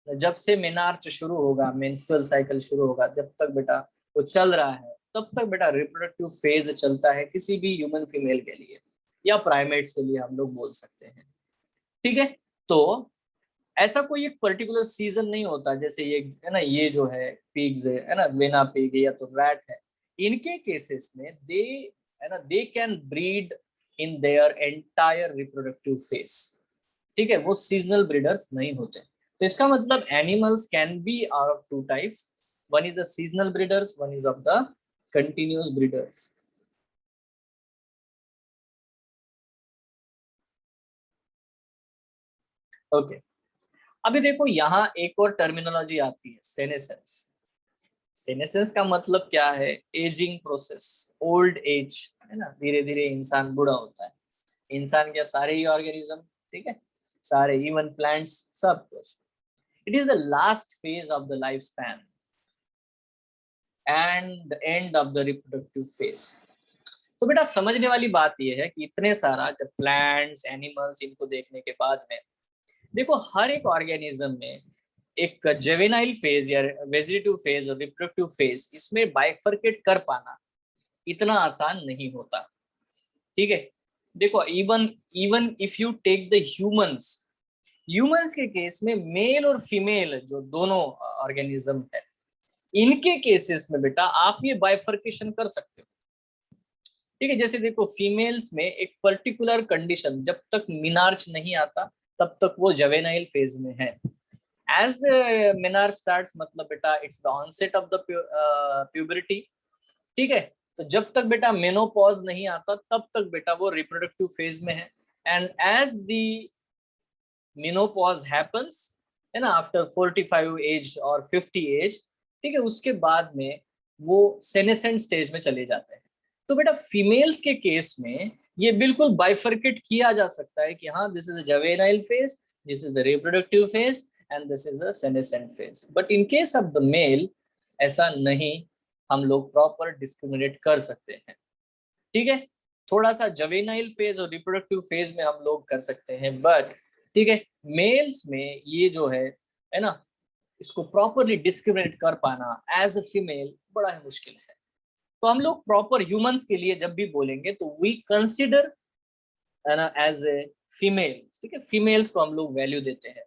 जब से मेनार्च शुरू होगा, मेंस्ट्रुअल साइकिल शुरू होगा, जब तक बेटा वो चल रहा है तब तक बेटा रिप्रोडक्टिव फेज चलता है किसी भी ह्यूमन फीमेल के लिए या प्राइमेट्स के लिए हम लोग बोल सकते हैं। ठीक है, तो ऐसा कोई एक पर्टिकुलर सीजन नहीं होता, जैसे ये है ना, ये जो है पिग्स है ना, वेना पिग या तो रैट है, इनके केसेस में दे, है ना, they can breed in their entire reproductive phase. ठीक है, वो सीजनल ब्रीडर्स नहीं होते। तो इसका मतलब animals can be of two types, one is the seasonal breeders, one is of the continuous breeders. Okay, अभी देखो यहाँ एक और टर्मिनोलॉजी आती है, सेनेसेंस। सेनेसेंस का मतलब क्या है, एजिंग प्रोसेस, ओल्ड एज, है ना, धीरे धीरे इंसान बूढ़ा होता है। इंसान क्या, सारे ही ऑर्गेनिज्म, ठीक है, सारे, इवन प्लांट्स, सब कुछ। It is the last phase of the life span and the end of the reproductive phase. तो बेटा समझने वाली बात यह है कि इतने सारा जब प्लांट्स एनिमल्स, इनको देखने के बाद में देखो हर एक ऑर्गेनिज्म में एक जेवेनाइल फेज या वेजिटेटिव फेज और रिप्रोडक्टिव फेज, इसमें बाइफरकेट कर पाना इतना आसान नहीं होता। ठीक है, देखो even even if you take the humans, humans के केस में मेल और फीमेल जो दोनों ऑर्गेनिज्म है, इनके केसेस में बेटा आप ये बाइफरकेशन कर सकते हो। ठीक है, जैसे देखो फीमेल्स में एक पर्टिकुलर कंडीशन, जब तक मिनार्च नहीं आता तब तक वो जवेनाइल फेज में है। एज मिनार स्टार्ट्स, मतलब बेटा it's the onset of the puberty. ठीक है, तो जब तक बेटा मेनोपॉज नहीं आता तब तक बेटा वो रिप्रोडक्टिव फेज में है। And as the menopause happens, है ना, आफ्टर 45 एज और 50 एज, ठीक है, उसके बाद में वो सेनेसेंट स्टेज में चले जाते हैं। तो बेटा फीमेल्स के केस में ये बिल्कुल बाइफरकेट किया जा सकता है कि हाँ, this is a juvenile phase, this is the reproductive phase and this is a senescent phase. But in case of the male ऐसा नहीं, हम लोग प्रॉपर डिस्क्रिमिनेट कर सकते हैं। ठीक है, थोड़ा सा जवेनाइल फेज और रिप्रोडक्टिव फेज में हम लोग कर सकते हैं, बट ठीक है, मेल्स में ये जो है ना, इसको प्रॉपरली डिस्क्रिमिनेट कर पाना एज अ फीमेल बड़ा ही मुश्किल है। तो हम लोग प्रॉपर ह्यूमंस के लिए जब भी बोलेंगे तो वी कंसिडर, है ना, एज ए फीमेल्स। ठीक है, फीमेल्स को हम लोग वैल्यू देते हैं।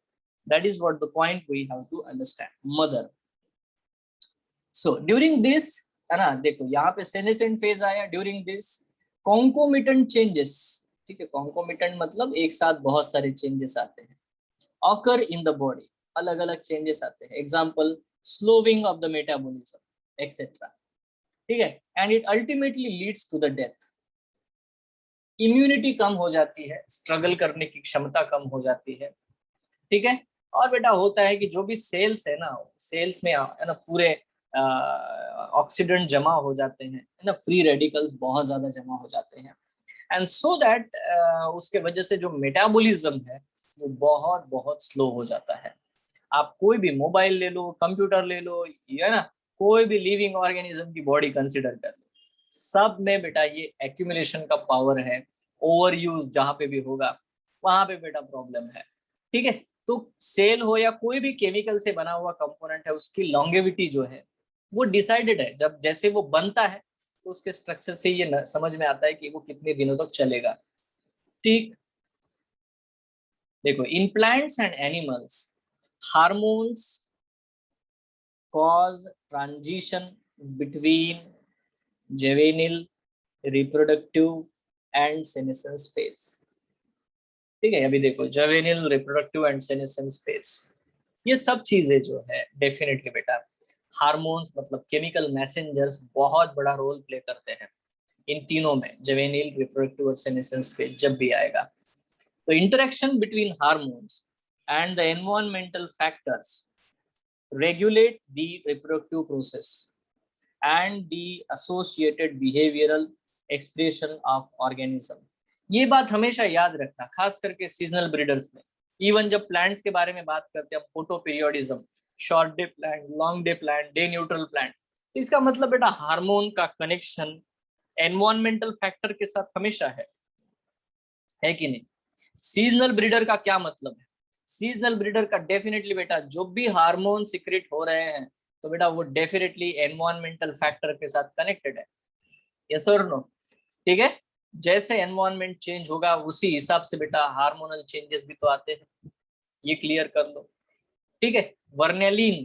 That is what the point we have to understand, mother. So during this, है ना, देखो यहाँ पे सेनेसेंट फेज आया, ड्यूरिंग दिस कॉन्कोमिटेंट चेंजेस, ठीक है, कॉन्कोमिटेंट मतलब एक साथ बहुत सारे चेंजेस आते हैं, ऑकर इन द बॉडी, अलग अलग चेंजेस आते हैं, example slowing of the metabolism etcetera. ठीक है, and it ultimately leads to the death. Immunity कम हो जाती है, स्ट्रगल करने की क्षमता कम हो जाती है। ठीक है, और बेटा होता है कि जो भी सेल्स है ना, सेल्स में है ना पूरे ऑक्सीडेंट जमा हो जाते हैं, है ना, फ्री रेडिकल्स बहुत ज्यादा जमा हो जाते हैं, एंड सो दैट उसके वजह से जो मेटाबॉलिज्म है वो बहुत बहुत स्लो हो जाता है। आप कोई भी मोबाइल ले लो, कंप्यूटर ले लो, है ना, कोई भी लिविंग ऑर्गेनिज्म की बॉडी कंसिडर कर लो, सब में बेटा ये एक्यूमुलेशन का पावर है, ओवर यूज जहां पे भी होगा वहां पे बेटा प्रॉब्लम है। ठीक है, तो सेल हो या कोई भी केमिकल से बना हुआ कंपोनेंट है, उसकी लॉन्गेविटी जो है वो डिसाइडेड है, जब जैसे वो बनता है तो उसके स्ट्रक्चर से ये समझ में आता है कि वो कितने दिनों तक चलेगा। ठीक, देखो in plants and animals hormones cause transition between juvenile, reproductive and senescence phase. ठीक है, अभी देखो juvenile, reproductive and senescence phase, ये सब चीजें जो है डेफिनेटली बेटा हार्मोन्स मतलब केमिकल मैसेंजर्स बहुत बड़ा रोल प्ले करते हैं इन तीनों में, जुवेनिल, रिप्रोडक्टिव और सेनेसेंस फेज जब भी आएगा। तो interaction between hormones and the environmental factors regulate the reproductive process and the associated behavioural expression of organism. ये बात हमेशा याद रखना, खास करके सीजनल ब्रीडर्स में। इवन जब प्लांट्स के बारे में बात करते हैं, photo periodism, short day plant, long day plant, day neutral plant, तो इसका मतलब बेटा हार्मोन का कनेक्शन एनवायरमेंटल फैक्टर के साथ हमेशा है कि नहीं। सीजनल ब्रीडर का क्या मतलब है? सीजनल ब्रीडर का डेफिनेटली बेटा जो भी हार्मोन सिक्रेट हो रहे हैं तो बेटा वो डेफिनेटली एनवायरमेंटल फैक्टर के साथ कनेक्टेड है, यस और नो। ठीक है, जैसे एनवायरनमेंट चेंज होगा उसी हिसाब से बेटा हार्मोनल चेंजेस भी तो आते हैं, ये क्लियर कर लो। ठीक है, वर्नेलिन,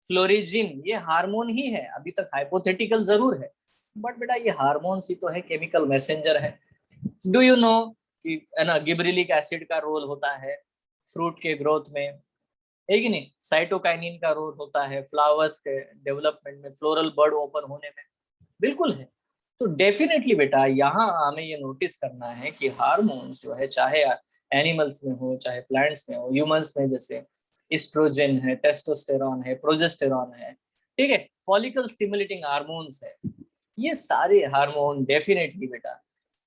फ्लोरिजिन ये हार्मोन ही है, अभी तक हाइपोथेटिकल जरूर है बट बेटा ये हार्मोन्स ही तो है, केमिकल मैसेंजर है। डू यू नो कि है ना गिबरेलिक एसिड का रोल होता है फ्रूट के ग्रोथ में, है कि नहीं। साइटोकाइनिन का रोल होता है फ्लावर्स के डेवलपमेंट में, फ्लोरल बर्ड ओपन होने में, बिल्कुल है। तो डेफिनेटली बेटा यहाँ हमें ये नोटिस करना है कि हार्मोन्स जो है चाहे एनिमल्स में हो चाहे प्लांट्स में हो, ह्यूमंस में जैसे एस्ट्रोजन है, टेस्टोस्टेरॉन है, प्रोजेस्टेरॉन है, ठीक है, फॉलिकल स्टिमुलेटिंग हार्मोन्स है, ये सारे हार्मोन डेफिनेटली बेटा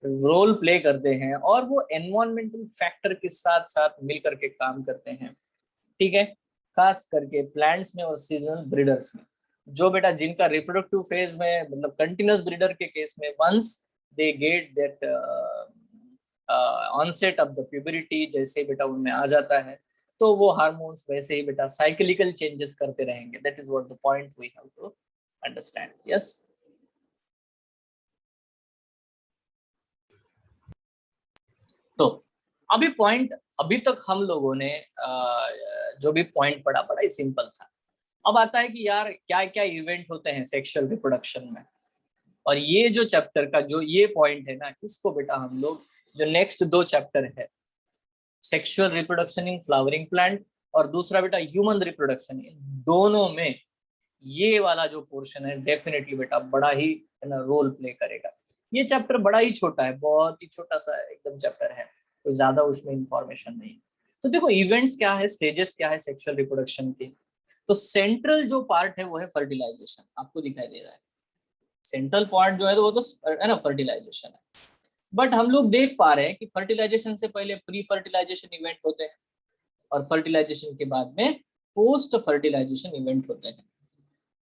रोल प्ले करते हैं और वो एनवायरमेंटल फैक्टर के साथ साथ मिलकर के काम करते हैं। ठीक है, खास करके प्लांट्स में और सीजनल ब्रीडर्स में, जो बेटा जिनका रिप्रोडक्टिव फेज में मतलब कंटिन्यूस ब्रीडर के केस में once they get that onset of the puberty, जैसे बेटा उनमें आ जाता है तो वो हार्मोन्स वैसे ही बेटा साइक्लिकल चेंजेस करते रहेंगे। That is what the point we have to understand. Yes, तो अभी पॉइंट, अभी तक हम लोगों ने जो भी पॉइंट पढ़ा बड़ा ही सिंपल था। अब आता है कि यार क्या क्या इवेंट होते हैं सेक्सुअल रिप्रोडक्शन में, और ये जो चैप्टर का जो ये पॉइंट है ना, इसको बेटा हम लोग जो नेक्स्ट दो चैप्टर है, sexual reproduction in flowering plant और दूसरा बेटा ह्यूमन रिप्रोडक्शन, इन दोनों में ये वाला जो पोर्शन है डेफिनेटली बेटा बड़ा ही रोल प्ले करेगा। ये चैप्टर बड़ा ही छोटा है, बहुत ही छोटा सा एकदम चैप्टर है, तो ज्यादा उसमें इंफॉर्मेशन नहीं। तो देखो इवेंट्स क्या है, स्टेजेस क्या है सेक्सुअल रिप्रोडक्शन के। तो सेंट्रल जो पार्ट है वो है फर्टिलाइजेशन, आपको दिखाई दे रहा है सेंट्रल पार्ट जो है तो वो तो है ना फर्टिलाइजेशन है। बट हम लोग देख पा रहे हैं कि फर्टिलाइजेशन से पहले प्री फर्टिलाइजेशन इवेंट होते हैं और फर्टिलाइजेशन के बाद में पोस्ट फर्टिलाइजेशन इवेंट होते हैं।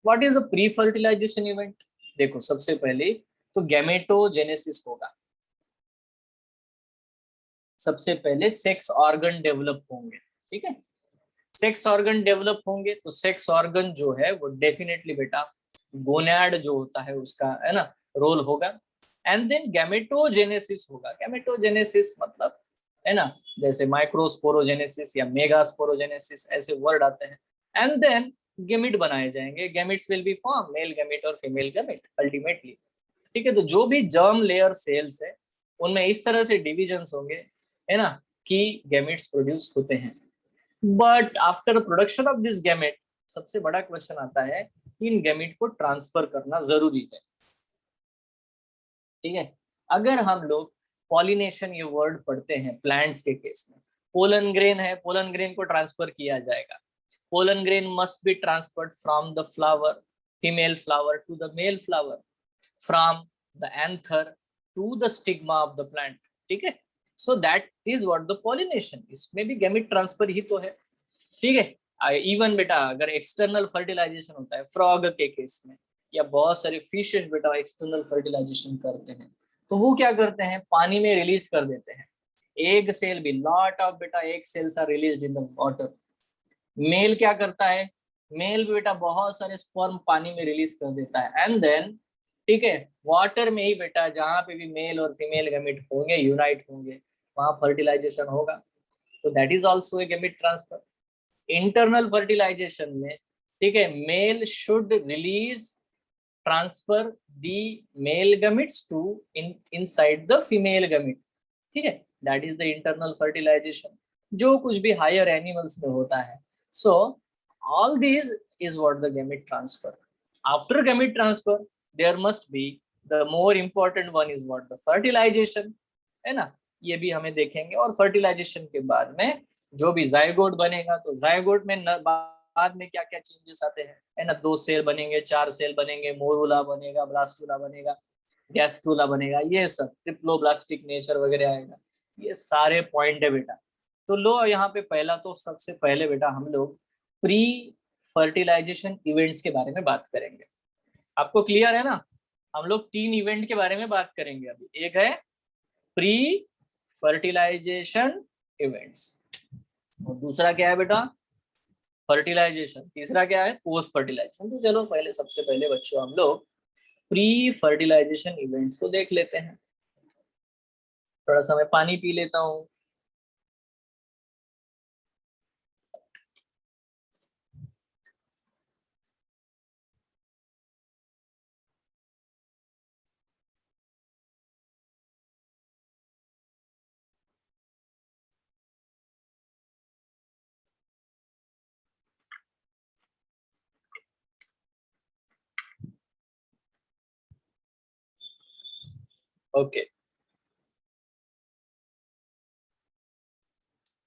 What is a pre fertilization event? देखो सबसे पहले तो गैमेटोजेनेसिस होगा, सबसे पहले सेक्स ऑर्गन डेवलप होंगे। ठीक है, सेक्स ऑर्गन डेवलप होंगे तो सेक्स ऑर्गन जो है वो डेफिनेटली बेटा गोनैड जो होता है उसका है ना रोल होगा। एंड देन गैमेटोजेनेसिस होगा। गैमेटोजेनेसिस मतलब है ना जैसे माइक्रोस्पोरोजेनेसिस या मेगास्पोरोजेनेसिस ऐसे वर्ड आते हैं। एंड देन गैमेट बनाए जाएंगे, gametes will be form, male gamete और फीमेल गैमेट अल्टीमेटली। ठीक है, तो जो भी जर्म लेयर सेल्स है उनमें इस तरह से डिविजन्स होंगे है ना कि गैमेट्स प्रोड्यूस होते हैं। But after production of this gamete सबसे बड़ा क्वेश्चन आता है इन गैमेट को ट्रांसफर करना जरूरी है। ठीक है, अगर हम लोग पॉलिनेशन ये वर्ड पढ़ते हैं प्लांट्स के केस में, पोलन ग्रेन है, पोलन ग्रेन को ट्रांसफर किया जाएगा। Pollen grain must be transferred from the flower, female flower to the male flower, from the anther to the stigma of the plant. ठीक है, so that is what the pollination, इसमें भी gamete transfer ही तो है। ठीक है, even बेटा अगर एक्सटर्नल फर्टिलाइजेशन होता है फ्रॉग के केस में, या बहुत सारे फिशेस बेटा एक्सटर्नल फर्टिलाइजेशन करते हैं, तो वो क्या करते हैं, पानी में रिलीज कर देते हैं। एग सेल भी, लॉट ऑफ बेटा egg cells are released in the water. Male क्या करता है, मेल भी बेटा बहुत सारे स्पर्म पानी में रिलीज कर देता है, एंड देन ठीक है वाटर में ही बेटा जहां पे भी मेल और फीमेल गैमेट होंगे, यूनाइट होंगे, वहां फर्टिलाइजेशन होगा। तो that is also a gamete transfer. Internal fertilization में ठीक है, male should release transfer the male gametes to inside the female gamete, ठीक है, that is the internal fertilization, जो कुछ भी हायर एनिमल्स में होता है। So all these is what the gamete transfer. After gamete transfer there must be the more important one is what, the fertilization, है ना, ये भी हमें देखेंगे। और फर्टिलाइजेशन के बाद में जो भी जायगोट बनेगा, तो जायगोट में बाद में क्या क्या चेंजेस आते हैं, है ना, 2 सेल बनेंगे, 4 सेल बनेंगे, मोरूला बनेगा, ब्लास्टूला बनेगा, गैस्ट्रूला बनेगा, ये सब ट्रिप्लोब्लास्टिक नेचर वगैरह आएगा, ये सारे पॉइंट है बेटा। तो लो यहाँ पे पहला, तो सबसे पहले बेटा हम लोग प्री फर्टिलाइजेशन इवेंट्स के बारे में बात करेंगे। आपको क्लियर है ना, हम लोग 3 इवेंट के बारे में बात करेंगे अभी। एक है प्री फर्टिलाइजेशन इवेंट्स, और दूसरा क्या है बेटा, फर्टिलाइजेशन, तीसरा क्या है, पोस्ट फर्टिलाइजेशन। तो चलो पहले, सबसे पहले बच्चों हम लोग प्री फर्टिलाइजेशन इवेंट्स को देख लेते हैं। थोड़ा सा मैं पानी पी लेता हूँ। ओके,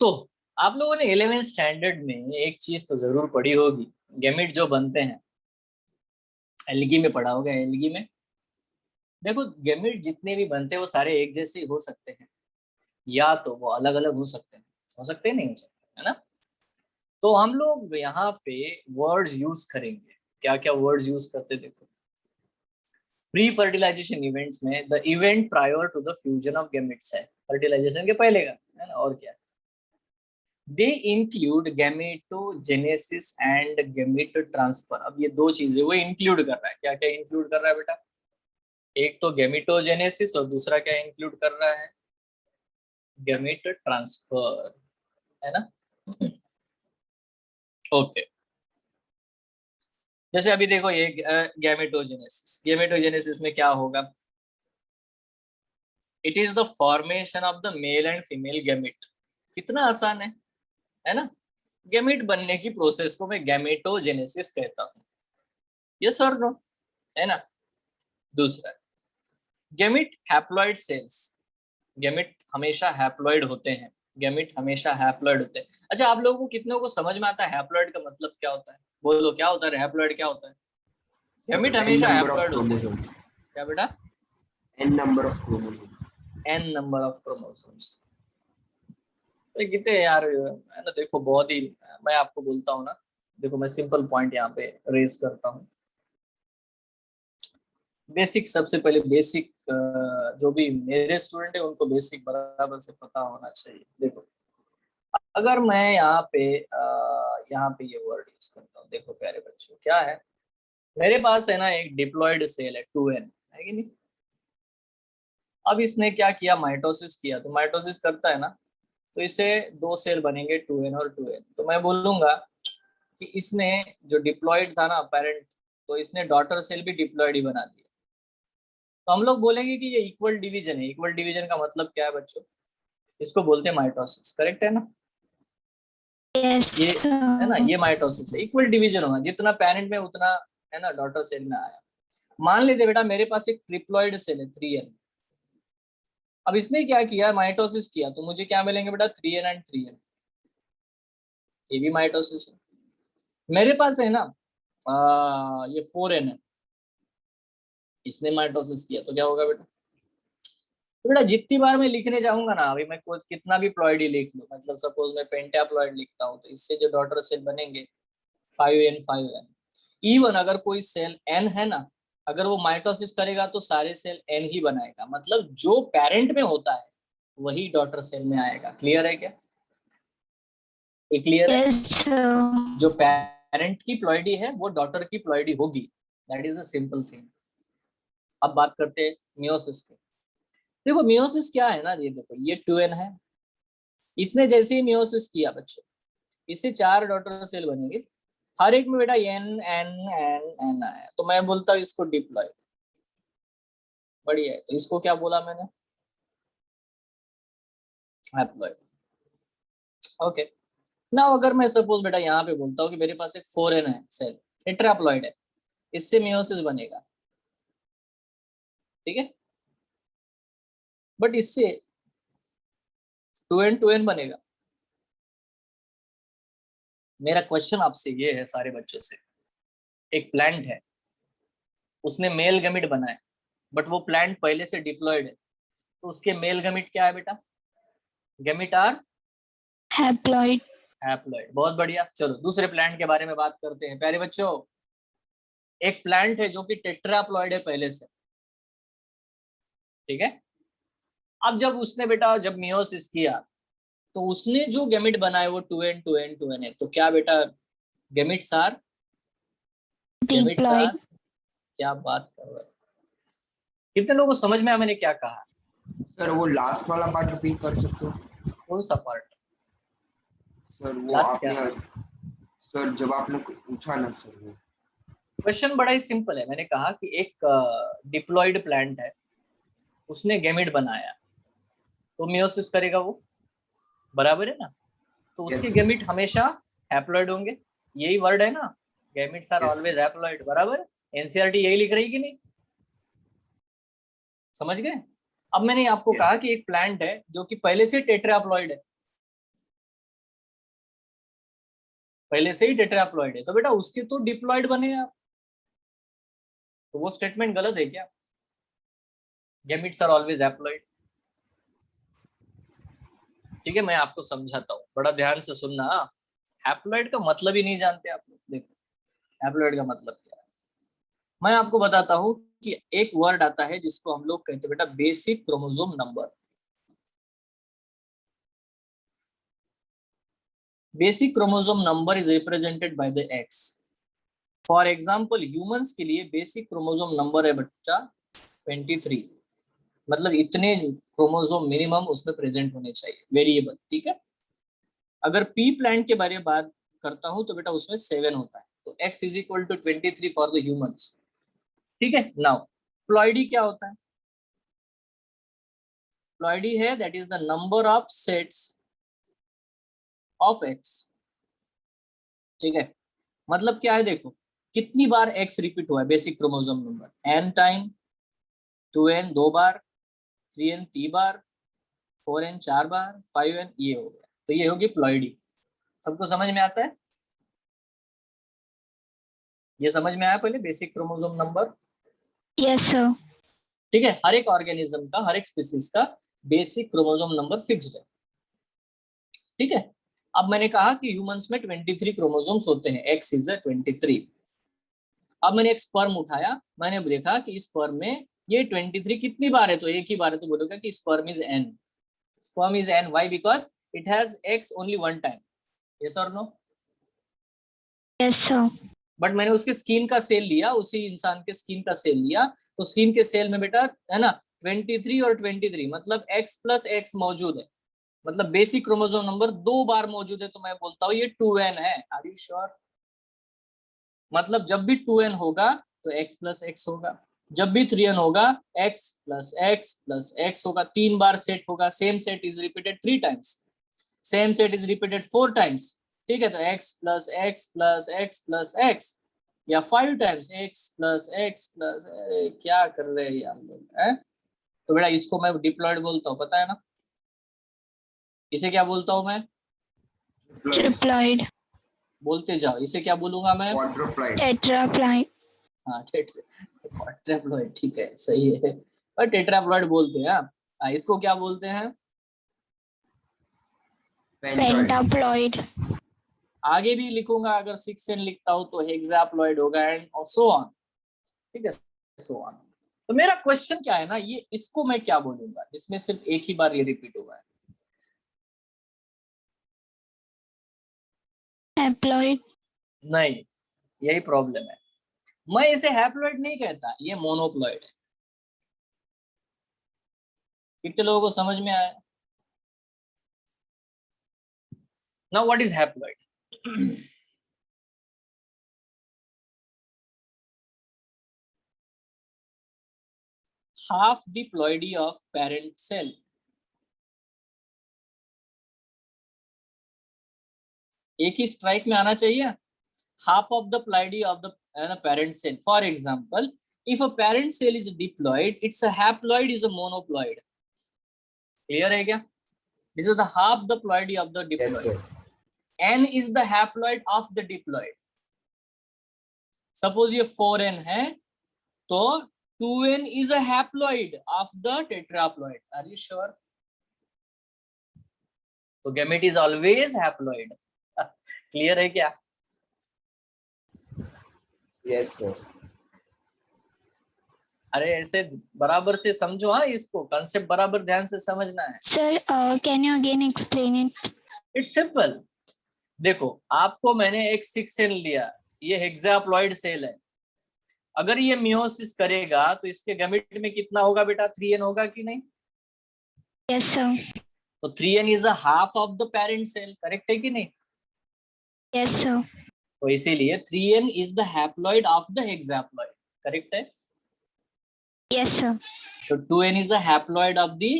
तो आप लोगों ने 11th स्टैंडर्ड में एक चीज तो जरूर पढ़ी होगी, गैमेट जो बनते हैं, एल्गी में पढ़ा होगा। एल्गी में देखो गैमेट जितने भी बनते हैं वो सारे एक जैसे ही हो सकते हैं, या तो वो अलग अलग हो सकते हैं, नहीं हो सकते, है ना। तो हम लोग यहाँ पे वर्ड्स यूज करेंगे, क्या क्या वर्ड्स यूज करते देखो। प्री फर्टिलाइजेशन इवेंट्स में the event prior to the fusion of gametes है, फर्टिलाइजेशन के पहले का, है ना, और क्या। They include gametogenesis and gamete transfer. अब ये 2 चीजें वो इंक्लूड कर रहा है, क्या क्या इंक्लूड कर रहा है बेटा, एक तो गैमेटोजेनेसिस और दूसरा क्या इंक्लूड कर रहा है, गैमेट ट्रांसफर, है ना। ओके, जैसे अभी देखो ये गैमेटोजेनेसिस में क्या होगा, it is the formation of the male and female gamete. कितना आसान है ना। गैमेट बनने की प्रोसेस को मैं गैमेटोजेनेसिस कहता हूँ, यस और नो, है ना। दूसरा, गैमेट हैप्लॉइड सेल्स, गैमेट हमेशा हैप्लॉइड होते हैं, गैमेट हमेशा हैप्लॉइड होते हैं। अच्छा, आप लोगों को कितनों को समझ में आता है हैप्लॉइड का मतलब क्या होता है, बोलो क्या होता है हैप्लॉइड, क्या होता है। गैमेट हमेशा हैप्लॉइड होते हैं, क्या बेटा, n number of chromosomes. n number of chromosomes. कितने यार, है ना, देखो बहुत ही, मैं आपको बोलता हूँ ना, देखो मैं सिंपल पॉइंट यहाँ पे रेज करता हूँ। बेसिक, सबसे पहले बेसिक, जो भी मेरे स्टूडेंट है उनको बेसिक बराबर से पता होना चाहिए। देखो अगर मैं यहाँ पे ये वर्ड यूज करता हूँ, देखो प्यारे बच्चों क्या है, मेरे पास है ना एक डिप्लॉयड सेल है 2n, है कि नहीं। अब इसने क्या किया, माइटोसिस किया, तो माइटोसिस करता है ना, तो इससे 2 सेल बनेंगे 2n और 2n। तो मैं बोलूंगा कि इसने जो डिप्लॉयड था ना पेरेंट, तो इसने डॉटर सेल भी डिप्लॉयड ही बना दिया। तो हम लोग बोलेंगे कि ये इक्वल डिवीजन है। इक्वल डिवीजन का मतलब क्या है बच्चों, इसको बोलते हैं माइटोसिस, करेक्ट है ना। Yes, ये है ना, sir. ये माइटोसिस है, इक्वल डिवीजन होगा, जितना पेरेंट में उतना है ना डॉटर सेल में आया। मान लेते बेटा मेरे पास एक ट्रिप्लॉइड सेल है 3n। अब इसने क्या किया, माइटोसिस किया, तो मुझे क्या मिलेंगे बेटा 3n एंड 3n, ये भी माइटोसिस है। मेरे पास है ना ये 4n है, इसने माइटोसिस किया, तो क्या होगा बेटा। तो बेटा जितनी बार मैं लिखने जाऊंगा ना, अभी मैं कुछ कितना भी प्लॉइड ही लिख लूं, मतलब सपोज मैं पेंटाप्लॉइड लिखता हूँ, तो इससे जो डॉटर सेल बनेंगे 5n 5n, इवन अगर कोई सेल एन है ना, अगर वो माइटोसिस करेगा तो सारे सेल एन ही बनाएगा, मतलब जो पेरेंट में होता है वही डॉटर सेल में आएगा। क्लियर है क्या? ये क्लियर है? Yes, sir. जो पेरेंट की प्लॉइडी है वो डॉटर की प्लॉइडी होगी। That is the simple thing. अब बात करते हैं मियोसिस की। देखो मियोसिस क्या है ना, ये देखो ये 2n है, इसने जैसे ही मियोसिस किया बच्चों, इससे 4 डॉटर सेल बनेंगे, हर एक में बेटा एन एन एन एन आया, तो मैं बोलता हूँ इसको डिप्लॉइड। बढ़िया है, तो इसको क्या बोला मैंने? हैप्लॉइड। ओके, ना अगर मैं सपोज बेटा यहाँ पे बोलता हूँ कि मेरे पास एक 4n है सेल, टेट्राप्लॉइड है, इससे मियोसिस बनेगा, ठीक है, बट इससे 2n बनेगा। मेरा क्वेश्चन आपसे ये है सारे बच्चों से, एक प्लांट है, उसने मेल गैमेट बनाए, बट वो प्लांट पहले से डिप्लॉयड है, तो उसके मेल गैमेट क्या है बेटा? Gamete are Haploid. हैप्लॉइड। बहुत बढ़िया। चलो दूसरे प्लांट के बारे में बात करते हैं प्यारे बच्चों। एक प्लांट है जो कि टेट्राप्लॉइड है पहले से, ठीक है। अब जब उसने बेटा जब मियोसिस किया तो उसने जो गैमेट बनाए वो 2n है, तो क्या बेटा गैमेट्स आर Diploid. क्या बात कर रहे हो? कितने लोगों को समझ में आया मैंने क्या कहा? सर वो लास्ट वाला पार्ट रिपीट कर सकते हो? कौन सा पार्ट? सर वो लास्ट आपने क्या? सर जब आपने पूछा ना सर वो क्वेश्चन बड़ा ही सिंपल है। मैंने कहा कि एक डिप्लॉयड प्लांट है, उसने गैमेट बनाया, तो मियोसिस करेगा वो, बराबर है ना? तो उसके Yes. गैमेट हमेशा हैप्लॉइड होंगे, यही वर्ड है ना, gametes are Yes. Always haploid, बराबर। एनसीईआरटी यही लिख रही कि नहीं? समझ गए? अब मैंने आपको Yes. कहा कि एक प्लांट है जो कि पहले से टेट्राप्लॉइड है, पहले से ही टेट्राप्लॉइड है, तो बेटा उसके तो डिप्लॉइड बनेगा, तो वो स्टेटमेंट गलत है क्या? Gametes are always haploid. ठीक है, मैं आपको समझाता हूँ, बड़ा ध्यान से सुनना। हैप्लॉइड का मतलब ही नहीं जानते आप लोग। देखो हैप्लॉइड का मतलब क्या है, मैं आपको बताता हूँ कि एक वर्ड आता है जिसको हम लोग कहते हैं बेटा basic chromosome number. Basic chromosome number is represented by the x. For example humans के लिए बेसिक क्रोमोसोम नंबर है बच्चा 23, मतलब इतने क्रोमोसोम मिनिमम उसमें प्रेजेंट होने चाहिए, वेरिएबल, ठीक है। अगर पी प्लांट के बारे में बात करता हूं तो बेटा उसमें 7 होता है, तो x is equal to 23 for the humans, ठीक है। नाउ प्लॉइडी क्या होता है? प्लॉइडी है that is the number of sets of x, ठीक है। मतलब क्या है, देखो कितनी बार x रिपीट हुआ है basic chromosome number, n time, 2n 2 बार, 3n 3 बार, 4n 4 बार, 5n, ये हो गया, तो ये होगी प्लॉइडी। सबको समझ में आता है? ये समझ में आया पहले basic chromosome number? Yes, sir. ठीक है, हर एक ऑर्गेनिज्म का, हर एक स्पीसीज का बेसिक क्रोमोसोम नंबर फिक्स्ड है, ठीक है। अब मैंने कहा कि ह्यूमंस में 23 क्रोमोसोम्स होते हैं, एक्स इज 23। अब मैंने एक स्पर्म उठाया, मैंने देखा कि इस स्पर्म में ये 23 कितनी बार है, तो एक ही बार है, तो बोलोगे कि sperm is an. Sperm is an, why? Because it has x only one time. Yes और नो? Yes, sir. बट मैंने उसके स्किन का सेल लिया, उसी इंसान के स्किन का सेल लिया, तो स्किन के सेल में बेटा है ना 23 और 23, मतलब x प्लस एक्स मौजूद है, मतलब बेसिक क्रोमोसोम नंबर 2 बार मौजूद है, तो मैं बोलता हूँ ये 2n है। Are you sure? मतलब जब भी 2n होगा तो x प्लस एक्स होगा, जब भी 3n होगा x plus x plus x होगा, 3 बार सेट होगा। Same set is repeated 3 times, same set is repeated 4 times, ठीक है। तो x plus x plus x plus x, या 5 times x plus x plus, क्या कर रहे हैं यार लोग, हैं? तो बेटा इसको मैं डिप्लॉयड बोलता हूँ, पता है ना? इसे क्या बोलता हूँ मैं? Triploid. बोलते जाओ, इसे क्या बोलूंगा मैं? quadruploid. Tetraploid. हाँ टेट्राप्लॉइड, ठीक है, सही है, और टेट्राप्लॉइड बोलते हैं। हाँ, इसको क्या बोलते हैं? Pentoid. Pentaploid. आगे भी लिखूंगा, अगर 6n लिखता हूं तो हेक्साप्लॉइड होगा एंड सो ऑन, ठीक है, सो ऑन। तो मेरा क्वेश्चन क्या है ना, ये इसको मैं क्या बोलूंगा जिसमें सिर्फ एक ही बार ये रिपीट हुआ है? haploid, नहीं, यही प्रॉब्लम है, मैं इसे हैप्लॉइड नहीं कहता, ये मोनोप्लॉइड है। कितने लोगों को समझ में आया? Now what is haploid? half the ploidy of parent cell. एक ही स्ट्राइक में आना चाहिए, half of the ploidy of the parent cell. For example, if a parent cell is diploid, it's a haploid is a monoploid. Clear है क्या? This is the half the ploidy of the diploid. Yes, sir. N is the haploid of the diploid. Suppose ये 4n है, तो 2n is a haploid of the tetraploid. Are you sure? So gamete is always haploid. Clear है क्या? Yes, sir. अरे ऐसे बराबर से समझो, हाँ, इसको कंसेप्ट बराबर ध्यान से समझना है। sir, can you again explain it? It's simple. देखो, आपको मैंने एक 6n लिया, ये हेक्साप्लॉइड सेल है, अगर ये मियोसिस करेगा तो इसके गैमेट में कितना होगा बेटा? 3n होगा कि नहीं? Yes, sir. तो 3n is a half of the parent cell, correct है कि नहीं? Yes, sir. तो इसीलिए 3n is the haploid of the hexaploid, correct है? Yes, sir. तो 2n is a haploid of the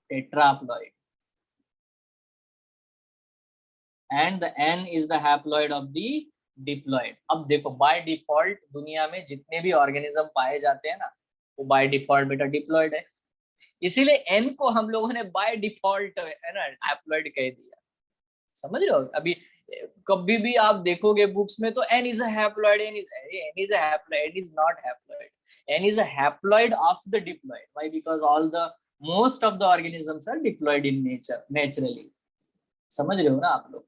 tetraploid and the n is the haploid of the diploid. अब देखो, by default दुनिया में जितने भी ऑर्गेनिज्म पाए जाते हैं ना, वो बाय डिफॉल्ट बेटा डिप्लॉइड है, इसीलिए n को हम लोगों ने बाय डिफॉल्ट है ना हैप्लॉइड कह दिया। समझ रहे हो? अभी कभी भी आप देखोगे बुक्स में तो n is a haploid, n is a haploid, n is not haploid, n is a haploid of the diploid. Why? Because all the most of the organisms are diploid in nature, naturally. समझ रहे हो ना आप लोग?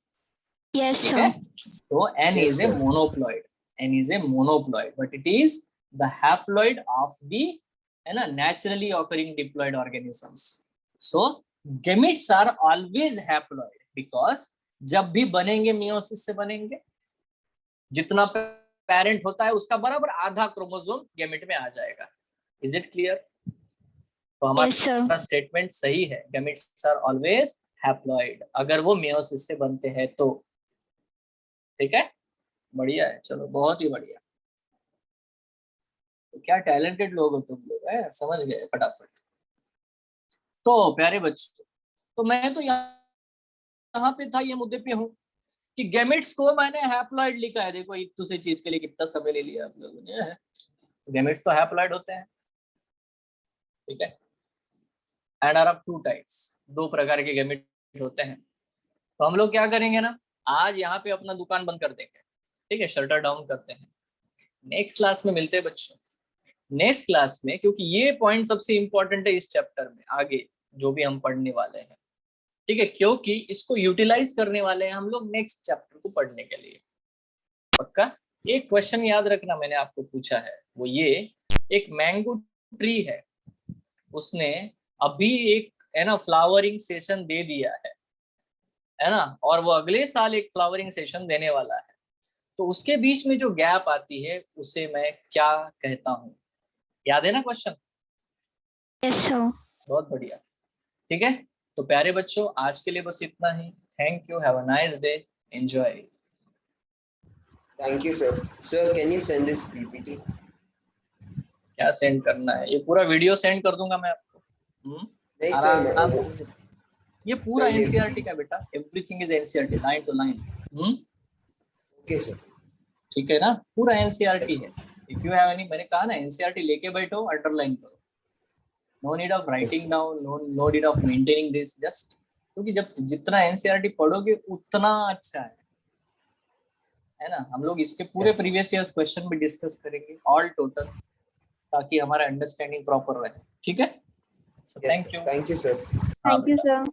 Yes, ठीक sir. है? तो n Yes, is a sir. monoploid, n is a monoploid, but it is the haploid of the है ना naturally occurring diploid organisms. So gametes are always haploid because जब भी बनेंगे मियोसिस से बनेंगे, जितना पेरेंट होता है उसका बराबर आधा क्रोमोसोम गैमेट में आ जाएगा। Is it clear? तो Yes, sir. हमारा स्टेटमेंट सही है, गैमेट्स आर ऑलवेज हैप्लॉइड अगर वो मियोसिस से बनते हैं तो। ठीक है, बढ़िया है, चलो बहुत ही बढ़िया। तो क्या टैलेंटेड लोग हो तुम लोग, है, समझ गए फटाफट। तो प्यारे बच्चों, तो मैं तो यहाँ पे था, ये मुद्दे पे हूँ कि गैमेट्स को मैंने हैप्लॉइड लिखा है। देखो एक दूसरे चीज के लिए कितना समय ले लिया आप लोगों ने। गैमेट्स तो हैप्लॉइड होते हैं, ठीक है, and are of two types, दो प्रकार के गैमेट होते हैं। तो हम लोग क्या करेंगे ना, आज यहाँ पे अपना दुकान बंद कर देंगे, ठीक है, शटर डाउन करते हैं। नेक्स्ट क्लास में मिलते हैं बच्चों, नेक्स्ट क्लास में, क्योंकि ये पॉइंट सबसे इंपॉर्टेंट है इस चैप्टर में, आगे जो भी हम पढ़ने वाले हैं, ठीक है, क्योंकि इसको यूटिलाइज करने वाले हैं हम लोग नेक्स्ट चैप्टर को पढ़ने के लिए। पक्का? एक क्वेश्चन याद रखना, मैंने आपको पूछा है, वो ये, एक मैंगो ट्री है, उसने अभी एक है ना फ्लावरिंग सेशन दे दिया है ना, और वो अगले साल एक फ्लावरिंग सेशन देने वाला है, तो उसके बीच में जो गैप आती है उसे मैं क्या कहता हूँ? याद है ना क्वेश्चन? Yes, sir. बहुत बढ़िया, ठीक है। तो प्यारे बच्चों, आज के लिए बस इतना ही। Thank you, have a nice day, enjoy. Thank you, sir. Sir, can you send this PPT? क्या सेंड करना है? ये पूरा वीडियो सेंड कर दूंगा मैं आपको। नहीं आराम सर, से। ये पूरा नहीं, एनसीईआरटी का बेटा, everything is NCERT, line to line. Okay sir. ठीक है ना, पूरा एनसीईआरटी है। इफ यू हैव एनी, मैंने कहा ना, एनसीईआरटी लेके बैठो, अंडरलाइन करो, no need of writing down, no need of maintaining this, just, क्योंकि जब जितना एनसीईआरटी पढ़ोगे उतना अच्छा है ना। हम लोग इसके पूरे प्रीवियस ईयर्स क्वेश्चन भी डिस्कस करेंगे, ऑल टोटल, ताकि हमारा अंडरस्टैंडिंग प्रॉपर रहे। ठीक है, thank you. Thank you, sir. हाँ Thank you, बेटा। sir.